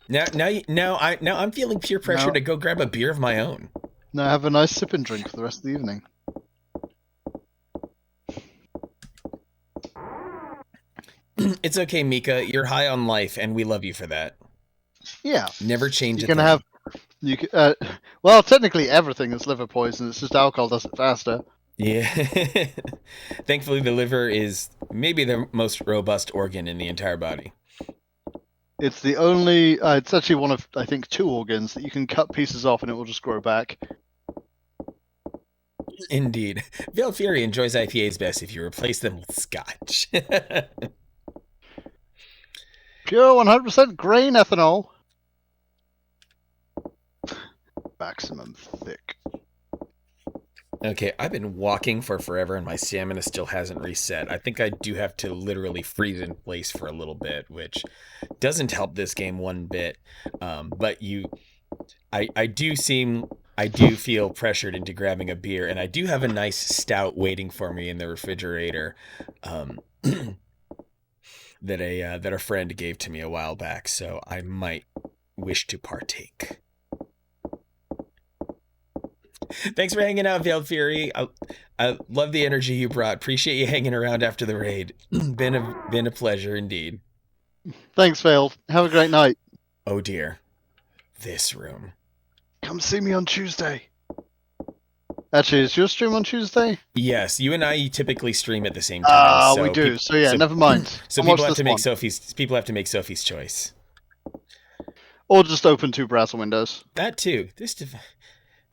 Yep. Now I'm feeling peer pressure to go grab a beer of my own. Now have a nice sip and drink for the rest of the evening. It's okay, Mika. You're high on life, and we love you for that. Yeah. Never change it. Well, technically everything is liver poison. It's just alcohol does it faster. Yeah. Thankfully, the liver is maybe the most robust organ in the entire body. It's the only... it's actually one of, I think, 2 organs that you can cut pieces off and it will just grow back. Indeed. Veiled Fury enjoys IPAs best if you replace them with scotch. Pure 100% grain ethanol. maximum thick. Okay, I've been walking for forever and my stamina still hasn't reset. I think I do have to literally freeze in place for a little bit, which doesn't help this game one bit. But I do feel pressured into grabbing a beer, and I do have a nice stout waiting for me in the refrigerator, that a friend gave to me a while back. So I might wish to partake. Thanks for hanging out, Veiled Fury. I love the energy you brought. Appreciate you hanging around after the raid. Been a pleasure indeed. Thanks, Veiled. Have a great night. Oh dear. This room. Come see me on Tuesday. Actually, is your stream on Tuesday? Yes, you and I typically stream at the same time. So we do. So yeah, never mind. So people have to make Sophie's choice. Or just open two browser windows. That too.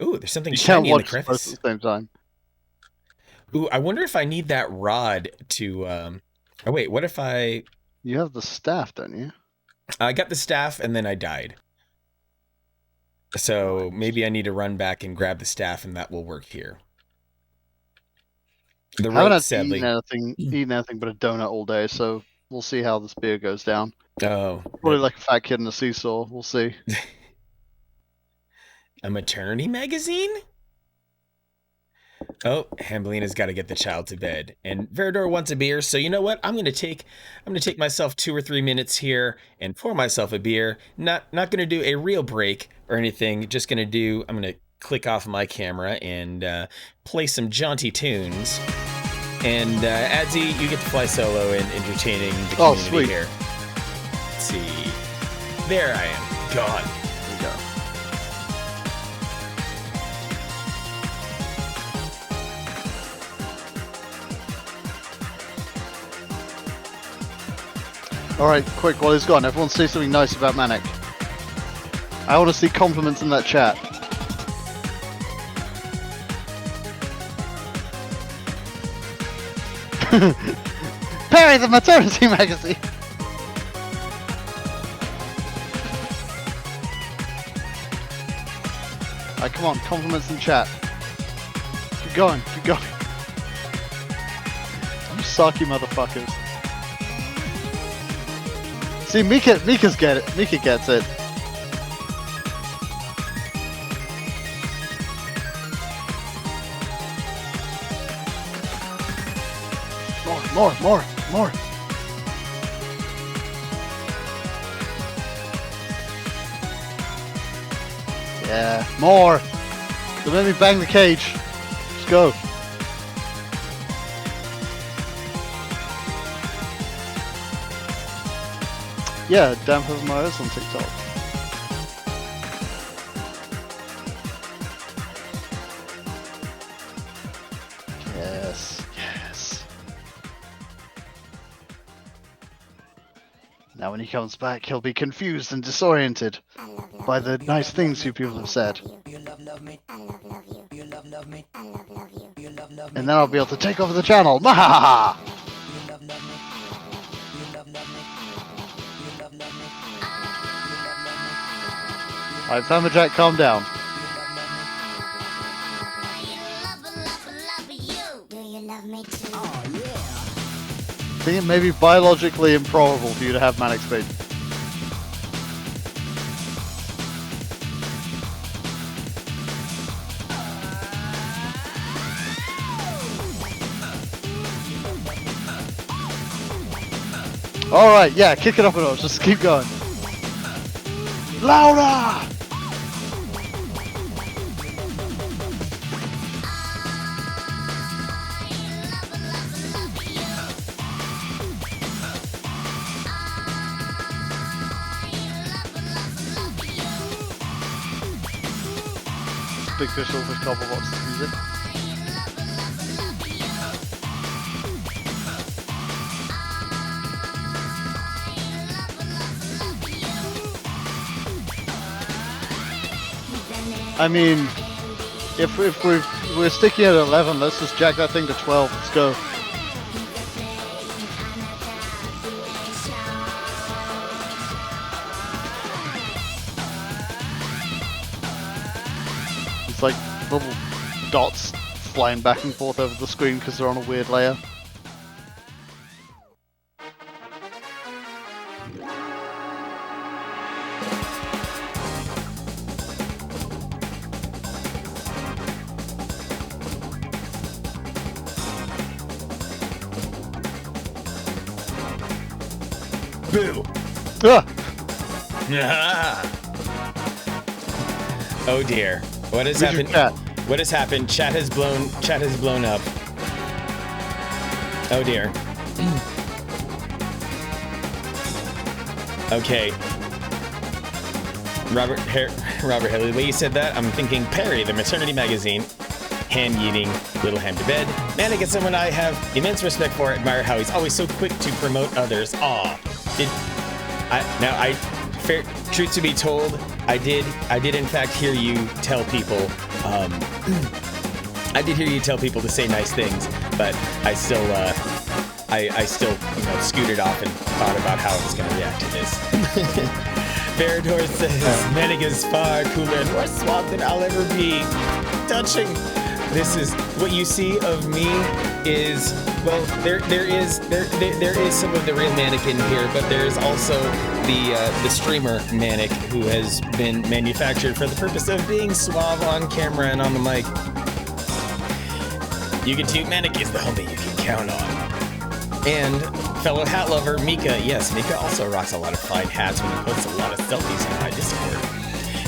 Ooh, there's something You shiny in can't the watch both crevice. at the same time. Ooh, I wonder if I need that rod to. Oh wait, what if I? You have the staff, don't you? I got the staff and then I died. So maybe I need to run back and grab the staff, and that will work here. The I haven't rope, had sadly. eaten anything but a donut all day, so we'll see how this beer goes down. Oh, Probably like a fat kid in a seesaw. We'll see. a maternity magazine? Oh, Hambelina's got to get the child to bed, and Verador wants a beer. So you know what? I'm gonna take myself 2 or 3 minutes here and pour myself a beer. Not gonna do a real break or anything. Just I'm gonna click off my camera and play some jaunty tunes. And Adzy, you get to fly solo and entertaining the community sweet. here. Let's see. There I am. Gone. There we go. Alright, quick, while he's gone, everyone say something nice about Manic. I want to see compliments in that chat. Perry, the maternity magazine! Alright, come on, compliments in chat. Keep going, keep going. You sucky motherfuckers. See, Mika's get it. Mika gets it. More. Yeah, more. Don't let me bang the cage. Let's go. Yeah, damn whoever my eyes on TikTok. Yes. Now when he comes back, he'll be confused and disoriented by the nice things you people have said. And then I'll be able to take over the channel. Mahaha! Alright, Fammerjack, calm down. I think it may be biologically improbable for you to have manic speed. Alright, yeah, kick it up a notch, just keep going. Louder! Big Fish Over Couple Boxes music. I mean, if we're sticking at 11, let's just jack that thing to 12. Let's go. these like little dots flying back and forth over the screen because they're on a weird layer. Boo! Ah! Oh dear. What has Who's your happened? cat? What has happened? Chat has blown up. Oh dear. Okay. Robert Haley, the way you said that, I'm thinking Perry, the maternity magazine. Hand yeeting, little ham to bed. Man, I guess someone I have immense respect for, admire how he's always so quick to promote others. Aw. Truth to be told, I did in fact hear you tell people, I did hear you tell people to say nice things, but I still, scooted off and thought about how I was going to react to this. Verador says, Maniga's far cooler and more suave than I'll ever be. Touching. This is what you see of me is, well, there is some of the real mannequin here, but there's also the streamer Manic who has been manufactured for the purpose of being suave on camera and on the mic. You can too, Manic is the homie you can count on. And fellow hat lover Mika, yes, Mika also rocks a lot of fine hats when he posts a lot of selfies on my Discord.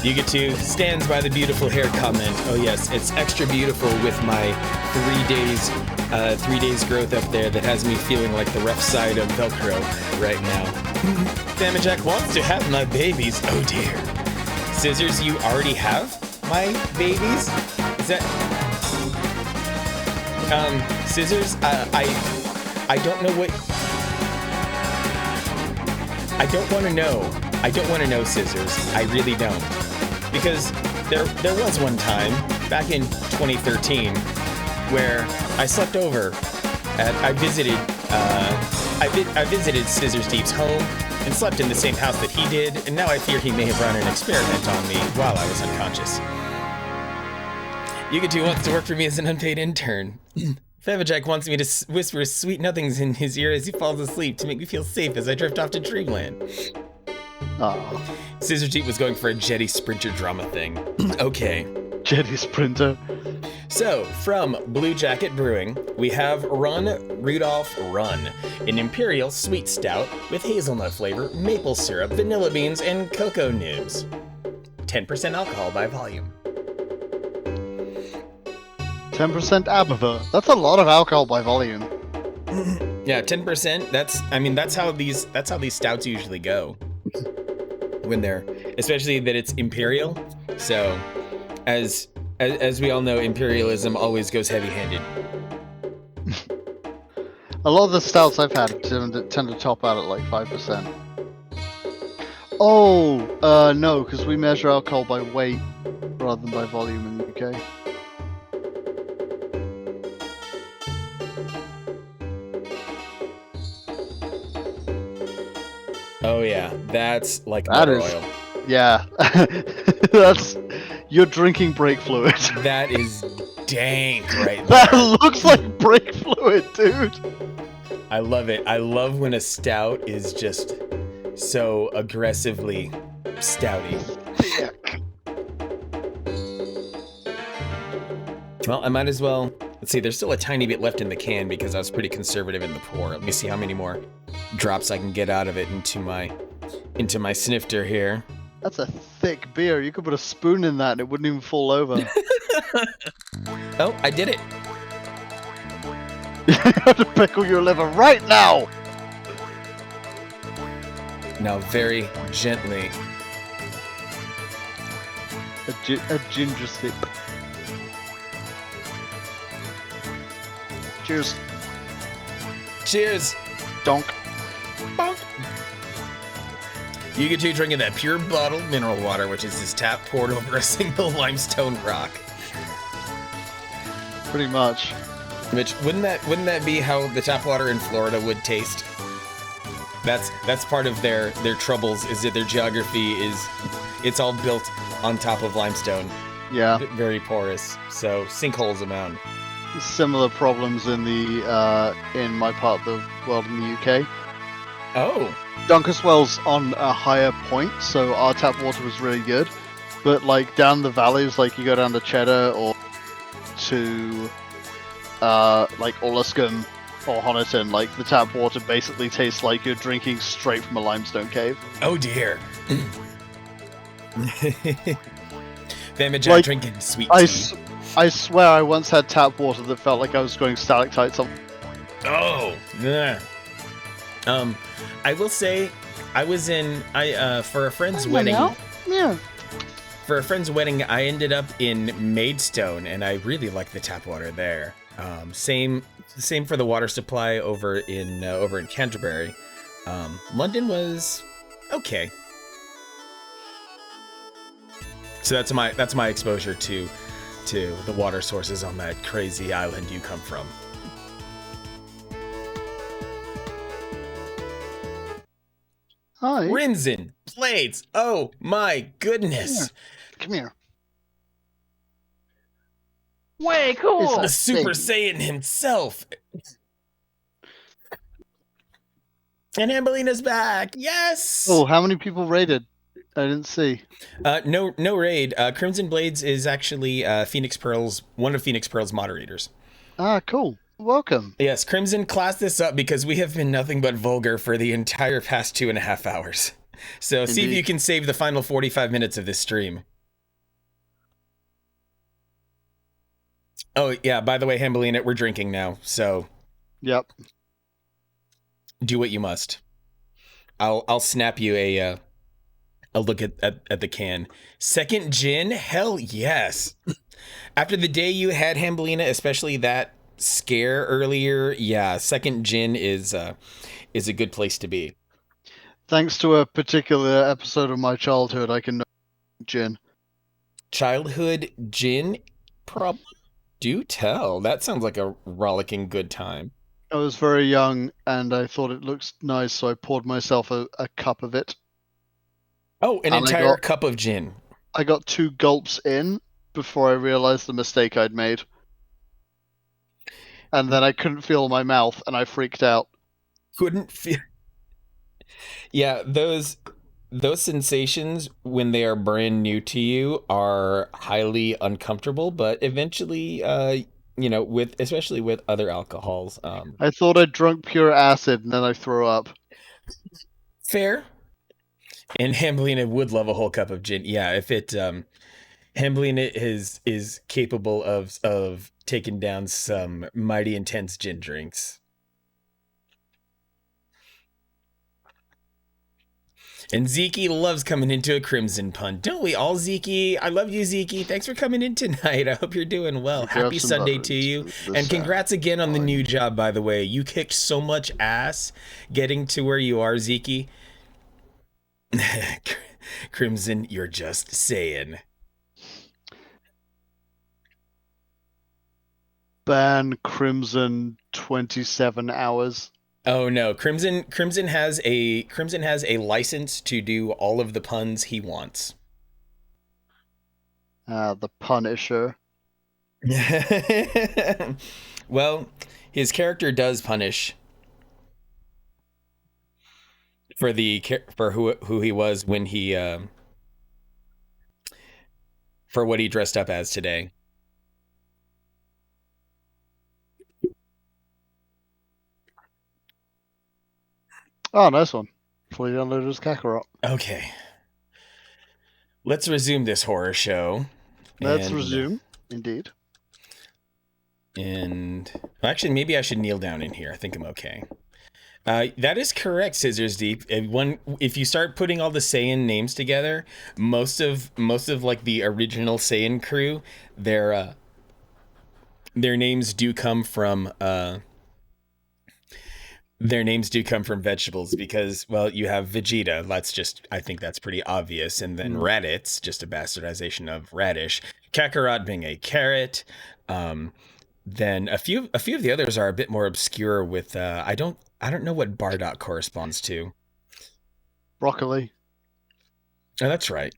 Yuga2 stands by the beautiful hair comment. Oh yes, it's extra beautiful with my 3 days growth up there that has me feeling like the rough side of Velcro right now. Damajack wants to have my babies. Oh dear. Scissors, you already have my babies? Is that... Scissors, I don't know what... I don't want to know. I don't want to know, Scissors. I really don't. Because there was one time, back in 2013, where I slept over I visited Scissors Deep's home and slept in the same house that he did, and now I fear he may have run an experiment on me while I was unconscious. Yuga2 wants to work for me as an unpaid intern. Favajack wants me to whisper sweet nothings in his ear as he falls asleep to make me feel safe as I drift off to Dreamland. Oh. Scissor Deep was going for a Jetty Sprinter drama thing. Okay. Jetty Sprinter. So, from Blue Jacket Brewing, we have Run Rudolph Run, an imperial sweet stout with hazelnut flavor, maple syrup, vanilla beans, and cocoa nibs. 10% alcohol by volume. 10% Abava. That's a lot of alcohol by volume. Yeah, 10%. That's how these stouts usually go. When they're, especially that it's imperial. So, as we all know, imperialism always goes heavy-handed. A lot of the stouts I've had tend to top out at like 5%. Oh, no, because we measure alcohol by weight rather than by volume in the UK. Oh yeah, that's like that motor is, oil. Yeah, that's your drinking brake fluid. That is dank right there. That looks like brake fluid, dude. I love it. I love when a stout is just so aggressively stouty. Well, I might as well. Let's see, there's still a tiny bit left in the can because I was pretty conservative in the pour. Let me see how many more drops I can get out of it into my snifter here. That's a thick beer. You could put a spoon in that and it wouldn't even fall over. Oh, I did it. You have to pickle your liver right now. Now, very gently. A ginger sip. Cheers. Cheers. Donk. Bonk. You get to drinking that pure bottled mineral water, which is this tap poured over a single limestone rock. Pretty much. Which wouldn't that be how the tap water in Florida would taste? That's part of their troubles, is that their geography is, it's all built on top of limestone. Yeah. very porous, so sinkholes abound. Similar problems in the in my part of the world in the UK. Oh, Dunkerswell's on a higher point, so our tap water was really good. But like down the valleys, like you go down to Cheddar or to like Orliscombe or Honiton, like the tap water basically tastes like you're drinking straight from a limestone cave. oh dear. Vamajak Like, drinking sweet I, tea. I swear I once had tap water that felt like I was going stalactites on. Oh, yeah. I will say, I was in for a friend's wedding. Yeah. For a friend's wedding, I ended up in Maidstone, and I really like the tap water there. Same for the water supply over in Canterbury. London was okay. So that's my exposure to the water sources on that crazy island you come from. Hi. Crimson Blades. Oh my goodness. Come here. Way cool. The Super Saiyan himself. And Ambelina's back. Yes. Oh, how many people raided? I didn't see. No raid. Crimson Blades is actually one of Phoenix Pearl's moderators. Ah, cool. Welcome. Yes, Crimson classed this up because we have been nothing but vulgar for the entire past 2.5 hours. So Indeed. see if you can save the final 45 minutes of this stream. Oh yeah, by the way, Hambelina, we're drinking now, so Yep. do what you must. I'll snap you a look at the can. Second gin? Hell yes. After the day you had, Hambelina, especially that scare earlier, yeah, second gin is a good place to be. Thanks to a particular episode of my childhood, I can know gin. Childhood gin problem? Do tell. That sounds like a rollicking good time. I was very young and I thought it looked nice, so I poured myself a cup of it. Oh, an And entire cup of gin. I got 2 gulps in before I realized the mistake I'd made. And then I couldn't feel my mouth and I freaked out. Couldn't feel. Yeah, those sensations when they are brand new to you are highly uncomfortable, but eventually, especially with other alcohols. I thought I'd drunk pure acid and then I threw up. Fair. And Hambelina would love a whole cup of gin. Yeah, if it Hambelina is capable of taking down some mighty intense gin drinks. And Zeke loves coming into a Crimson pun. Don't we all, Zeke? I love you, Zeke. Thanks for coming in tonight. I hope you're doing well. Happy Sunday to you. And congrats again on the new job, by the way. You kicked so much ass getting to where you are, Zeke. Crimson, you're just saying. Ban Crimson 27 hours. Oh no, Crimson has a license to do all of the puns he wants. The Punisher. Well, his character does punish for who he was when he for what he dressed up as today. Oh, nice one. Fully downloaded as Kakarot. Okay. Let's resume this horror show. Let's resume. Indeed. And actually, maybe I should kneel down in here. I think I'm okay. That is correct, Scissors Deep. If you start putting all the Saiyan names together, most of like the original Saiyan crew, their names do come from vegetables because, well, you have Vegeta. I think that's pretty obvious. And then Raditz, just a bastardization of radish. Kakarot being a carrot. Then a few of the others are a bit more obscure with, I don't know what Bardock corresponds to. Broccoli. Oh, that's right.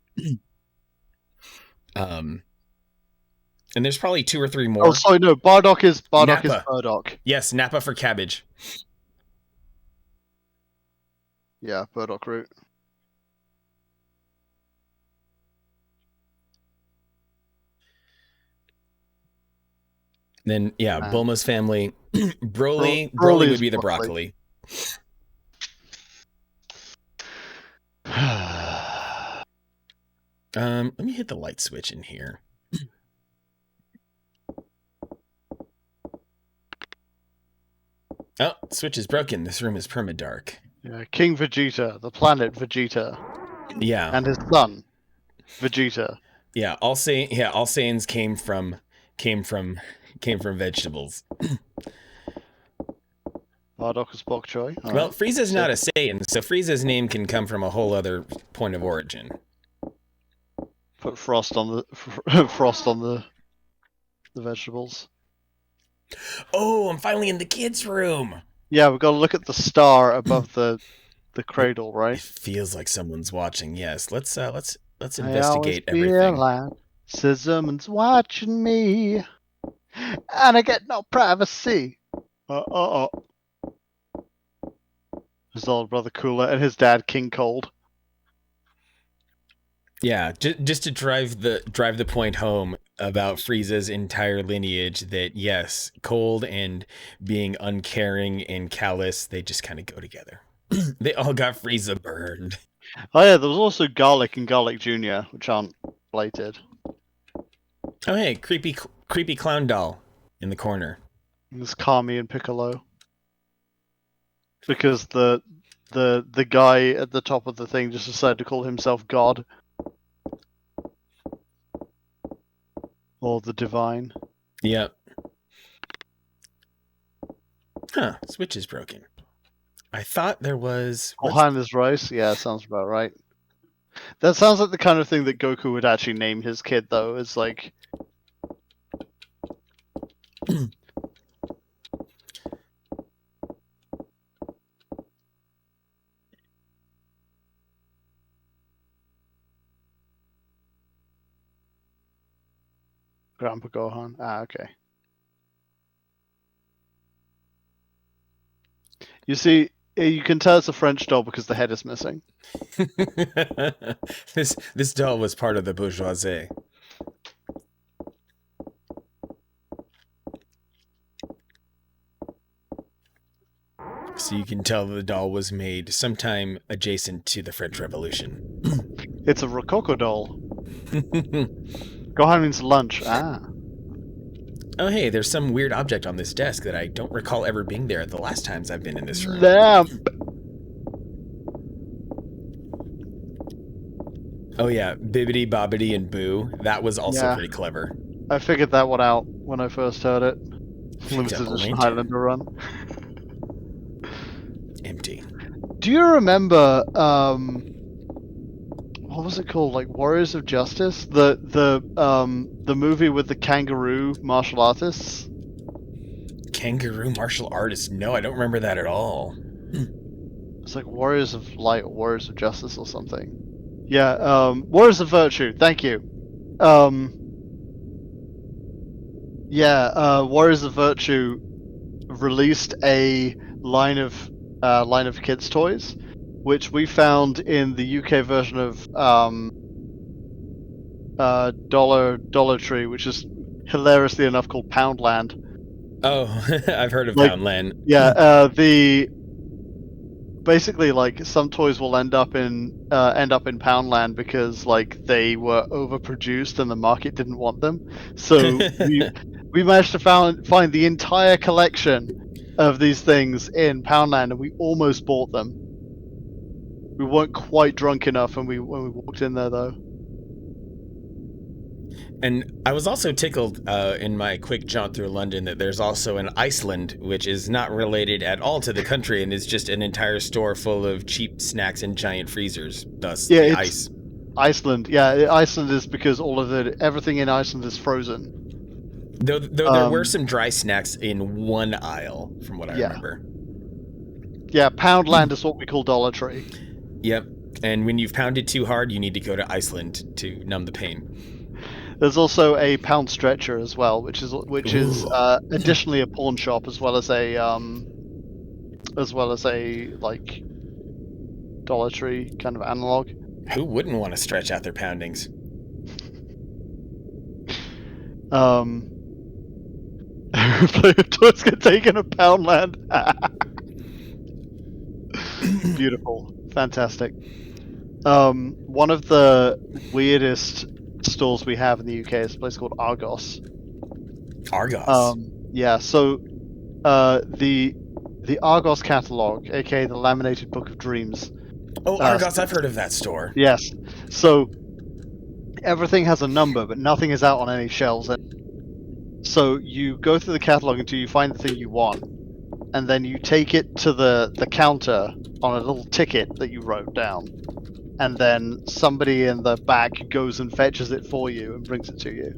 And there's probably 2 or 3 Oh, more. sorry, no. Bardock is Napa. burdock. Yes, Napa for cabbage. Yeah, burdock root. Then, yeah, Man. Bulma's family. Broly Broly would is be the broccoli. Let me hit the light switch in here. Oh, switch is broken. This room is permadark. Yeah, King Vegeta, the planet Vegeta, Yeah. and his son, Vegeta. Yeah, all Saiyans came from vegetables. Bardock is bok choy. Well, Frieza's not a Saiyan, so Frieza's name can come from a whole other point of origin. Put frost on the vegetables. Oh, I'm finally in the kids' room. Yeah, we've got to look at the star above the cradle, It right? feels like someone's watching. Yes, let's investigate I always everything. feel like someone's watching me, and I get no privacy. His older brother Cooler and his dad King Cold. Yeah, just to drive the point home about Frieza's entire lineage, that yes, cold and being uncaring and callous, they just kind of go together. They all got Frieza burned. Oh yeah, there was also Garlic and Garlic Jr., which aren't related. Oh hey, creepy clown doll in the corner. There's Kami and Piccolo. Because the guy at the top of the thing just decided to call himself God. Or the Divine. Yep. Huh, switch is broken. I thought there was... Gohan is rice? Yeah, sounds about right. That sounds like the kind of thing that Goku would actually name his kid, though. It's like... Grandpa Gohan. Ah, okay. You see, you can tell it's a French doll because the head is missing. This doll was part of the bourgeoisie. So you can tell the doll was made sometime adjacent to the French Revolution. It's a Rococo doll. Gohan means lunch. Ah. Oh hey, there's some weird object on this desk that I don't recall ever being there the last times I've been in this room. Lamp. Oh yeah, Bibbidi Bobbidi and Boo. That was also pretty clever. I figured that one out when I first heard it. Limited Double edition lantern. Highlander run. Empty. Do you remember what was it called? Like Warriors of Justice? The movie with the kangaroo martial artists? Kangaroo martial artist? No, I don't remember that at all. It's like Warriors of Light or Warriors of Justice or something. Yeah, Warriors of Virtue, thank you. Warriors of Virtue released a line of kids' toys, which we found in the UK version of Dollar Tree, which is hilariously enough called Poundland. Oh, I've heard of Poundland. Yeah, basically like some toys will end up in Poundland because like they were overproduced and the market didn't want them. So we managed to find the entire collection of these things in Poundland, and we almost bought them. We weren't quite drunk enough when we walked in there, though. And I was also tickled in my quick jaunt through London that there's also an Iceland, which is not related at all to the country and is just an entire store full of cheap snacks and giant freezers. Thus, the ice. Iceland, yeah, Iceland is because everything in Iceland is frozen. Though there were some dry snacks in one aisle, from what I remember. Yeah, Poundland is what we call Dollar Tree. Yep, and when you've pounded too hard, you need to go to Iceland to numb the pain. There's also a pound stretcher as well, which is Ooh. additionally a pawn shop as well as a like Dollar Tree kind of analog. Who wouldn't want to stretch out their poundings? Play a toys get taken a Poundland. Beautiful, fantastic. One of the weirdest stores we have in the UK is a place called Argos. Argos. Yeah, so the Argos catalog, aka the Laminated Book of Dreams. Oh, Argos, I've heard of that store. Yes. So everything has a number, but nothing is out on any shelves. So you go through the catalog until you find the thing you want, and then you take it to the counter on a little ticket that you wrote down, and then somebody in the back goes and fetches it for you and brings it to you.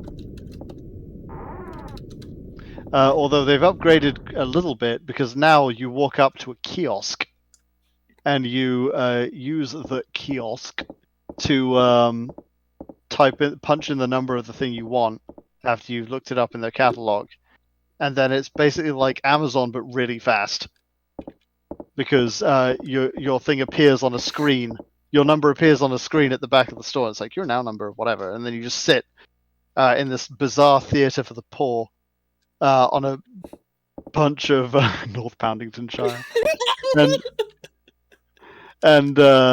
Although they've upgraded a little bit, because now you walk up to a kiosk and you use the kiosk to punch in the number of the thing you want after you've looked it up in their catalog, and then it's basically like Amazon but really fast, because your thing appears on a screen, your number appears on a screen at the back of the store. It's like your now number whatever, and then you just sit in this bizarre theatre for the poor on a bunch of North Poundingtonshire and Poundingtonshire.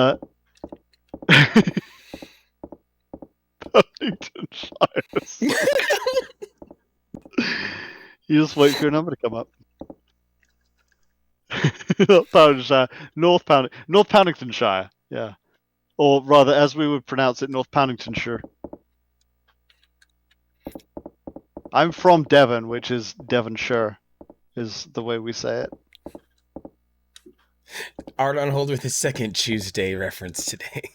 You just wait for your number to come up. Not Poundingtonshire, North Poundingtonshire, yeah. Or rather, as we would pronounce it, North Poundingtonshire. I'm from Devon, which is Devonshire, is the way we say it. Art on hold with his second Tuesday reference today.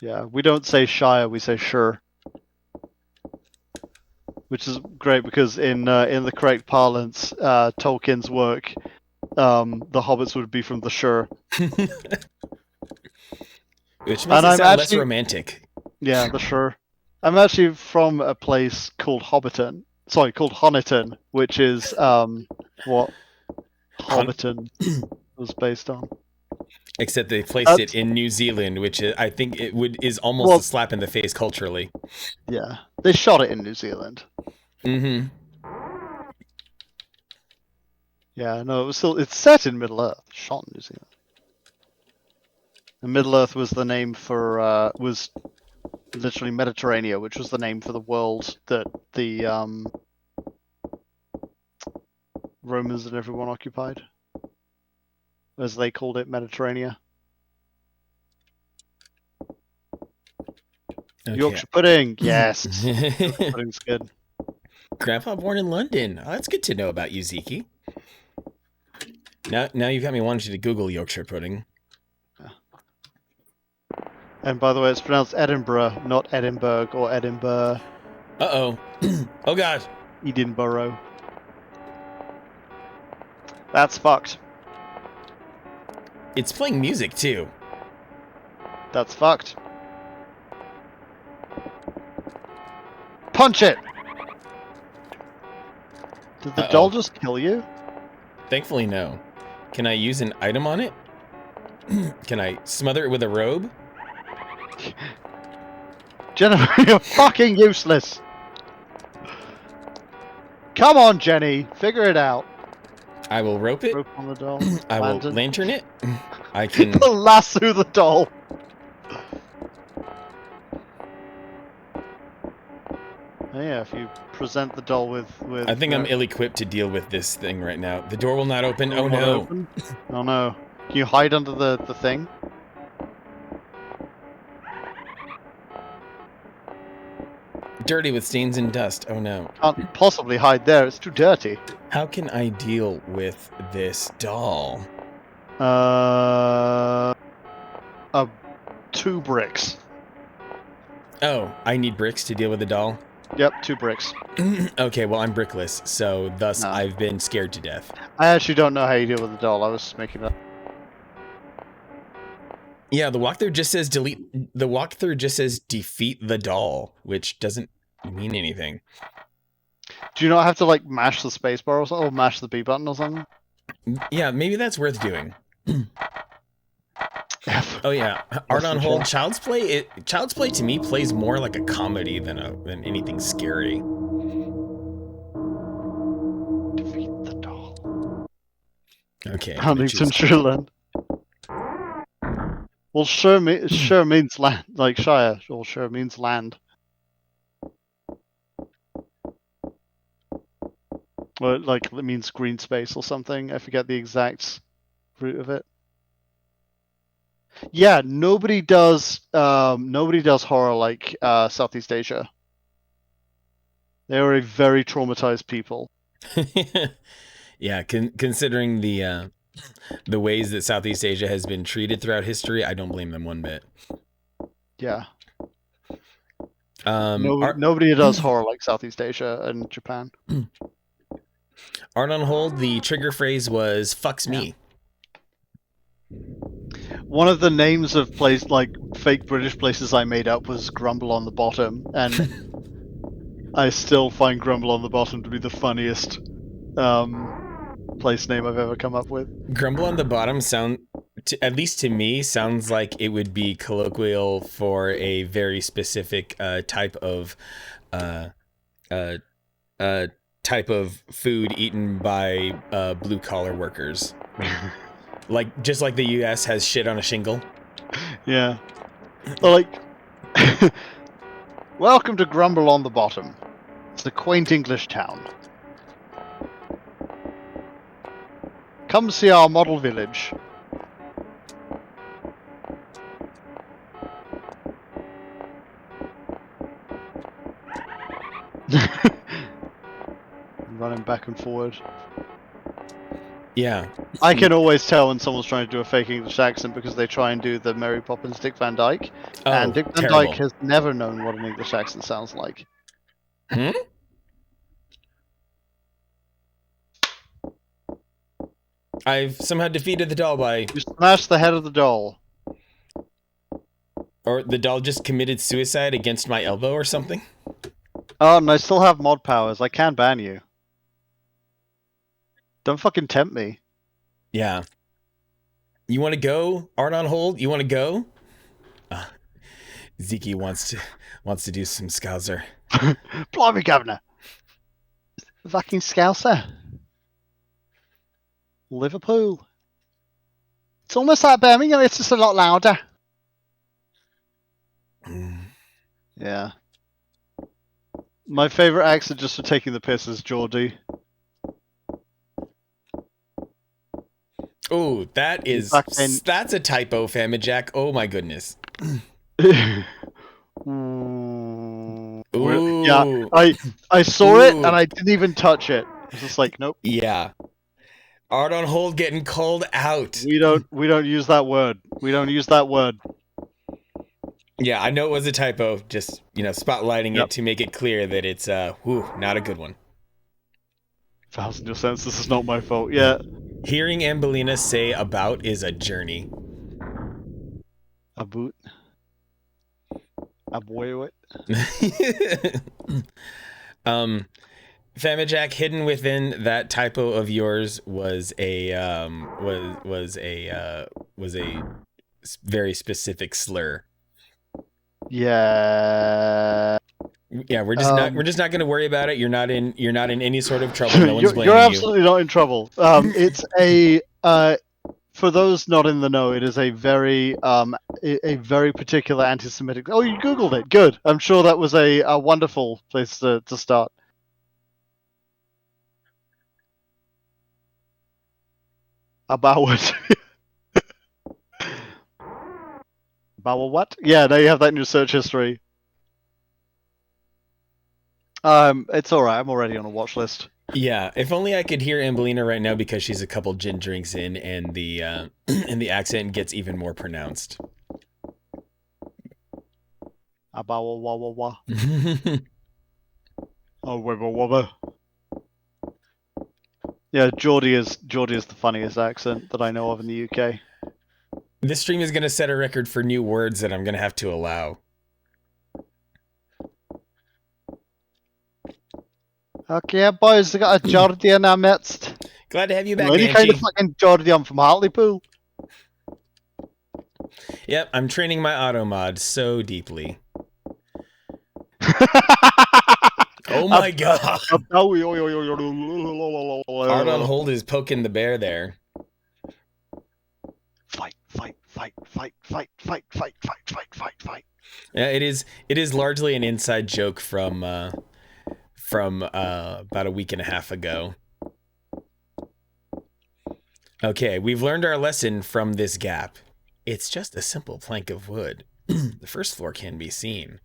Yeah, we don't say Shire, we say Shire. Which is great because in the correct parlance, Tolkien's work, the hobbits would be from the Shire. Which makes it sound less romantic. Yeah, the Shire. I'm actually from a place called Hobbiton. Sorry, called Honiton, which is what Hobbiton was based on. Except they placed it in New Zealand, which I think is almost a slap in the face culturally. Yeah, they shot it in New Zealand. Mm-hmm. Yeah, no, it's set in Middle Earth, shot in New Zealand. And Middle Earth was the name for was literally Mediterranean, which was the name for the world that the Romans and everyone occupied, as they called it, Mediterranean. Okay. Yorkshire pudding, yes. Yorkshire pudding's good. Grandpa born in London. Oh, that's good to know about you, Zeke. Now you've got me wanting to Google Yorkshire pudding. Yeah. And by the way, it's pronounced Edinburgh, not Edinburgh or Edinburgh. Uh-oh. Oh, God. Edinburgh. That's fucked. It's playing music, too. That's fucked. Punch it! Did the doll just kill you? Thankfully, no. Can I use an item on it? Can I smother it with a robe? Jennifer, you're fucking useless! Come on, Jenny, figure it out. I will rope it. Rope on the doll. I will lantern it. I can lasso the doll. Oh, yeah, if you present the doll with I think I'm ill-equipped to deal with this thing right now. The door will not open. Oh no. Oh no. Can you hide under the thing? Dirty with stains and dust. Oh no. Can't possibly hide there. It's too dirty. How can I deal with this doll? 2 bricks. Oh, I need bricks to deal with the doll? Yep, 2 bricks. Okay, well, I'm brickless, so thus I've been scared to death. I actually don't know how you deal with the doll. I was making it up. Yeah, the walkthrough just says delete. The walkthrough just says defeat the doll, which doesn't mean anything. Do you not have to like mash the spacebar or something, or mash the B button or something? Yeah, maybe that's worth doing. Oh yeah, Art on Hold. Child's Play. Child's Play to me plays more like a comedy than anything scary. Defeat the doll. Okay. Huntington Trueland. Well, sure means land, like Shire. Or sure means land. Or like it means green space or something. I forget the exact root of it. Yeah, nobody does horror like Southeast Asia. They are a very traumatized people. Yeah, considering the ways that Southeast Asia has been treated throughout history, I don't blame them one bit. Yeah. Nobody does horror like Southeast Asia and Japan. Art on Hold, the trigger phrase was "fucks me." One of the names of fake British places I made up was Grumble on the Bottom, and I still find Grumble on the Bottom to be the funniest place name I've ever come up with. Grumble on the Bottom at least to me, sounds like it would be colloquial for a very specific type of food eaten by blue collar workers. Just like the U.S. has shit on a shingle. Yeah. Like, welcome to Grumble on the Bottom. It's a quaint English town. Come see our model village. Running back and forward. Yeah. I can always tell when someone's trying to do a fake English accent because they try and do the Mary Poppins Dick Van Dyke. Oh, and Dick Van terrible. Dyke has never known what an English accent sounds like. Hmm? I've somehow defeated the doll by... You smashed the head of the doll. Or the doll just committed suicide against my elbow or something? Oh, and I still have mod powers. I can ban you. Don't fucking tempt me. Yeah. You want to go? Art on Hold? You want to go? Zeke wants to do some Scouser. Blimey, Governor. Fucking Scouser. Liverpool. It's almost like Birmingham, it's just a lot louder. Yeah. My favourite accent just for taking the piss is Geordie. Oh, that's a typo, Famijack. Oh my goodness. Ooh. Ooh. Yeah, I saw it and I didn't even touch it. I was just like, nope. Yeah. Art on Hold getting called out. We don't use that word. We don't use that word. Yeah, I know it was a typo. Just, spotlighting it to make it clear that it's not a good one. 1000%, this is not my fault. Yeah. Hearing Ambelina say "about" is a journey. A boot. A boy. Famijack, hidden within that typo of yours was a very specific slur. Yeah. Yeah, we're just not going to worry about it. You're not in any sort of trouble. No one's blaming you're absolutely not in trouble. It's a for those not in the know, it is a very particular anti-Semitic. Oh, you googled it. Good. I'm sure that was a wonderful place to start. About what? About what? Yeah, now you have that in your search history. It's alright, I'm already on a watch list. Yeah, if only I could hear Ambelina right now because she's a couple gin drinks in and the and the accent gets even more pronounced. Abawa wawa wa. Oh, wibba wobba. Yeah, Geordie is the funniest accent that I know of in the UK. This stream is going to set a record for new words that I'm going to have to allow. Okay, boys, we got a Geordie in our midst. Glad to have you back, Any kind of Nancy. fucking Geordie, I'm from Hartlepool. Yep, I'm training my auto mod so deeply. Oh my god! Hard on hold is poking the bear there. Fight. Yeah, it is largely an inside joke from about a week and a half ago. Okay, we've learned our lesson from this gap. It's just a simple plank of wood. The first floor can be seen.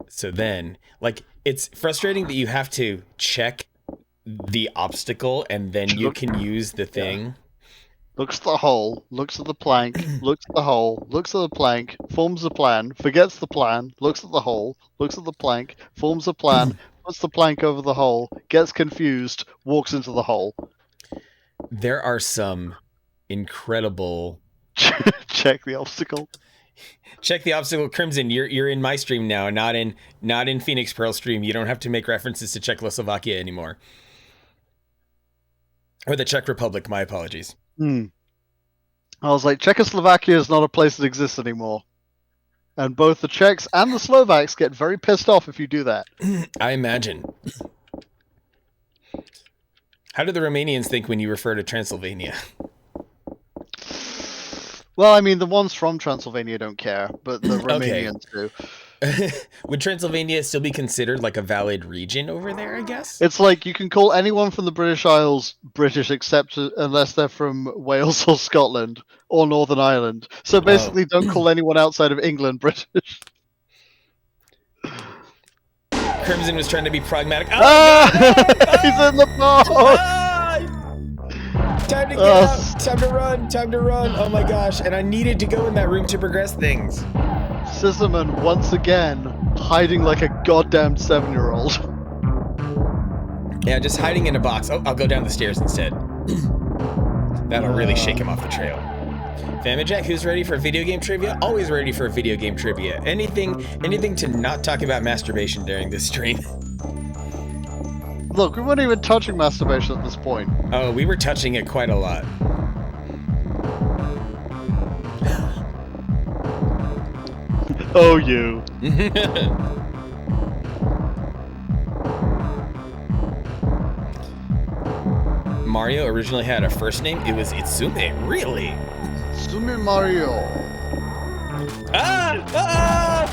So then, like, it's frustrating that you have to check the obstacle and then you can use the thing. Looks at the hole, looks at the plank, looks at the hole, looks at the plank, forms a plan, forgets the plan, looks at the hole, looks at the plank, forms a plan, puts the plank over the hole, gets confused, walks into the hole. There are some incredible... Check the obstacle. Check the obstacle, Crimson. You're in my stream now, not in Phoenix Pearl stream. You don't have to make references to Czechoslovakia anymore. Or the Czech Republic, my apologies. I was like, Czechoslovakia is not a place that exists anymore. And both the Czechs and the Slovaks get very pissed off if you do that. I imagine. How do the Romanians think when you refer to Transylvania? Well, I mean, the ones from Transylvania don't care, but the Romanians do. Would Transylvania still be considered like a valid region over there, I guess? It's like you can call anyone from the British Isles British except unless they're from Wales or Scotland or Northern Ireland. So basically don't call anyone outside of England British. Crimson was trying to be pragmatic. He's in the boat! Time to get out! Time to run! Time to run! Oh my gosh, and I needed to go in that room to progress things. Scissorman once again hiding like a goddamn 7-year-old. Yeah, just hiding in a box. Oh, I'll go down the stairs instead. That'll really shake him off the trail. Famajack, who's ready for video game trivia? Always ready for video game trivia. Anything to not talk about masturbation during this stream. Look, we weren't even touching masturbation at this point. Oh, we were touching it quite a lot. Oh, you. Mario originally had a first name. It was Itsume. Really? Itsume Mario.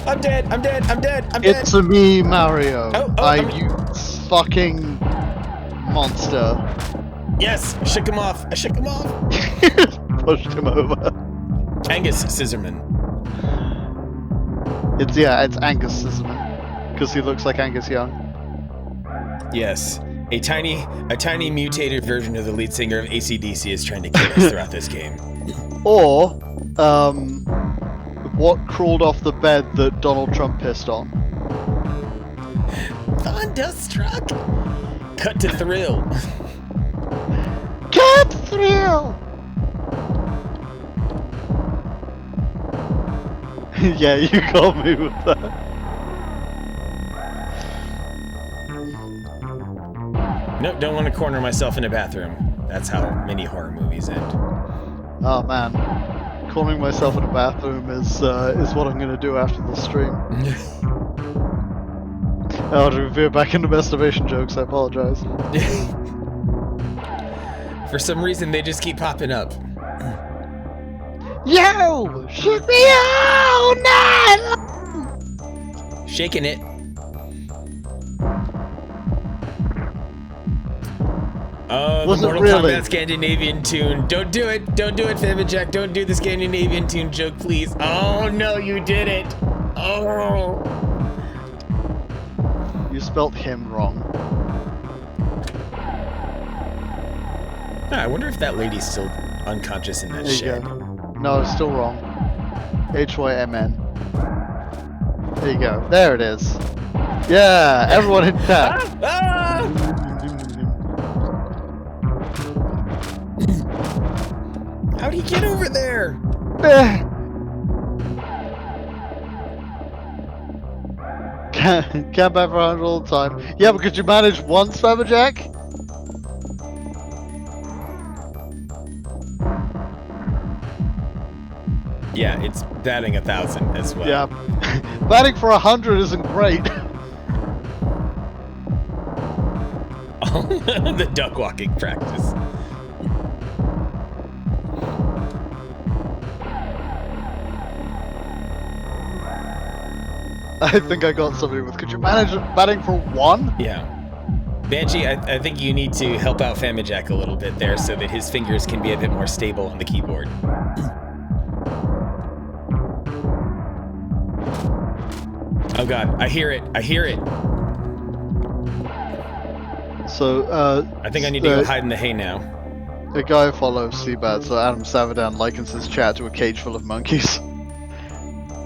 I'm dead. I'm dead. I'm dead. I'm dead. It's me, Mario. You fucking monster. Yes, shook him off. I shook him off. Pushed him over. Angus Scissorman. It's Angus Scissorman. Because he looks like Angus Young. Yes. A tiny mutated version of the lead singer of AC/DC is trying to kill us throughout this game. Or, what crawled off the bed that Donald Trump pissed on? Thunderstruck! Cut to thrill. Cut thrill! Yeah, you got me with that. Nope, don't want to corner myself in a bathroom. That's how many horror movies end. Oh man, cornering myself in a bathroom is what I'm gonna do after the stream. Oh, to veer back into masturbation jokes, I apologize. For some reason, they just keep popping up. Yo! Shake me all night! Shaking it. Oh, the Mortal Kombat Scandinavian tune. Don't do it. Don't do it, Famajack. Don't do the Scandinavian tune joke, please. Oh, no, you did it. Oh. You spelt him wrong. I wonder if that lady's still unconscious in that shed. No, it's still wrong. H-Y-M-N. There you go. There it is. Yeah, everyone hit that. How'd he get over there? Camp out for 100 all the time. Yeah, but could you manage one Spammerjack? Yeah, it's batting 1,000 as well. Yeah. Batting for 100 isn't great. The duck walking practice. I think I got somebody with. Could you manage batting for one? Yeah. Banshee, I think you need to help out Famijack a little bit there so that his fingers can be a bit more stable on the keyboard. Oh god, I hear it. I hear it. So, I think I need to go hide in the hay now. a guy follows Seabad, so Adam Savadan likens his chat to a cage full of monkeys.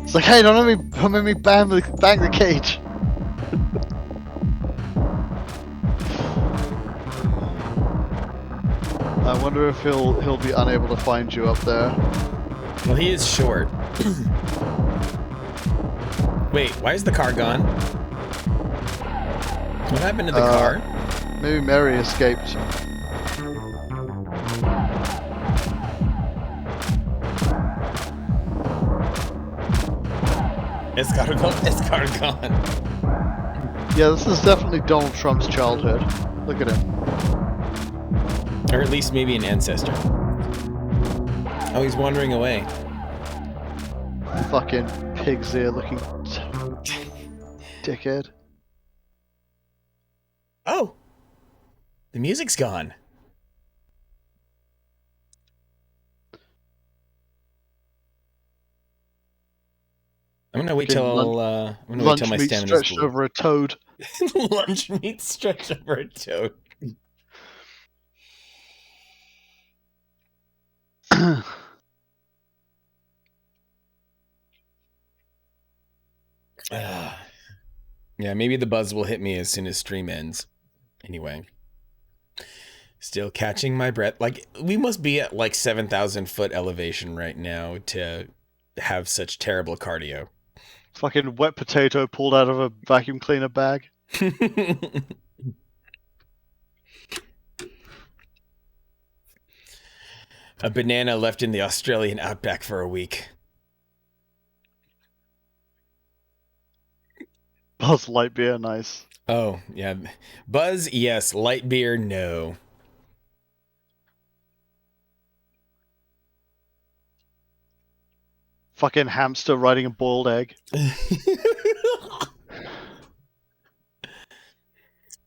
It's like, hey, don't let me bang the cage. I wonder if he'll be unable to find you up there. Well, he is short. Wait, why is the car gone? What happened to the car? Maybe Mary escaped. It's car gone. Yeah, this is definitely Donald Trump's childhood. Look at him. Or at least maybe an ancestor. Oh, he's wandering away. Fucking pig's ear looking dickhead. Oh! The music's gone. I'm gonna wait till Lunch my meat stamina's stretched full. over a toad. Lunch meat stretched over a toad. Yeah, maybe the buzz will hit me as soon as stream ends. Anyway. Still catching my breath. Like, we must be at like 7,000 foot elevation right now to have such terrible cardio. Fucking wet potato pulled out of a vacuum cleaner bag. A banana left in the Australian outback for a week. Buzz light beer, nice. Oh, yeah. Buzz, yes. Light beer, no. Fucking hamster riding a boiled egg.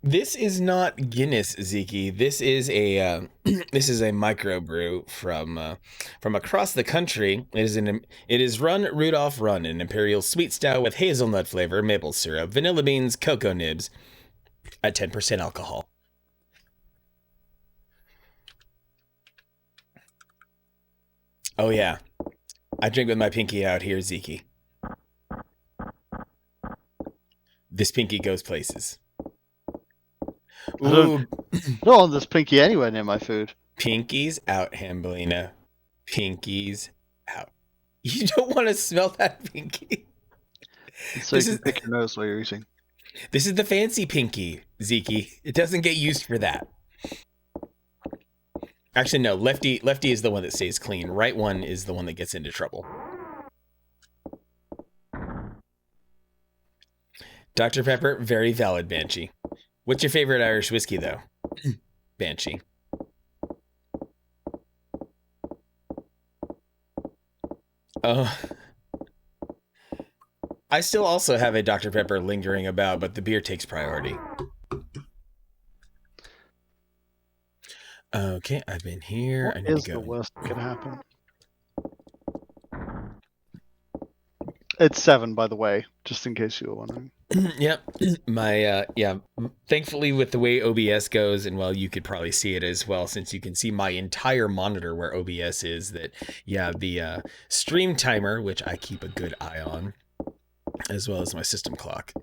This is not Guinness, Ziki. This is a this is a microbrew from across the country. It is Run Rudolph Run, an imperial sweet stout with hazelnut flavor, maple syrup, vanilla beans, cocoa nibs, at 10% alcohol. Oh yeah, I drink with my pinky out here, Ziki. This pinky goes places. I don't want this pinky anywhere near my food. Pinky's out, Hambelina. Pinky's out. You don't want to smell that pinky. So you can pick your nose while you're eating. This is the fancy pinky, Ziki. It doesn't get used for that. Actually, no. Lefty is the one that stays clean. Right one is the one that gets into trouble. Dr. Pepper, very valid, Banshee. What's your favorite Irish whiskey, though? Banshee. Oh. I still also have a Dr. Pepper lingering about, but the beer takes priority. Okay, I've been here. I need What is to go. the worst that could happen? It's 7, by the way, just in case you were wondering. Yep. My thankfully with the way OBS goes, and well, you could probably see it as well since you can see my entire monitor where OBS is, that the stream timer, which I keep a good eye on, as well as my system clock.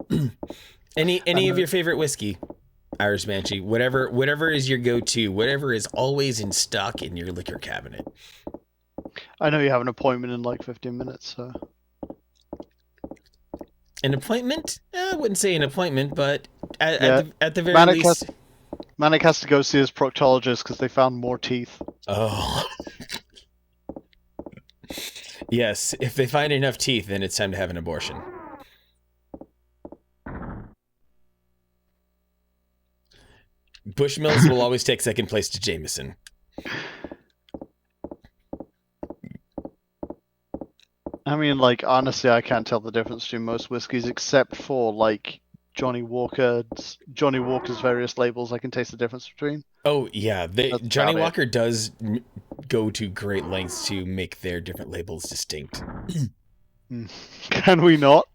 Any of your favorite whiskey, Irish Banshee, whatever is your go-to, whatever is always in stock in your liquor cabinet. I know you have an appointment in like 15 minutes, so An appointment? I wouldn't say an appointment, but Yeah. at the very Manic least. Manic has to go see his proctologist because they found more teeth. Oh. Yes, if they find enough teeth, then it's time to have an abortion. Bushmills will always take second place to Jameson. I mean, like, honestly, I can't tell the difference between most whiskeys except for, like, Johnny Walker's various labels. I can taste the difference between. Oh, yeah. That's Johnny about it. Walker does go to great lengths to make their different labels distinct. Can we not?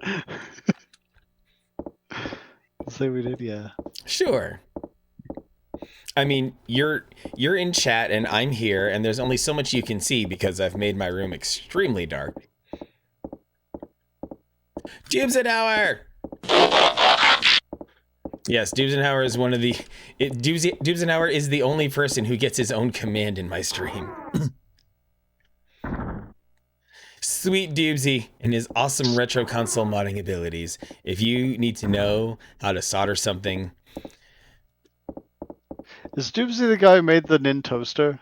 Say we did, yeah. Sure. I mean, you're in chat and I'm here, and there's only so much you can see because I've made my room extremely dark. Dubsenhauer! Yes, Dubsenhauer is one of the... Dubsenhauer is the only person who gets his own command in my stream. Sweet Dubesy and his awesome retro console modding abilities. If you need to know how to solder something... Is Doobsy the guy who made the Nin toaster?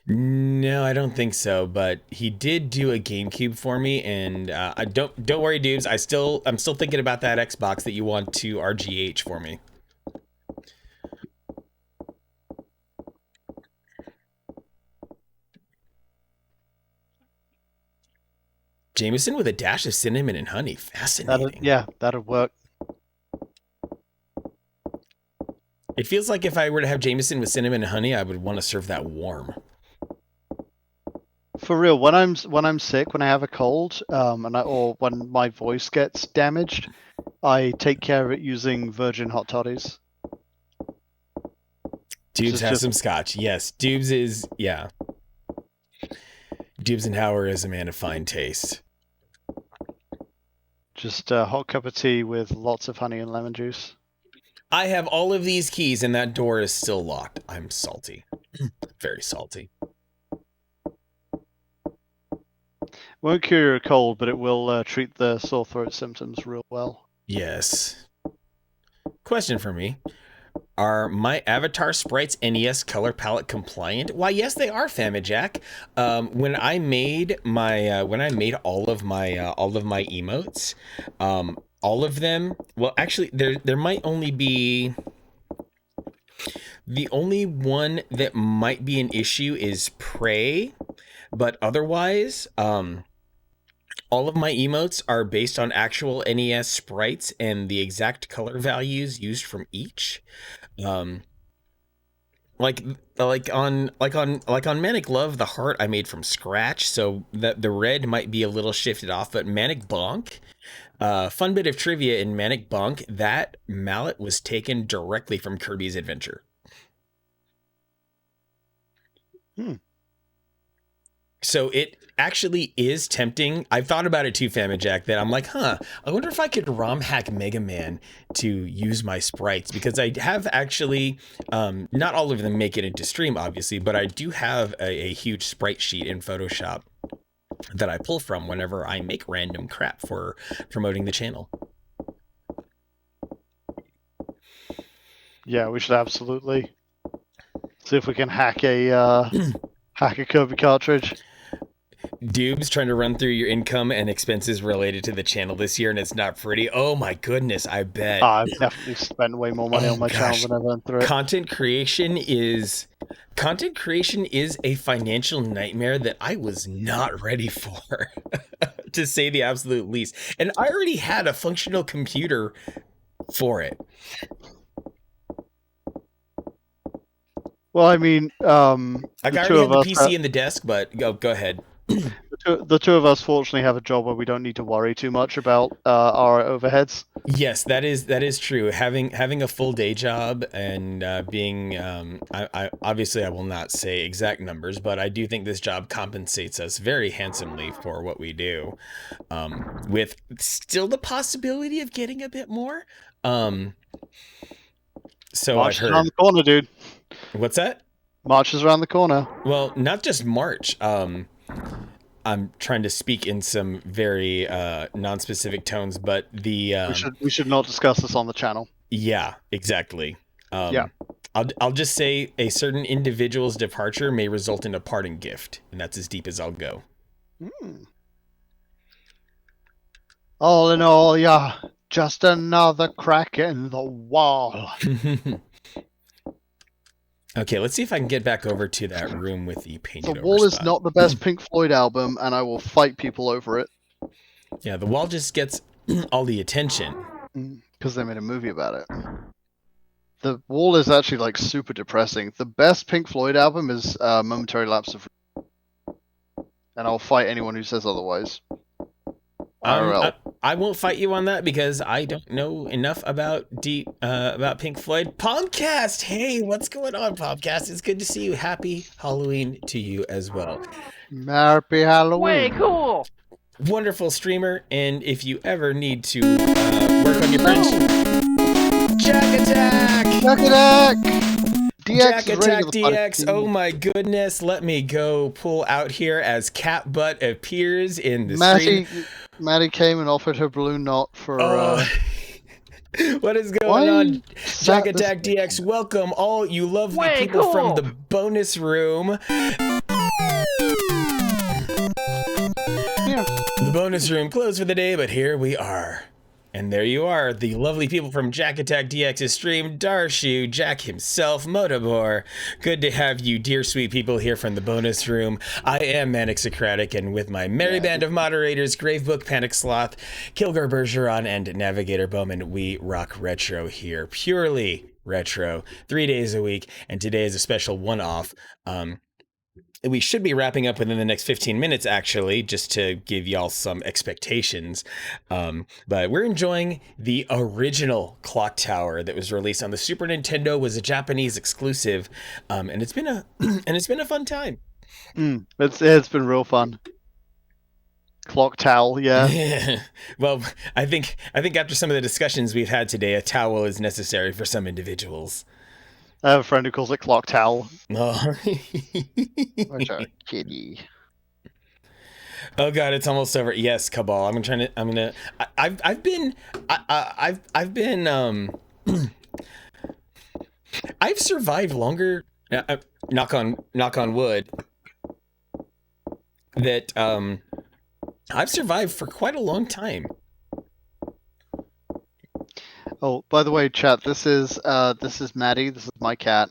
No, I don't think so, but he did do a GameCube for me, and I don't worry, Dubes. I'm still thinking about that Xbox that you want to RGH for me. Jameson with a dash of cinnamon and honey. Fascinating. That'd work. It feels like if I were to have Jameson with cinnamon and honey, I would want to serve that warm. For real, when I'm sick, when I have a cold, or when my voice gets damaged, I take care of it using virgin hot toddies. Dubes has some scotch. Yes, Dubes is, yeah. Dubsenhauer is a man of fine taste. Just a hot cup of tea with lots of honey and lemon juice. I have all of these keys and that door is still locked. I'm salty. Very salty. Won't cure your cold, but it will treat the sore throat symptoms real well. Yes. Question for me. Are my avatar sprites NES color palette compliant? Why, yes, they are, Famijack. When I made all of my emotes, all of them. Well, actually, there might only be. The only one that might be an issue is Prey, but otherwise, all of my emotes are based on actual NES sprites and the exact color values used from each. Like on Manic Love, the heart I made from scratch, so that the red might be a little shifted off. But Manic Bonk, fun bit of trivia in Manic Bonk, that mallet was taken directly from Kirby's Adventure. So it actually is tempting. I've thought about it too, Famijack, that I'm like, I wonder if I could ROM hack Mega Man to use my sprites, because I have actually, not all of them make it into stream, obviously, but I do have a huge sprite sheet in Photoshop that I pull from whenever I make random crap for promoting the channel. Yeah, we should absolutely see if we can hack a Kirby cartridge. Dubes trying to run through your income and expenses related to the channel this year, and it's not pretty. Oh my goodness, I bet. I've definitely spent way more money on my channel than I've earned through it. Content creation is a financial nightmare that I was not ready for, to say the absolute least. And I already had a functional computer for it. Well, I mean, I already had the PC in the desk, but go ahead. The two of us fortunately have a job where we don't need to worry too much about our overheads. Yes, that is true. Having a full day job and being, I obviously I will not say exact numbers, but I do think this job compensates us very handsomely for what we do, with still the possibility of getting a bit more. So March I've heard. is around the corner, dude. What's that? March is around the corner. Well, not just March. I'm trying to speak in some very non-specific tones, but the we should not discuss this on the channel. yeah, exactly. Yeah. I'll just say a certain individual's departure may result in a parting gift, and that's as deep as I'll go. All in all, yeah, just another crack in the wall. Okay, let's see if I can get back over to that room with the painted The over Wall is spot. not the best Pink Floyd album, and I will fight people over it. Yeah, The Wall just gets all the attention. Because they made a movie about it. The Wall is actually like super depressing. The best Pink Floyd album is Momentary Lapse of... And I'll fight anyone who says otherwise. I won't fight you on that because I don't know enough about Pink Floyd. Podcast, hey, what's going on, Podcast? It's good to see you. Happy Halloween to you as well. Happy Halloween. Way cool. Wonderful streamer, and if you ever need to work on your French, Jack Attack! Jack Attack! DX Jack is Attack ready to the DX, oh my goodness, let me go pull out here as Cat Butt appears in the stream. Maddie came and offered her balloon knot for... What is going on? Jack Attack DX, welcome all you lovely people from the bonus room. Yeah. The bonus room closed for the day, but here we are. And there you are, the lovely people from Jack Attack DX's stream, Darshu, Jack himself, Motobor. Good to have you, dear sweet people, here from the bonus room. I am Manic Socratic, and with my merry band of moderators, Gravebook, Panic Sloth, Kilgore Bergeron, and Navigator Bowman, we rock retro here. Purely retro, 3 days a week, and today is a special one-off. We should be wrapping up within the next 15 minutes, actually, just to give y'all some expectations. But we're enjoying the original Clock Tower that was released on the Super Nintendo, was a Japanese exclusive, and it's been a fun time. It's been real fun. Clock towel, yeah. Well, I think after some of the discussions we've had today, a towel is necessary for some individuals. I have a friend who calls it clock towel. Oh. Which a kitty. Oh God, it's almost over. Yes, Cabal. I've survived longer. Knock on wood. That I've survived for quite a long time. Oh, by the way, chat, this is Maddie. This is my cat.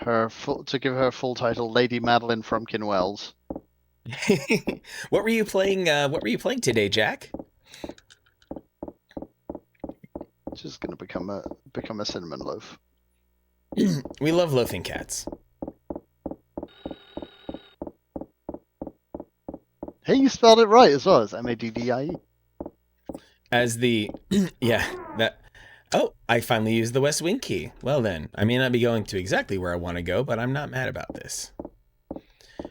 To give her full title, Lady Madeline Frumpkin Wells. What were you playing? What were you playing today, Jack? She's gonna become a cinnamon loaf. We love loafing cats. Hey, you spelled it right as well as Maddie. As the yeah that. Oh, I finally used the West Wing key. Well then, I may not be going to exactly where I want to go, but I'm not mad about this.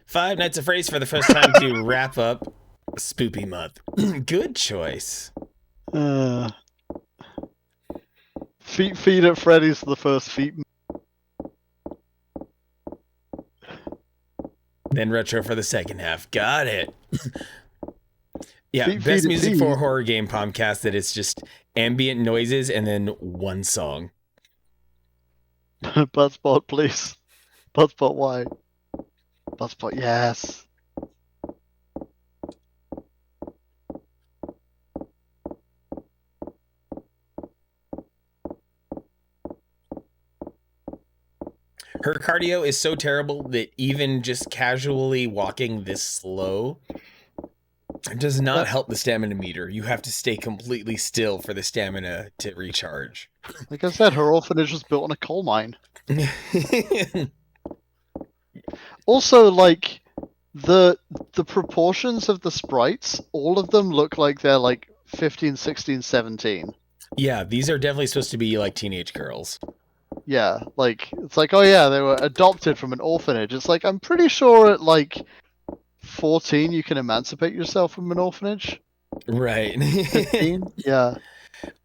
5 Nights at Freddy's for the first time to wrap up Spoopy Month. Good choice. Feet at Freddy's the first feet. Then retro for the second half. Got it. Yeah, Feet best music feet. for a horror game podcast that it's just ambient noises and then one song. Buzzbot, please. Buzzbot, why? Buzzbot, yes. Her cardio is so terrible that even just casually walking this slow does not help the stamina meter. You have to stay completely still for the stamina to recharge. Like I said, her orphanage was built on a coal mine. Also, like, the proportions of the sprites, all of them look like they're like 15, 16, 17. Yeah, these are definitely supposed to be like teenage girls. Yeah, like, it's like, oh yeah, they were adopted from an orphanage. It's like, I'm pretty sure at like 14 you can emancipate yourself from an orphanage. Right. 15? Yeah.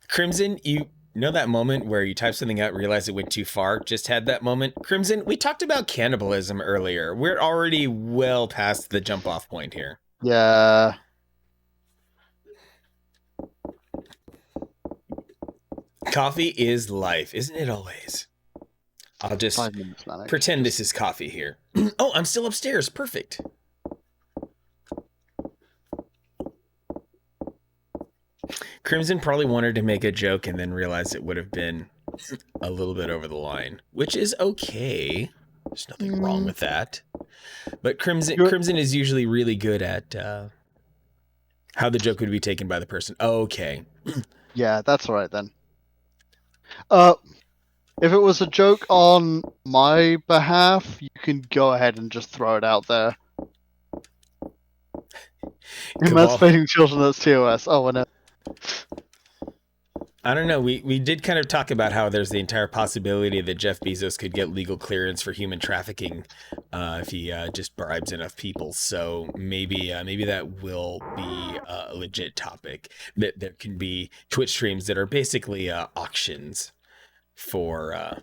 Crimson, you know that moment where you type something out, realize it went too far? Just had that moment. Crimson, we talked about cannibalism earlier. We're already well past the jump off point here. Yeah. Coffee is life, isn't it always? I'll just 5 minutes, Manic. pretend this is coffee here. Oh, I'm still upstairs. Perfect. Crimson probably wanted to make a joke and then realized it would have been a little bit over the line, which is okay. There's nothing wrong with that. But Crimson is usually really good at how the joke would be taken by the person. Okay. Yeah, that's all right then. If it was a joke on my behalf, you can go ahead and just throw it out there. Emancipating children, that's TOS. Oh, I know. I don't know. We did kind of talk about how there's the entire possibility that Jeff Bezos could get legal clearance for human trafficking if he just bribes enough people. So maybe that will be a legit topic. That there can be Twitch streams that are basically auctions for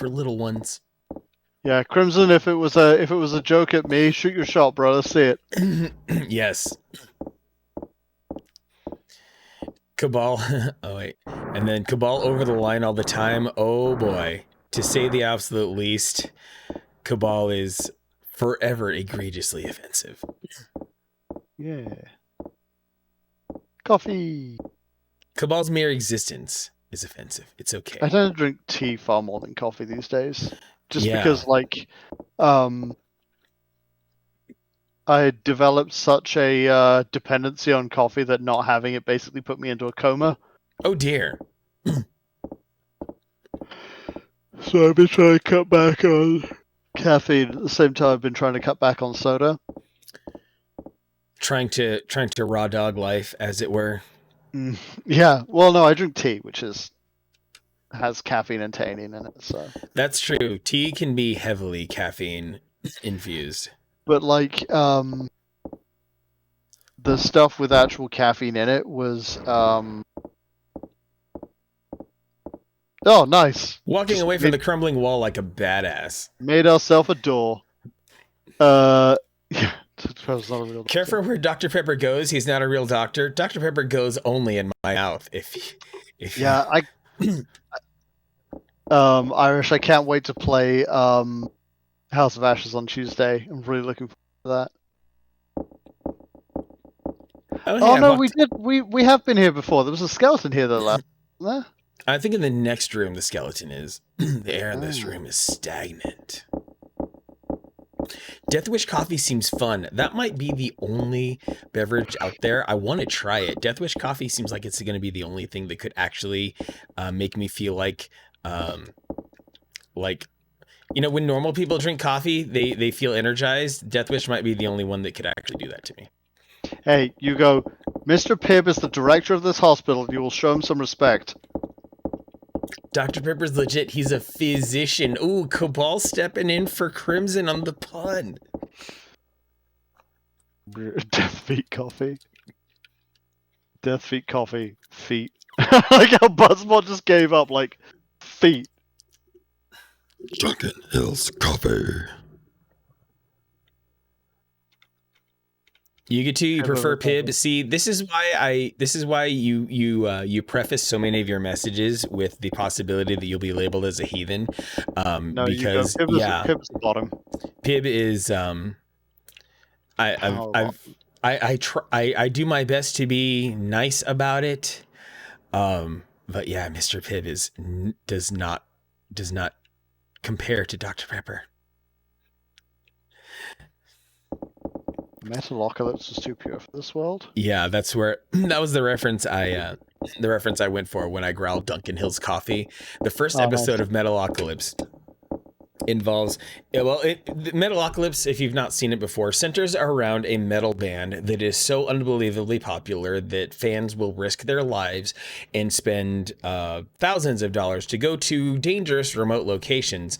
little ones. Yeah, Crimson. If it was a joke at me, shoot your shot, bro. Let's see it. Yes. Cabal. Oh, wait. And then Cabal over the line all the time. Oh, boy. To say the absolute least, Cabal is forever egregiously offensive. Yeah. Coffee. Cabal's mere existence is offensive. It's okay. I tend to drink tea far more than coffee these days. Just Yeah. because, like, I developed such a dependency on coffee that not having it basically put me into a coma. Oh, dear. So I've been trying to cut back on caffeine. At the same time, I've been trying to cut back on soda. Trying to raw dog life, as it were. Yeah. Well, no, I drink tea, which has caffeine and taurine in it. So That's true. Tea can be heavily caffeine infused. But like, the stuff with actual caffeine in it was, oh, nice. Walking away from the crumbling wall like a badass. Made ourselves a door. Yeah. Careful where Dr. Pepper goes. He's not a real doctor. Dr. Pepper goes only in my mouth. Yeah, Irish, I can't wait to play, House of Ashes on Tuesday. I'm really looking forward to that. Oh no, we have been here before. There was a skeleton here that left, wasn't there? I think in the next room the skeleton is. The air in this room is stagnant. Deathwish coffee seems fun. That might be the only beverage out there. I want to try it. Deathwish coffee seems like it's going to be the only thing that could actually make me feel like when normal people drink coffee, they feel energized. Deathwish might be the only one that could actually do that to me. Hey, you go, Mr. Pibb is the director of this hospital. You will show him some respect. Dr. Pepper's legit. He's a physician. Ooh, Cabal stepping in for Crimson on the pun. Death feet coffee. Death feet coffee. Feet. Like how Buzzbot just gave up, like, feet. Drunken Hills Coffee. You get to. You prefer Pib. See, this is why you preface so many of your messages with the possibility that you'll be labeled as a heathen. No, because Pib's the bottom. Pib is I do my best to be nice about it. But yeah, Mr. Pib does not compare to Dr. Pepper. Metalocalypse is too pure for this world. Yeah, that was the reference I went for when I growled Duncan Hill's coffee. The first episode of Metalocalypse involves Metalocalypse, if you've not seen it before, centers around a metal band that is so unbelievably popular that fans will risk their lives and spend thousands of dollars to go to dangerous remote locations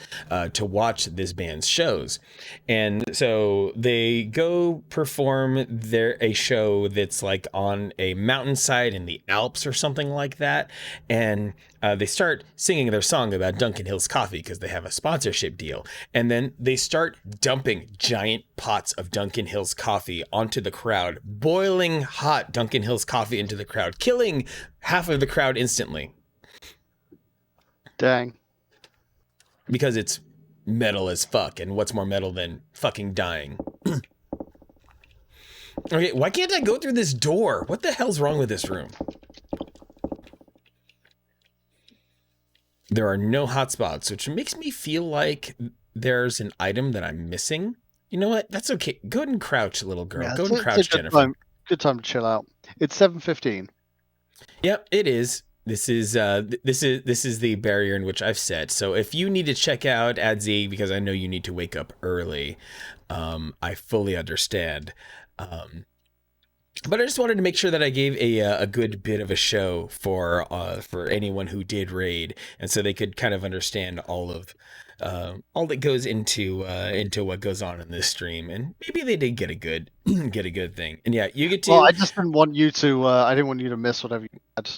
to watch this band's shows. And so they go perform a show that's like on a mountainside in the Alps or something like that, and they start singing their song about Duncan Hill's coffee because they have a sponsorship big deal. And then they start dumping giant pots of Duncan Hill's coffee onto the crowd, boiling hot Duncan Hill's coffee into the crowd, killing half of the crowd instantly. Dang. Because it's metal as fuck, and what's more metal than fucking dying? Okay, why can't I go through this door? What the hell's wrong with this room? There are no hotspots, which makes me feel like there's an item that I'm missing. You know what? That's okay. Go ahead and crouch, little girl. Yeah, go ahead and it's crouch, a good Jennifer. Good time to chill out. It's 7:15. Yep, it is. This is the barrier in which I've set. So if you need to check out AdzyW, because I know you need to wake up early, I fully understand. But I just wanted to make sure that I gave a good bit of a show for anyone who did raid, and so they could kind of understand all that goes into what goes on in this stream, and maybe they did get a good thing. And yeah, you get to. Well, I just didn't want you to. I didn't want you to miss whatever you had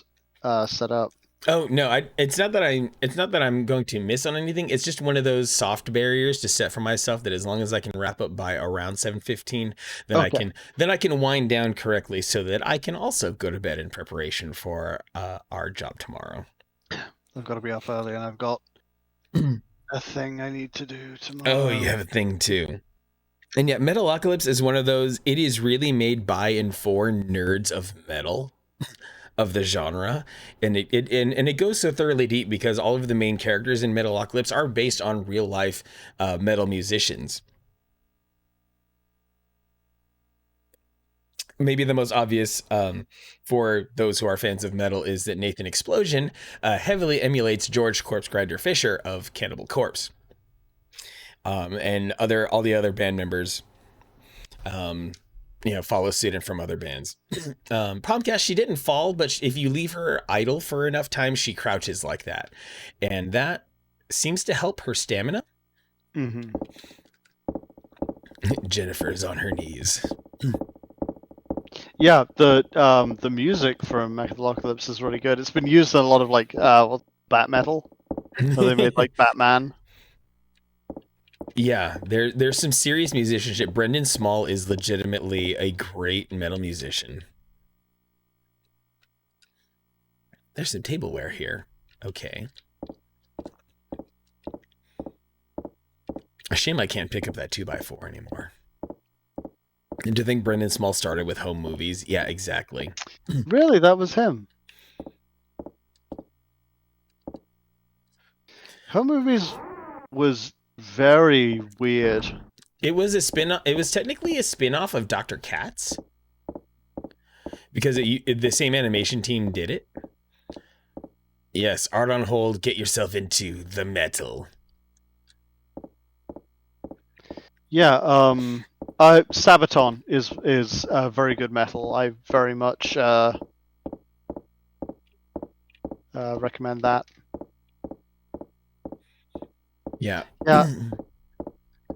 set up. Oh no, it's not that I'm going to miss on anything. It's just one of those soft barriers to set for myself that as long as I can wrap up by around 7:15, then Okay. I can wind down correctly so that I can also go to bed in preparation for our job tomorrow. I've got to be up early, and I've got a thing I need to do tomorrow. Oh, you have a thing too. And yet, Metalocalypse is one of those. It is really made by and for nerds of metal. Of the genre, and it goes so thoroughly deep because all of the main characters in Metalocalypse are based on real life metal musicians. Maybe the most obvious for those who are fans of metal is that Nathan Explosion heavily emulates George Corpse Grinder Fisher of Cannibal Corpse, and all the other band members. Follow suit and from other bands. Palmcast, she didn't fall, but if you leave her idle for enough time, she crouches like that. And that seems to help her stamina. Mm-hmm. Jennifer is on her knees. Yeah, the music from Metalocalypse is really good. It's been used in a lot of bat metal. So they made like Batman. Yeah, there's some serious musicianship. Brendan Small is legitimately a great metal musician. There's some tableware here. Okay. A shame I can't pick up that 2x4 anymore. And to think Brendan Small started with home movies. Yeah, exactly. Really, that was him. Home movies was very weird. It was technically a spin-off of Dr. Katz. Because the same animation team did it. Yes, art on hold, get yourself into the metal. Yeah, Sabaton is very good metal. I very much recommend that. Yeah. Yeah.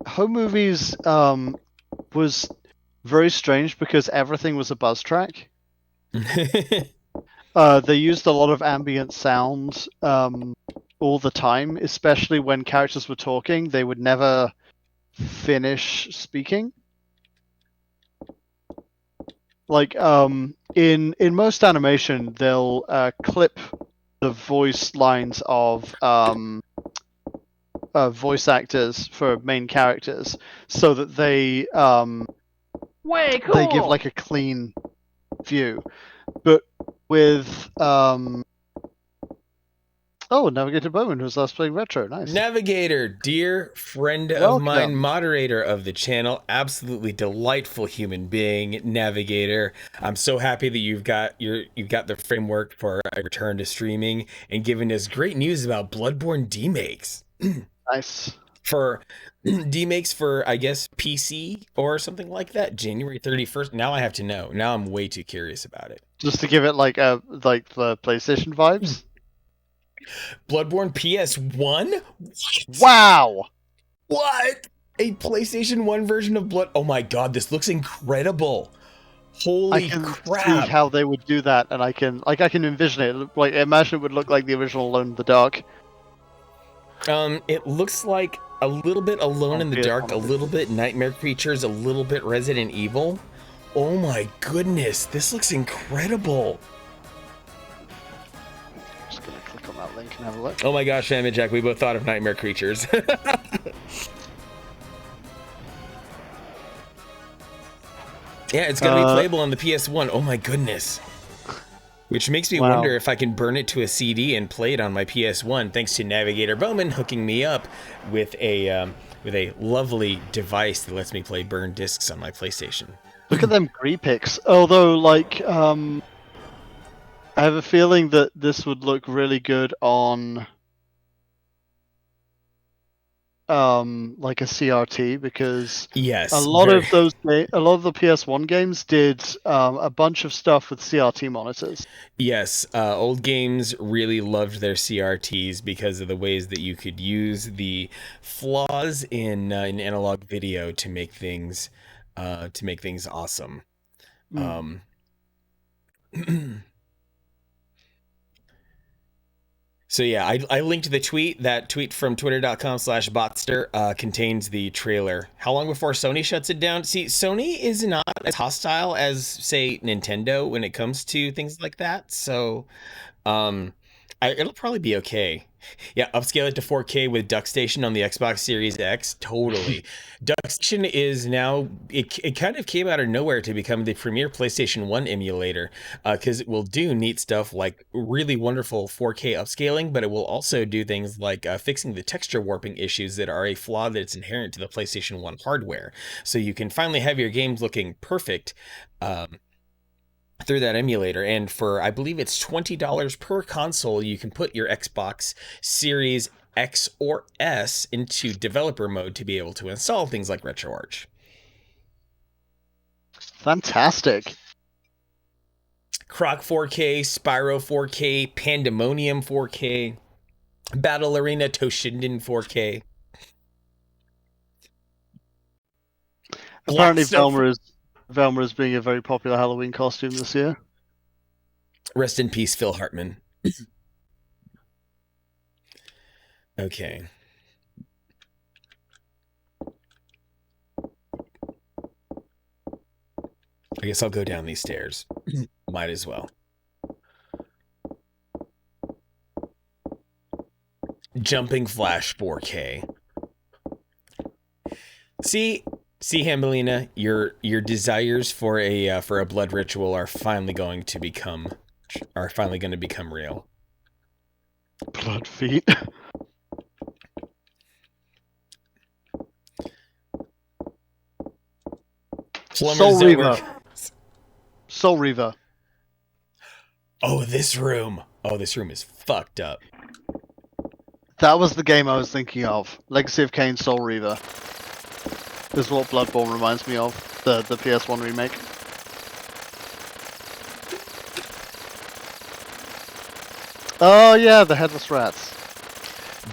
Home movies was very strange because everything was a buzz track. They used a lot of ambient sound all the time, especially when characters were talking. They would never finish speaking. Like in most animation, they'll clip the voice lines of voice actors for main characters, so that they Way cool. they give like a clean view. But with Navigator Bowman, who's last playing Retro, nice. Navigator, dear friend of mine, moderator of the channel, absolutely delightful human being, Navigator. I'm so happy that you've got the framework for a return to streaming and giving us great news about Bloodborne demakes. Nice. For demakes for, I guess, PC or something like that, January 31st. Now I have to know. Now I'm way too curious about it. Just to give it like the PlayStation vibes. Bloodborne PS1? Wow! What? A PlayStation 1 version of Blood? Oh my god, this looks incredible. Holy I can crap. see how they would do that, and I can envision it. Like, imagine it would look like the original Alone in the Dark. It looks like a little bit Alone in the PS1. Dark, a little bit Nightmare Creatures, a little bit Resident Evil. Oh my goodness, this looks incredible. Just gonna click on that link and have a look. Oh my gosh, Sam and Jack, we both thought of Nightmare Creatures. Yeah, it's gonna be playable on the PS1. Oh my goodness. Which makes me wonder if I can burn it to a CD and play it on my PS1, thanks to Navigator Bowman hooking me up with a lovely device that lets me play burned discs on my PlayStation. Look at them pics. Although, like, I have a feeling that this would look really good on like a CRT, because yes, a lot of the PS1 games did a bunch of stuff with CRT monitors. Yes, old games really loved their CRTs because of the ways that you could use the flaws in analog video to make things awesome. So yeah, I linked the tweet. That tweet from twitter.com/botster contains the trailer. How long before Sony shuts it down? See, Sony is not as hostile as, say, Nintendo when it comes to things like that. So it'll probably be okay. Yeah, upscale it to 4K with DuckStation on the Xbox Series X. Totally. DuckStation is now, it kind of came out of nowhere to become the premier PlayStation 1 emulator, because it will do neat stuff like really wonderful 4K upscaling, but it will also do things like fixing the texture warping issues that are a flaw that's inherent to the PlayStation 1 hardware. So you can finally have your games looking perfect through that emulator. And for, I believe it's $20 per console, you can put your Xbox Series X or S into developer mode to be able to install things like RetroArch. Fantastic. Croc 4K, Spyro 4K, Pandemonium 4K, Battle Arena Toshinden 4K. Apparently Velma is being a very popular Halloween costume this year. Rest in peace, Phil Hartman. Okay. I guess I'll go down these stairs. Might as well. Jumping Flash 4K. See, Hambelina, your desires for a blood ritual are finally going to become real. Blood feet. Soul Reaver. Oh, this room is fucked up. That was the game I was thinking of. Legacy of Kain Soul Reaver. This is what Bloodborne reminds me of. The PS1 remake. Oh yeah, the headless rats.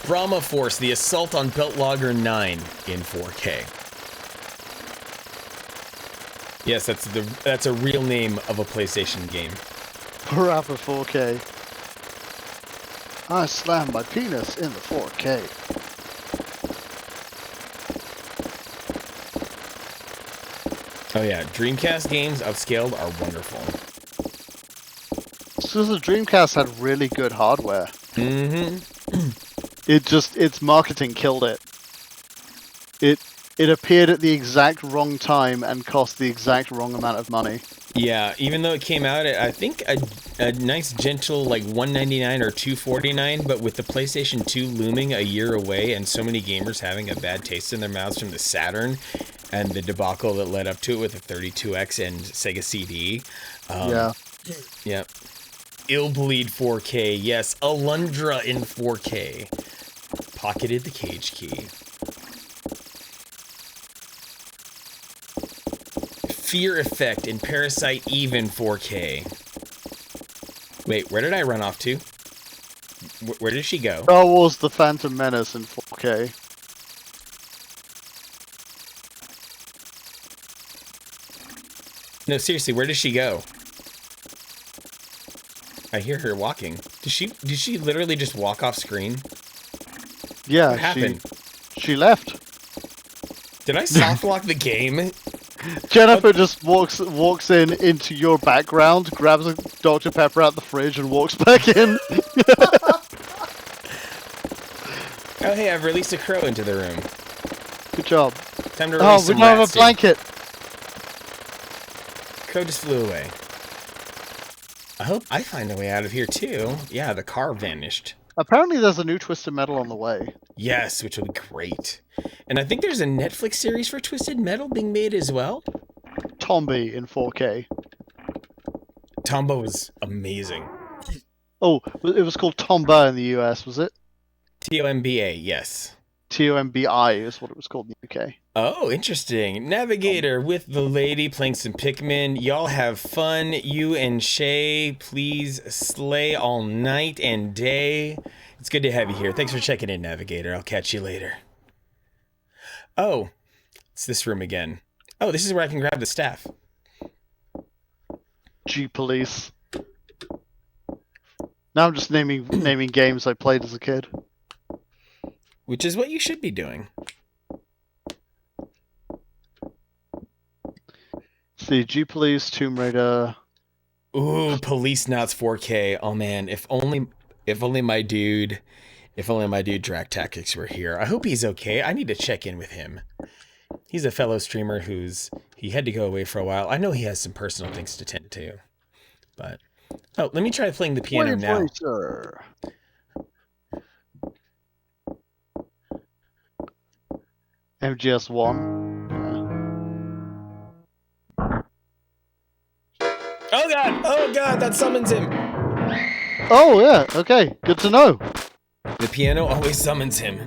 Brahma Force: The Assault on Beltlogger 9 in 4K. Yes, that's a real name of a PlayStation game. Parappa 4K. I slammed my penis in the 4K. Oh yeah, Dreamcast games upscaled are wonderful. So the Dreamcast had really good hardware. Mm-hmm. Its marketing killed it. It appeared at the exact wrong time and cost the exact wrong amount of money. Yeah, even though it came out at, I think, a nice gentle like $199 or $249, but with the PlayStation 2 looming a year away and so many gamers having a bad taste in their mouths from the Saturn and the debacle that led up to it with the 32X and Sega CD. Yeah. Yep. Illbleed 4K, yes, Alundra in 4K. Pocketed the cage key. Fear Effect in Parasite Eve in 4K. Wait, where did I run off to? Where did she go? Star Wars The Phantom Menace in 4K. No, seriously, where does she go? I hear her walking. Did she literally just walk off screen? Yeah, what happened? She left. Did I soft lock the game? Jennifer just walks in into your background, grabs a Dr. Pepper out the fridge, and walks back in. Oh, hey, I've released a crow into the room. Good job. Time to release Oh, we some don't have a rats, dude. blanket. Crow just flew away. I hope I find a way out of here, too. Yeah, the car vanished. Apparently there's a new Twisted Metal on the way. Yes, which will be great. And I think there's a Netflix series for Twisted Metal being made as well. Tombi in 4K. Tombo was amazing. Oh, it was called Tomba in the US, was it? Tomba, yes. Tombi is what it was called in the UK. Oh, interesting. Navigator with the lady playing some Pikmin. Y'all have fun. You and Shay, please slay all night and day. It's good to have you here. Thanks for checking in, Navigator. I'll catch you later. Oh, it's this room again. Oh, this is where I can grab the staff. G-Police. Now I'm just naming games I played as a kid. Which is what you should be doing. See, G-Police, Tomb Raider. Ooh, Police Knots 4K. Oh man, if only my dude Drac Tactics were here. I hope he's okay. I need to check in with him. He's a fellow streamer he had to go away for a while. I know he has some personal things to tend to. But oh, let me try playing the piano now. Sir. MGS1. Oh god, that summons him. Oh yeah, okay, good to know. The piano always summons him.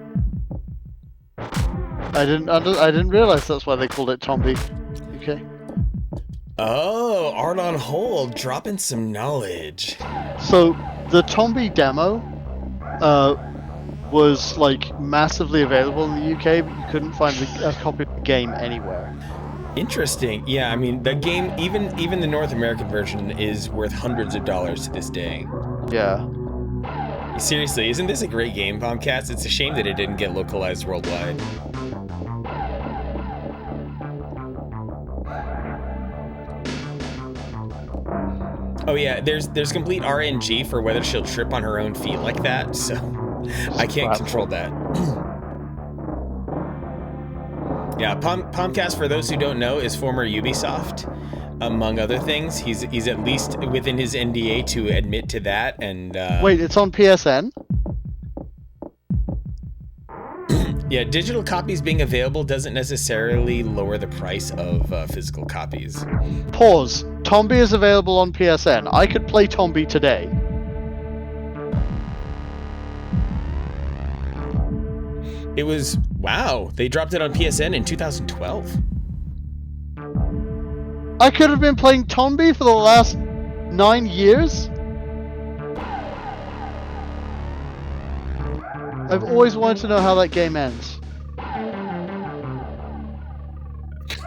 I didn't realize that's why they called it Tombi. Okay. Oh, Art on Hold, dropping some knowledge. So the Tombi demo was like massively available in the UK, but you couldn't find a copy of the game anywhere. Interesting. Yeah, I mean, the game, even the North American version is worth hundreds of dollars to this day. Yeah. Seriously, isn't this a great game, Bombcats? It's a shame that it didn't get localized worldwide. Oh yeah, there's complete RNG for whether she'll trip on her own feet like that, so I can't control that. Yeah, Pomcast, for those who don't know, is former Ubisoft, among other things. He's at least within his NDA to admit to that. And wait, it's on PSN? Yeah, digital copies being available doesn't necessarily lower the price of physical copies. Pause. Tombi is available on PSN. I could play Tombi today. It was, wow, they dropped it on PSN in 2012. I could have been playing Tombi for the last 9 years? I've always wanted to know how that game ends.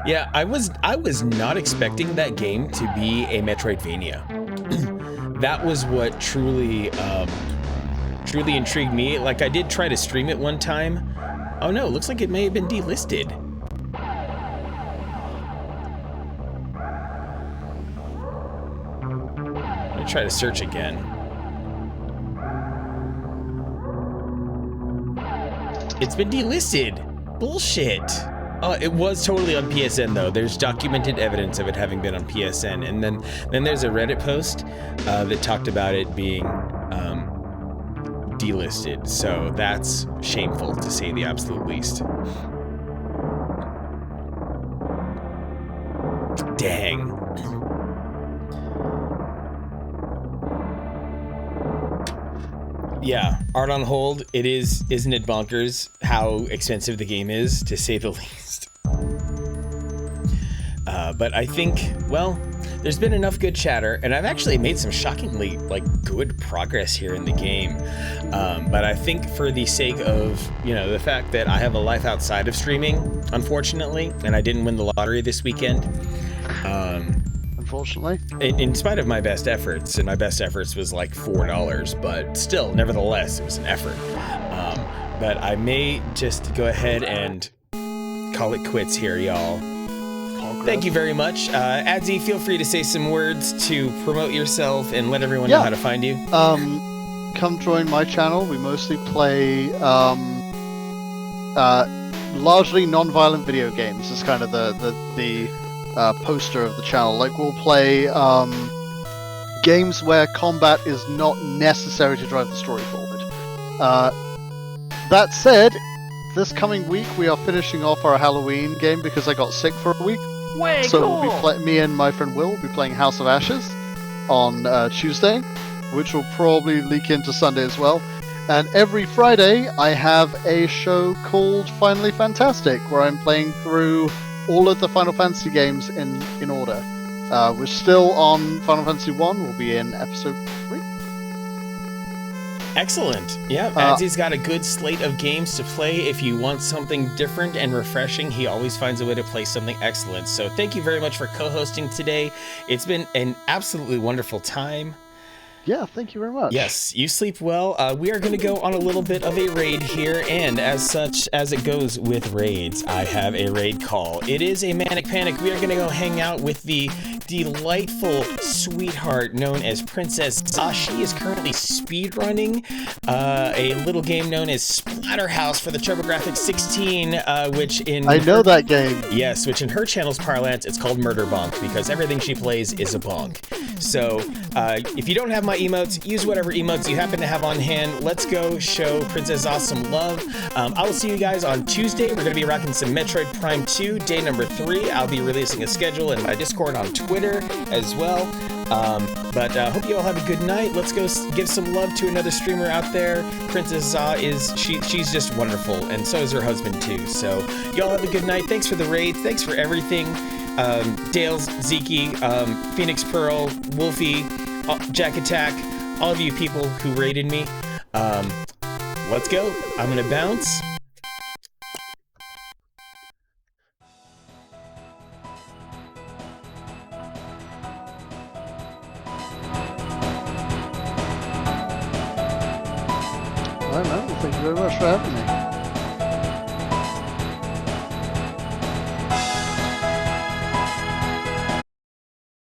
Yeah, I was not expecting that game to be a Metroidvania. That was what truly intrigued me. Like, I did try to stream it one time. Oh no, looks like it may have been delisted. Let me try to search again. It's been delisted. Bullshit. It was totally on PSN though. There's documented evidence of it having been on PSN, and then there's a Reddit post that talked about it being delisted. So that's shameful to say the absolute least. Dang. Yeah, Art on Hold, isn't it bonkers how expensive the game is, to say the least. But I think, well, there's been enough good chatter, and I've actually made some shockingly, good progress here in the game. But I think for the sake of, the fact that I have a life outside of streaming, unfortunately, and I didn't win the lottery this weekend, unfortunately. In spite of my best efforts, and my best efforts was like $4, but still, nevertheless, it was an effort. but I may just go ahead and call it quits here, y'all. Thank you very much. Adzy, feel free to say some words to promote yourself and let everyone know how to find you. Come join my channel. We mostly play largely non-violent video games. It's kind of the poster of the channel. Like, we'll play games where combat is not necessary to drive the story forward. That said, this coming week we are finishing off our Halloween game because I got sick for a week. Way So cool. we'll be me and my friend Will will be playing House of Ashes on Tuesday, which will probably leak into Sunday as well. And every Friday I have a show called Finally Fantastic, where I'm playing through all of the Final Fantasy games in order. We're still on Final Fantasy 1, we'll be in episode 3. Excellent. Yeah, Adzy's got a good slate of games to play. If you want something different and refreshing, he always finds a way to play something excellent. So thank you very much for co-hosting today. It's been an absolutely wonderful time. Yeah, thank you very much. Yes, you sleep well. We are going to go on a little bit of a raid here, and as such, as it goes with raids, I have a raid call. It is a Manic Panic. We are going to go hang out with the delightful sweetheart known as Princess Za. She is currently speedrunning a little game known as Splatterhouse for the TurboGrafx 16, which in... I know that game. Yes, which in her channel's parlance, it's called Murder Bonk, because everything she plays is a bonk. So, if you don't have my emotes, use whatever emotes you happen to have on hand. Let's go show Princess Za some love. I will see you guys on Tuesday. We're going to be rocking some Metroid Prime 2, day number 3. I'll be releasing a schedule in my Discord on Twitter as well. But hope you all have a good night. Let's go give some love to another streamer out there. Princess Za she's just wonderful, and so is her husband too. So y'all have a good night. Thanks for the raid. Thanks for everything. Dales, Zeke, Phoenix Pearl, Wolfie, Jack Attack, all of you people who raided me. Let's go. I'm gonna bounce. All right, man. Well, thank you very much for having me.